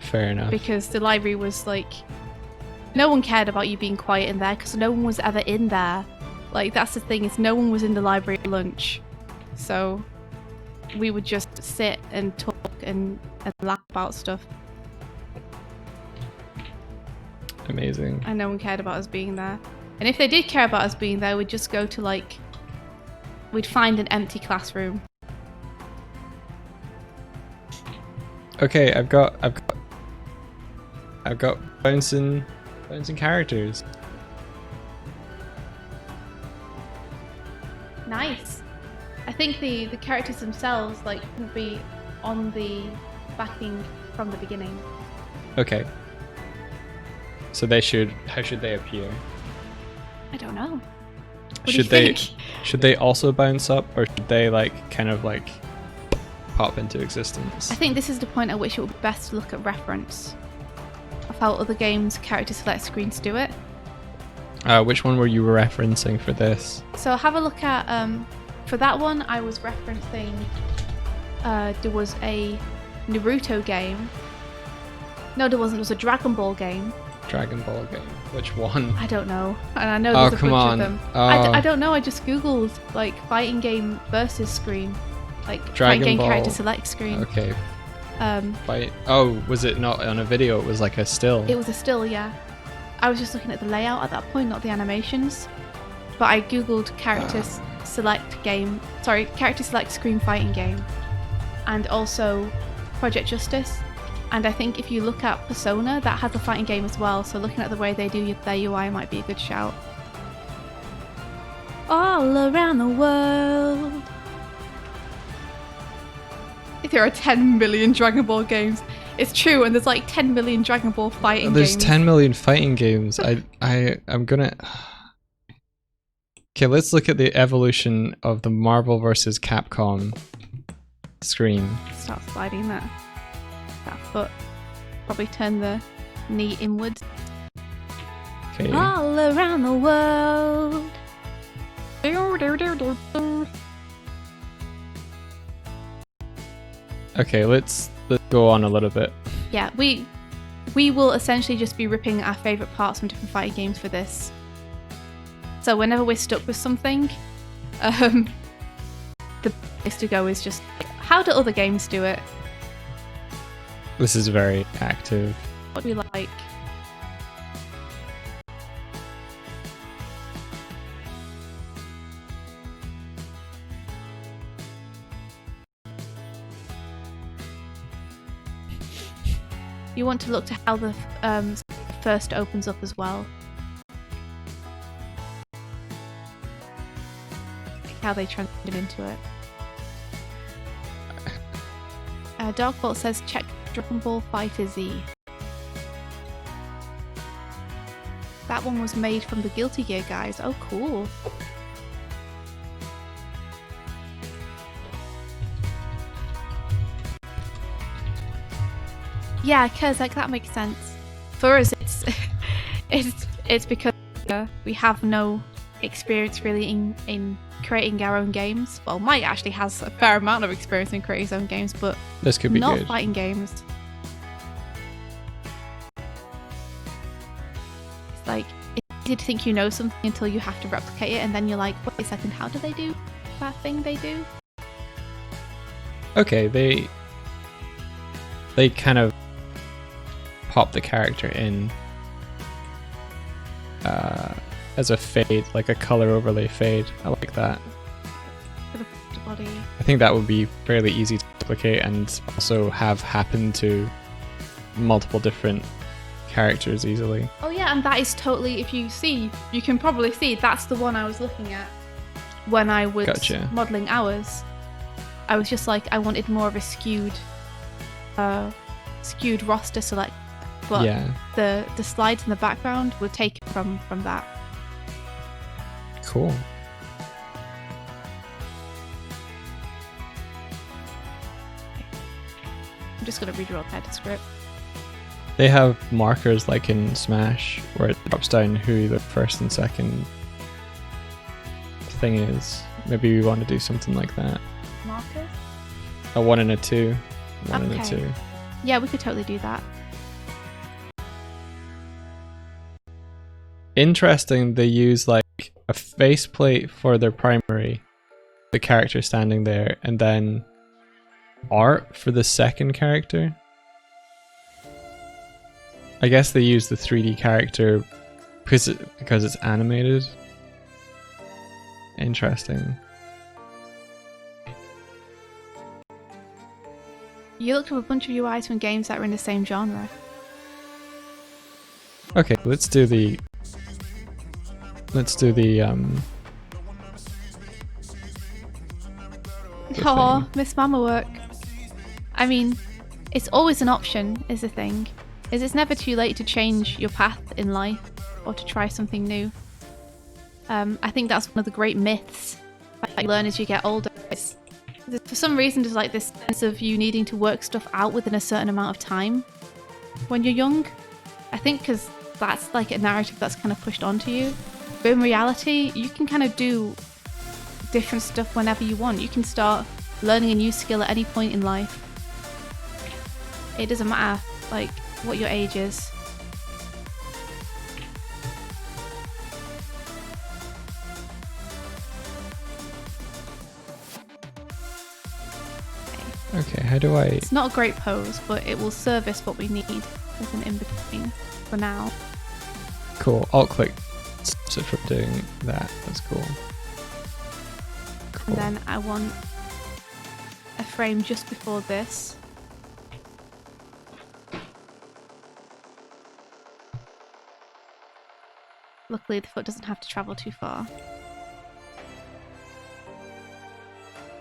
Fair enough. Because the library was like, no one cared about you being quiet in there because no one was ever in there. Like, that's the thing, is no one was in the library at lunch. So we would just sit and talk and laugh about stuff. Amazing. And no one cared about us being there. And if they did care about us being there, we'd just go to like, we'd find an empty classroom. Okay, I've got bouncing characters. Nice. I think the characters themselves like wouldn't be on the backing from the beginning. Okay. So how should they appear? I don't know. What Should do you they think? should they also bounce up, or should they like kind of like pop into existence? I think this is the point at which it would be best to look at reference of how other games' character select screens do it. Which one were you referencing for this? So have a look at, for that one I was referencing, there was a Naruto game. No, there wasn't, it was a Dragon Ball game. Dragon Ball game. Which one? I don't know. And I know there's a bunch of them. I don't know, I just googled like fighting game versus screen. Like Dragon fighting game Ball. character select screen. Okay. Was it not on a video? It was like a still. It was a still, yeah. I was just looking at the layout at that point, not the animations. But I googled character select screen fighting game, and also Project Justice, And I think if you look at Persona, that has a fighting game as well, so looking at the way they do their UI might be a good shout. All around the world. If there are 10 million Dragon Ball games, it's true, and there's like 10 million Dragon Ball fighting games. There's 10 million fighting games. I'm gonna... Okay, let's look at the evolution of the Marvel vs. Capcom screen. Start sliding that foot. Probably turn the knee inwards. Okay. All around the world. Okay, let's go on a little bit. Yeah, we will essentially just be ripping our favourite parts from different fighting games for this. So whenever we're stuck with something, the place to go is just, how do other games do it? This is very active. What do we like? You want to look to how the first opens up as well. Like how they transition into it. Dogbolt says check Dragon Ball FighterZ. That one was made from the Guilty Gear guys. Oh, cool. Yeah, because like that makes sense. For us, it's because we have no experience really in creating our own games. Well, Mike actually has a fair amount of experience in creating his own games, but this could be not good. Fighting games. It's like it's easy to think you know something until you have to replicate it, and then you're like, wait a second, how do they do that thing they do? Okay, they kind of pop the character in as a fade, like a color overlay fade. I like that. For the body. I think that would be fairly easy to duplicate and also have happen to multiple different characters easily. Oh yeah, and that is totally, if you see, you can probably see that's the one I was looking at when I was modelling ours. I was just like, I wanted more of a skewed roster select, but yeah, the slides in the background were taken from that. Cool. I'm just gonna redraw that script. They have markers like in Smash where it drops down who the first and second thing is. Maybe we want to do something like that. Markers? A 1 and a 2. 1 and a 2. Yeah, we could totally do that. Interesting, they use like a faceplate for their primary, the character standing there, and then art for the second character. I guess they use the 3D character because it's animated. Interesting. You looked up a bunch of UIs from games that were in the same genre. Okay, let's do the Oh, Miss Mama work. I mean, it's always an option, is the thing. It's never too late to change your path in life or to try something new. I think that's one of the great myths that you learn as you get older. For some reason, there's like this sense of you needing to work stuff out within a certain amount of time when you're young. I think because that's like a narrative that's kind of pushed onto you. But in reality, you can kind of do different stuff whenever you want. You can start learning a new skill at any point in life. It doesn't matter like what your age is. Okay, how do I... It's not a great pose, but it will service what we need as an in-between for now. Cool. Alt-click stops it from doing that. That's cool. And then I want a frame just before this. Luckily, the foot doesn't have to travel too far.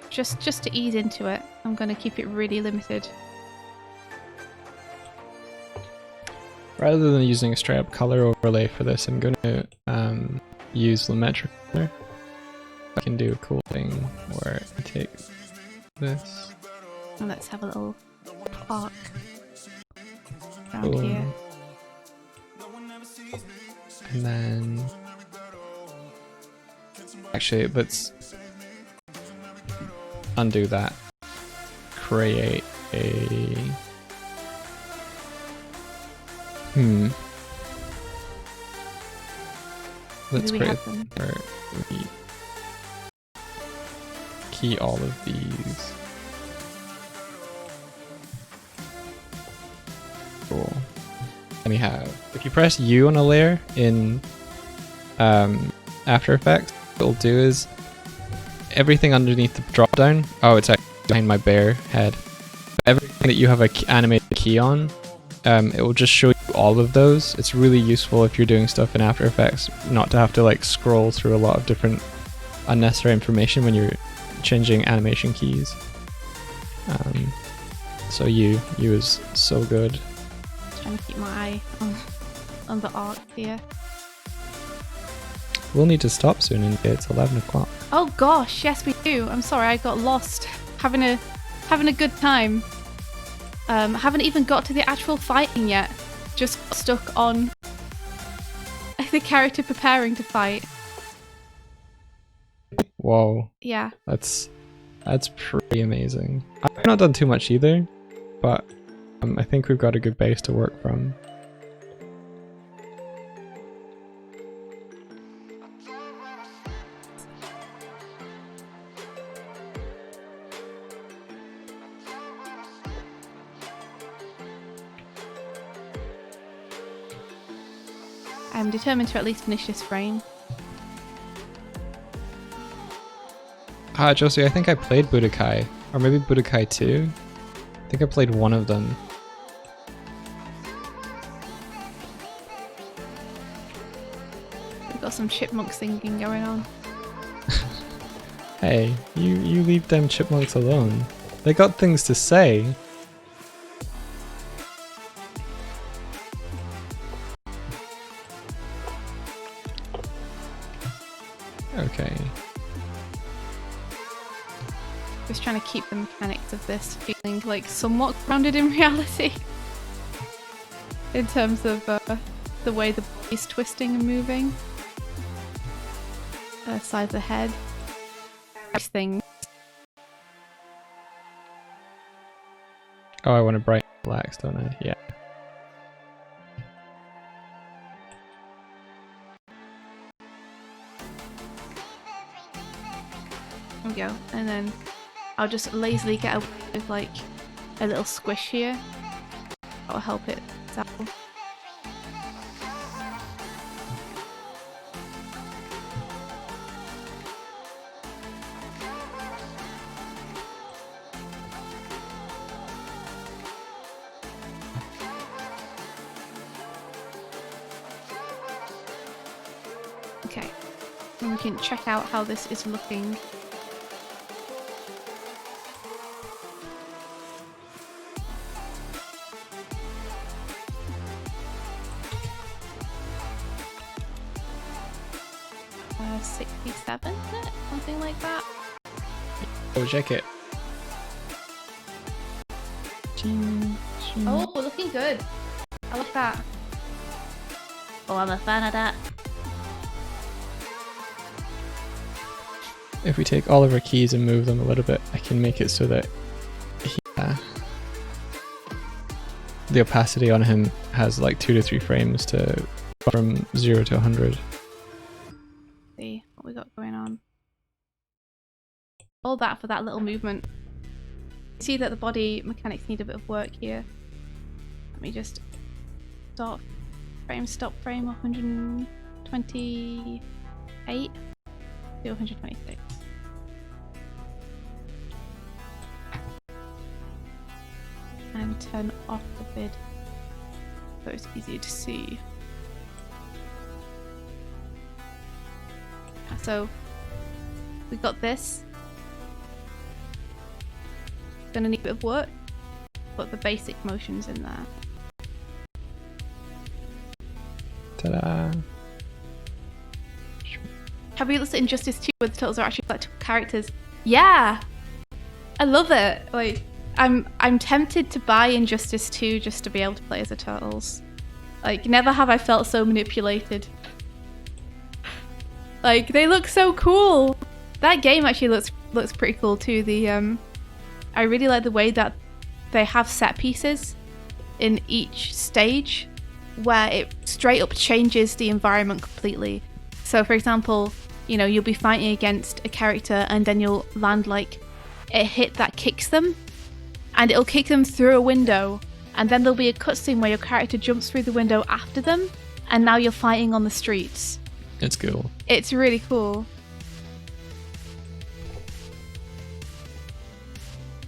Just to ease into it, I'm going to keep it really limited. Rather than using a straight up color overlay for this, I'm going to use Lumetric color. I can do a cool thing where I take this. And let's have a little arc around here. And then actually let's undo that. Create a let's create where we key all of these. Cool. And we have, if you press U on a layer in After Effects, what it'll do is everything underneath the drop down, oh, it's actually behind my bare head. Everything that you have a animated key on, it will just show you all of those. It's really useful if you're doing stuff in After Effects, not to have to like scroll through a lot of different unnecessary information when you're changing animation keys. So U is so good. Trying to keep my eye on the arc here. We'll need to stop soon, and it's 11 o'clock. Oh gosh, yes we do. I'm sorry, I got lost having a good time. Haven't even got to the actual fighting yet. Just got stuck on the character preparing to fight. Whoa. Yeah. That's pretty amazing. I've not done too much either, but I think we've got a good base to work from. I'm determined to at least finish this frame. Josie, I think I played Budokai, or maybe Budokai 2. I think I played one of them. We've got some chipmunk singing going on. Hey, you leave them chipmunks alone. They got things to say. Okay. Just trying to keep the mechanics of this feeling like somewhat grounded in reality. In terms of the way the body's twisting and moving. Side of the head. Things. Oh, I want to brighten blacks, don't I? Yeah. There we go. And then I'll just lazily get away with like a little squish here. That'll help it settle. Okay, and we can check out how this is looking. Uh, 67, something like that. Oh, check it. Oh, looking good. I like that. Oh, I'm a fan of that. If we take all of our keys and move them a little bit, I can make it so that the opacity on him has like 2 to 3 frames to from 0 to 100. See what we got going on. All that for that little movement. See that the body mechanics need a bit of work here. Let me just stop frame 128 to 126. And turn off the bid so it's easier to see. So we got this. Gonna need a bit of work, but the basic motions in there. Ta-da! Have you looked at Injustice 2 where the turtles are actually collectible characters? Yeah! I love it! Like, I'm tempted to buy Injustice 2 just to be able to play as the turtles. Like, never have I felt so manipulated. Like, they look so cool! That game actually looks pretty cool too. I really like the way that they have set pieces in each stage where it straight up changes the environment completely. So for example, you know, you'll be fighting against a character and then you'll land like a hit that kicks them, and it'll kick them through a window, and then there'll be a cutscene where your character jumps through the window after them, and now you're fighting on the streets. It's cool. It's really cool.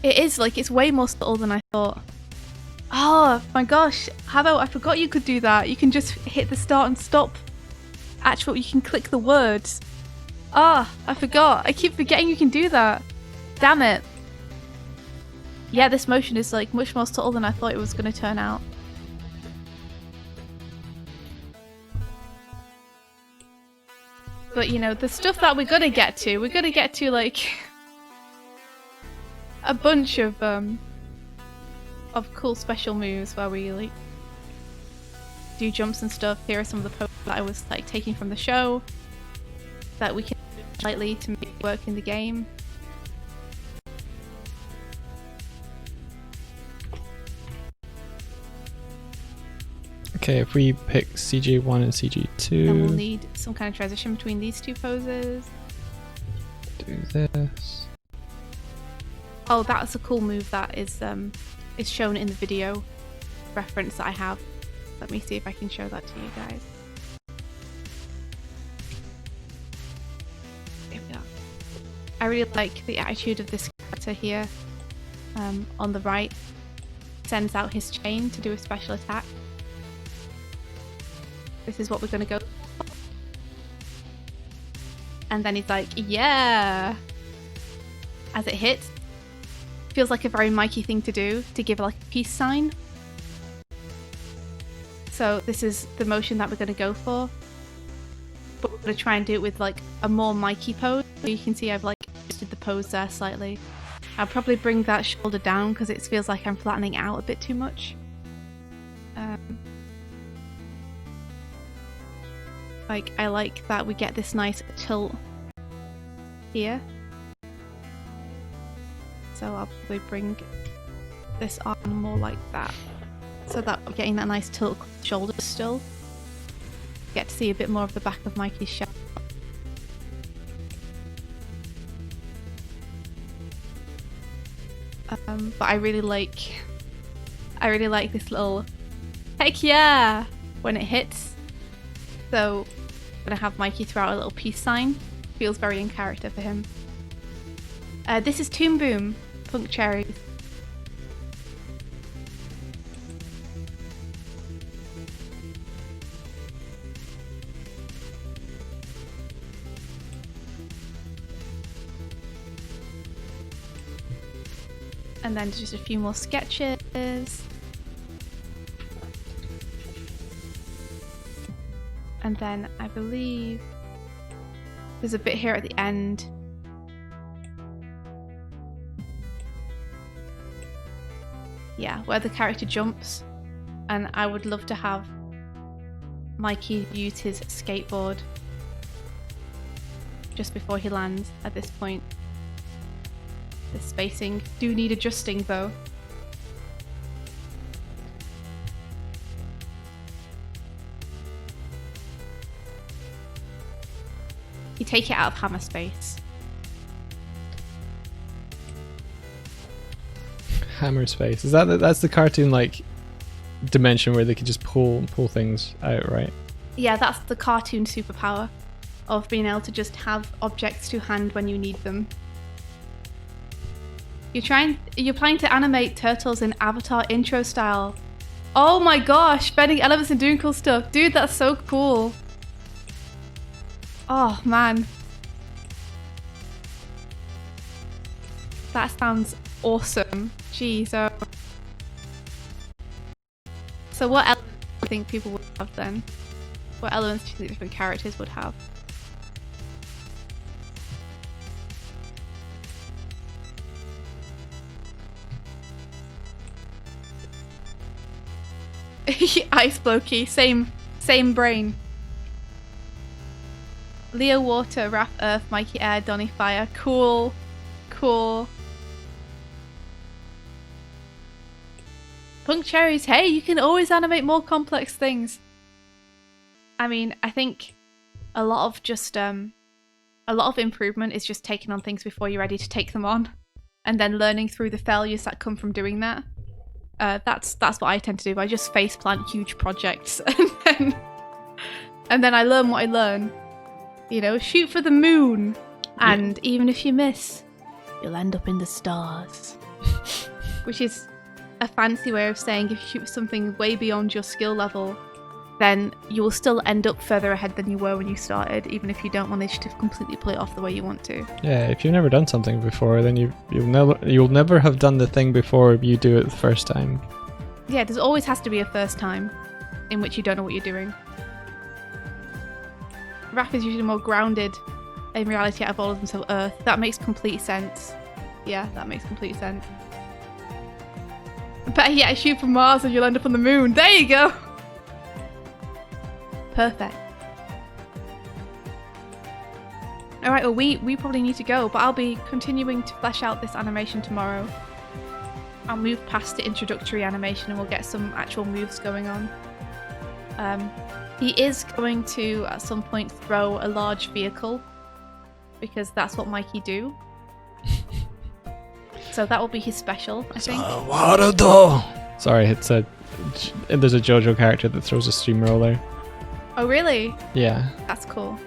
It is, like, it's way more subtle than I thought. Oh my gosh, Hado, I forgot you could do that. You can just hit the start and stop. Actually, you can click the words. Ah, I forgot. I keep forgetting you can do that. Damn it. Yeah, this motion is like much more subtle than I thought it was going to turn out. But you know, the stuff that we're gonna get to like a bunch of cool special moves where we like do jumps and stuff. Here are some of the poses that I was like taking from the show that we can do slightly to make it work in the game. Okay, if we pick CG1 and CG2, then we'll need some kind of transition between these two poses. Do this. Oh, that's a cool move that is shown in the video reference that I have. Let me see if I can show that to you guys. Here we are. I really like the attitude of this character here. On the right, sends out his chain to do a special attack. This is what we're gonna go for. And then he's like, yeah! As it hits. Feels like a very Mikey thing to do, to give like a peace sign. So this is the motion that we're gonna go for. But we're gonna try and do it with like a more Mikey pose. So you can see I've like adjusted the pose there slightly. I'll probably bring that shoulder down because it feels like I'm flattening out a bit too much. Like, I like that we get this nice tilt here. So I'll probably bring this arm more like that. So that we're getting that nice tilt shoulder still. Get to see a bit more of the back of Mikey's shell. But I really like this little heck yeah when it hits. So I'm gonna have Mikey throw out a little peace sign. Feels very in character for him. This is Toon Boom, Punk Cherries. And then just a few more sketches. And then I believe there's a bit here at the end. Yeah, where the character jumps. And I would love to have Mikey use his skateboard just before he lands at this point. The spacing do need adjusting though. You take it out of hammer space. Hammer space. Is that's the cartoon like dimension where they could just pull things out, right? Yeah, that's the cartoon superpower of being able to just have objects to hand when you need them. You're planning to animate turtles in Avatar intro style. Oh my gosh, bending elements and doing cool stuff. Dude, that's so cool. Oh man. That sounds awesome. Jeez. So what elements do you think people would have then? What elements do you think different characters would have? Ice Blokey, same brain. Leo Water, Raph Earth, Mikey Air, Donny Fire. Cool. Punk Cherries, hey, you can always animate more complex things. I mean, I think a lot of improvement is just taking on things before you're ready to take them on, and then learning through the failures that come from doing that. That's what I tend to do. I just faceplant huge projects, and then I learn what I learn. You know, shoot for the moon, and even if you miss, you'll end up in the stars. Which is a fancy way of saying if you shoot for something way beyond your skill level, then you will still end up further ahead than you were when you started, even if you don't manage to completely pull it off the way you want to. Yeah, if you've never done something before, then you'll never have done the thing before you do it the first time. Yeah, there always has to be a first time in which you don't know what you're doing. Raph is usually more grounded in reality out of all of them, so Earth. That makes complete sense. Yeah, that makes complete sense. But yeah, shoot from Mars and you'll end up on the moon. There you go! Perfect. Alright, well we probably need to go, but I'll be continuing to flesh out this animation tomorrow. I'll move past the introductory animation and we'll get some actual moves going on. He is going to, at some point, throw a large vehicle, because that's what Mikey do. So that will be his special, I think. Sorry, there's a JoJo character that throws a steamroller. Oh really? Yeah. That's cool.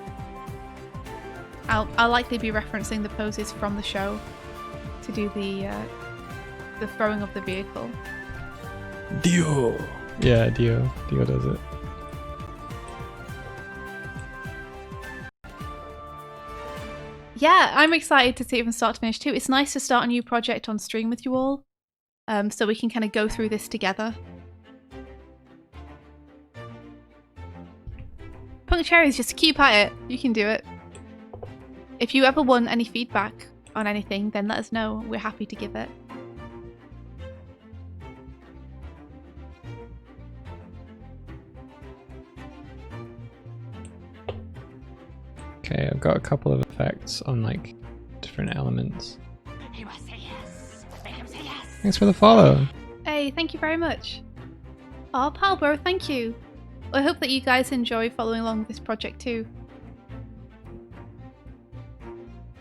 I'll likely be referencing the poses from the show to do the throwing of the vehicle. Dio. Yeah, Dio does it. Yeah, I'm excited to see it from start to finish too. It's nice to start a new project on stream with you all, so we can kind of go through this together. Punk Cherries, just keep at it. You can do it. If you ever want any feedback on anything, then let us know. We're happy to give it. Okay, I've got a couple of effects on like different elements. He must say yes. Make him say yes. Thanks for the follow. Hey, thank you very much. Oh, Palbro, thank you. I hope that you guys enjoy following along with this project too.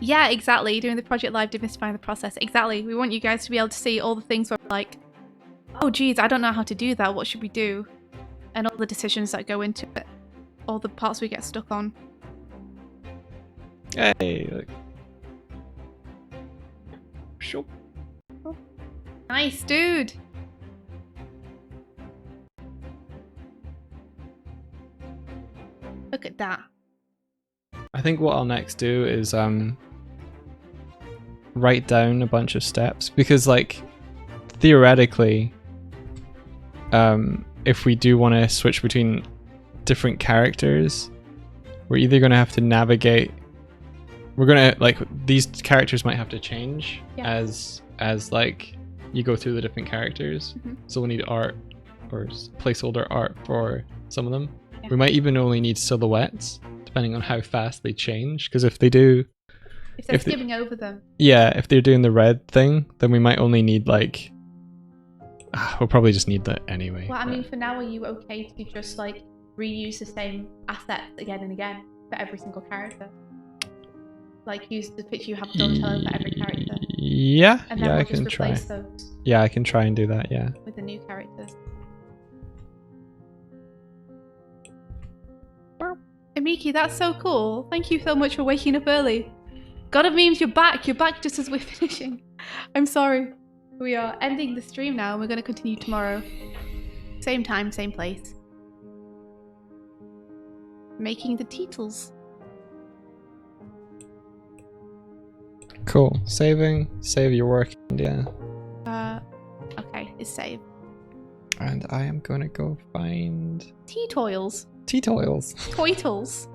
Yeah, exactly. Doing the project live, demystifying the process. Exactly. We want you guys to be able to see all the things where we're like, oh geez, I don't know how to do that. What should we do? And all the decisions that go into it. All the parts we get stuck on. Hey, look. Sure. Nice, dude. Look at that. I think what I'll next do is write down a bunch of steps, because like theoretically if we do want to switch between different characters, we're either going to have to navigate, we're going to like, these characters might have to change as like you go through the different characters. So we'll need art or placeholder art for some of them. We might even only need silhouettes depending on how fast they change, because if they do, if they're skipping over them, if they're doing the red thing, then we might only need like we'll probably just need that anyway. Well, I mean, for now, are you okay to just like reuse the same assets again and again for every single character? Like use the picture you have Donatello for every character. Yeah, and then I we'll can just try. replace those Yeah, I can try and do that. Yeah. with the new characters. Miki, that's so cool. Thank you so much for waking up early. God of Memes, you're back. You're back just as we're finishing. I'm sorry. We are ending the stream now and we're going to continue tomorrow. Same time, same place. Making the titles. Cool. Saving. Save your work. Yeah. Okay, it's saved. And I am gonna go find Tea toils. tea toils. Toitles.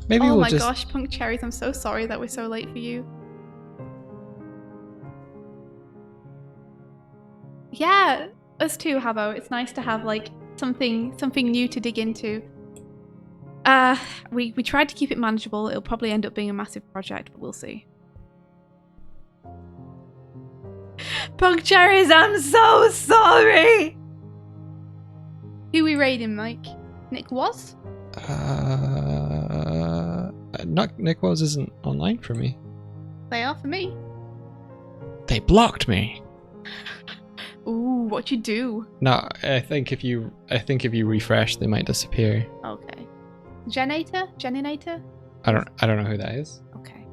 Maybe Oh we'll my just. gosh, Punk Cherries, I'm so sorry that we're so late for you. Yeah, us too, Havo. It's nice to have like something new to dig into. We tried to keep it manageable. It'll probably end up being a massive project, but we'll see. Punk Cherries, I'm so sorry! Who we raiding, Mike? Nick was? Not Nick was isn't online for me. They are for me. They blocked me. Ooh, what'd you do? No, I think if you refresh, they might disappear. Okay. Geninator? I don't know who that is. Okay.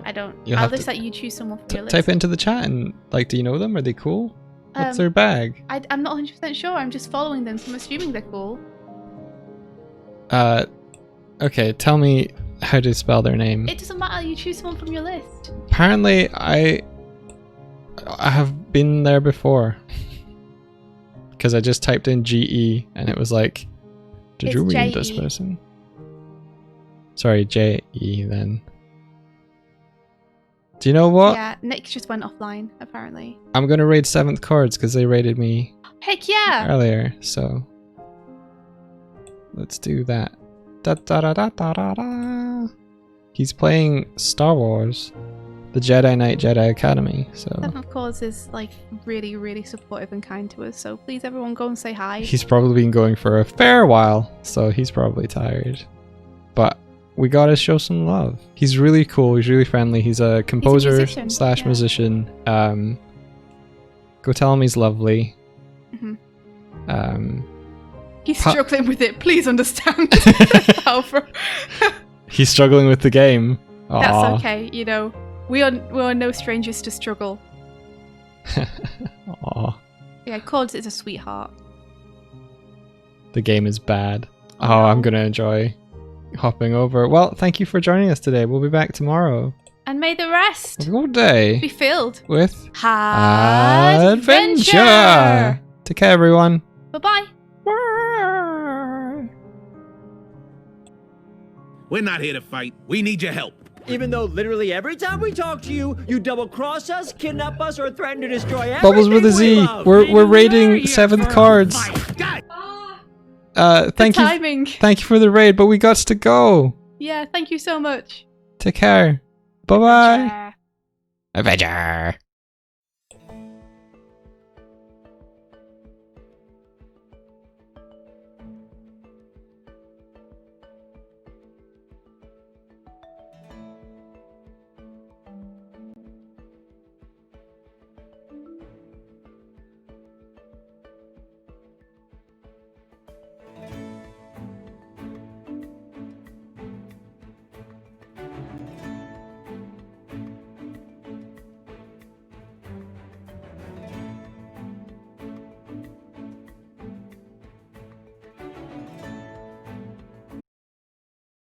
I don't. You'll I'll have just to let you choose someone from your list. Type into the chat and like, do you know them? Are they cool? What's their bag? I'm not 100% sure. I'm just following them, so I'm assuming they're cool. Okay, tell me how to spell their name. It doesn't matter. You choose someone from your list. Apparently, I have been there before. Because I just typed in GE and it was like, did you It's read this JE. person? Sorry, JE then. Do you know what? Yeah, Nick just went offline, apparently. I'm gonna raid 7th Chords because they raided me Heck yeah! earlier, so let's do that. Da, da, da, da, da, da, da. He's playing Star Wars, the Jedi Knight Jedi Academy, so 7th Chords is like really, really supportive and kind to us, so please everyone go and say hi. he's probably been going for a fair while, so he's probably tired. But we gotta show some love. He's really cool, he's really friendly, he's a composer musician, slash yeah. musician. Go tell him he's lovely. Mhm. He's struggling with it, please understand. Alfred. He's struggling with the game. Aw. That's okay, you know. We are no strangers to struggle. Aw. Yeah, Chords is a sweetheart. The game is bad. Oh, Oh, no. I'm gonna enjoy hopping over. Well, thank you for joining us today. We'll be back tomorrow. And may the rest Good day be filled. with Adventure! Take care, everyone. Bye-bye. We're not here to fight. We need your help. Even though literally every time we talk to you, you double-cross us, kidnap us, or threaten to destroy everything Bubbles with a we Z. love. We're raiding We're here 7th for a Cards. fight. God. Thank you. Timing. Thank you for the raid, but we got to go. Yeah, thank you so much. Take care. Bye bye. Adventure. Adventure.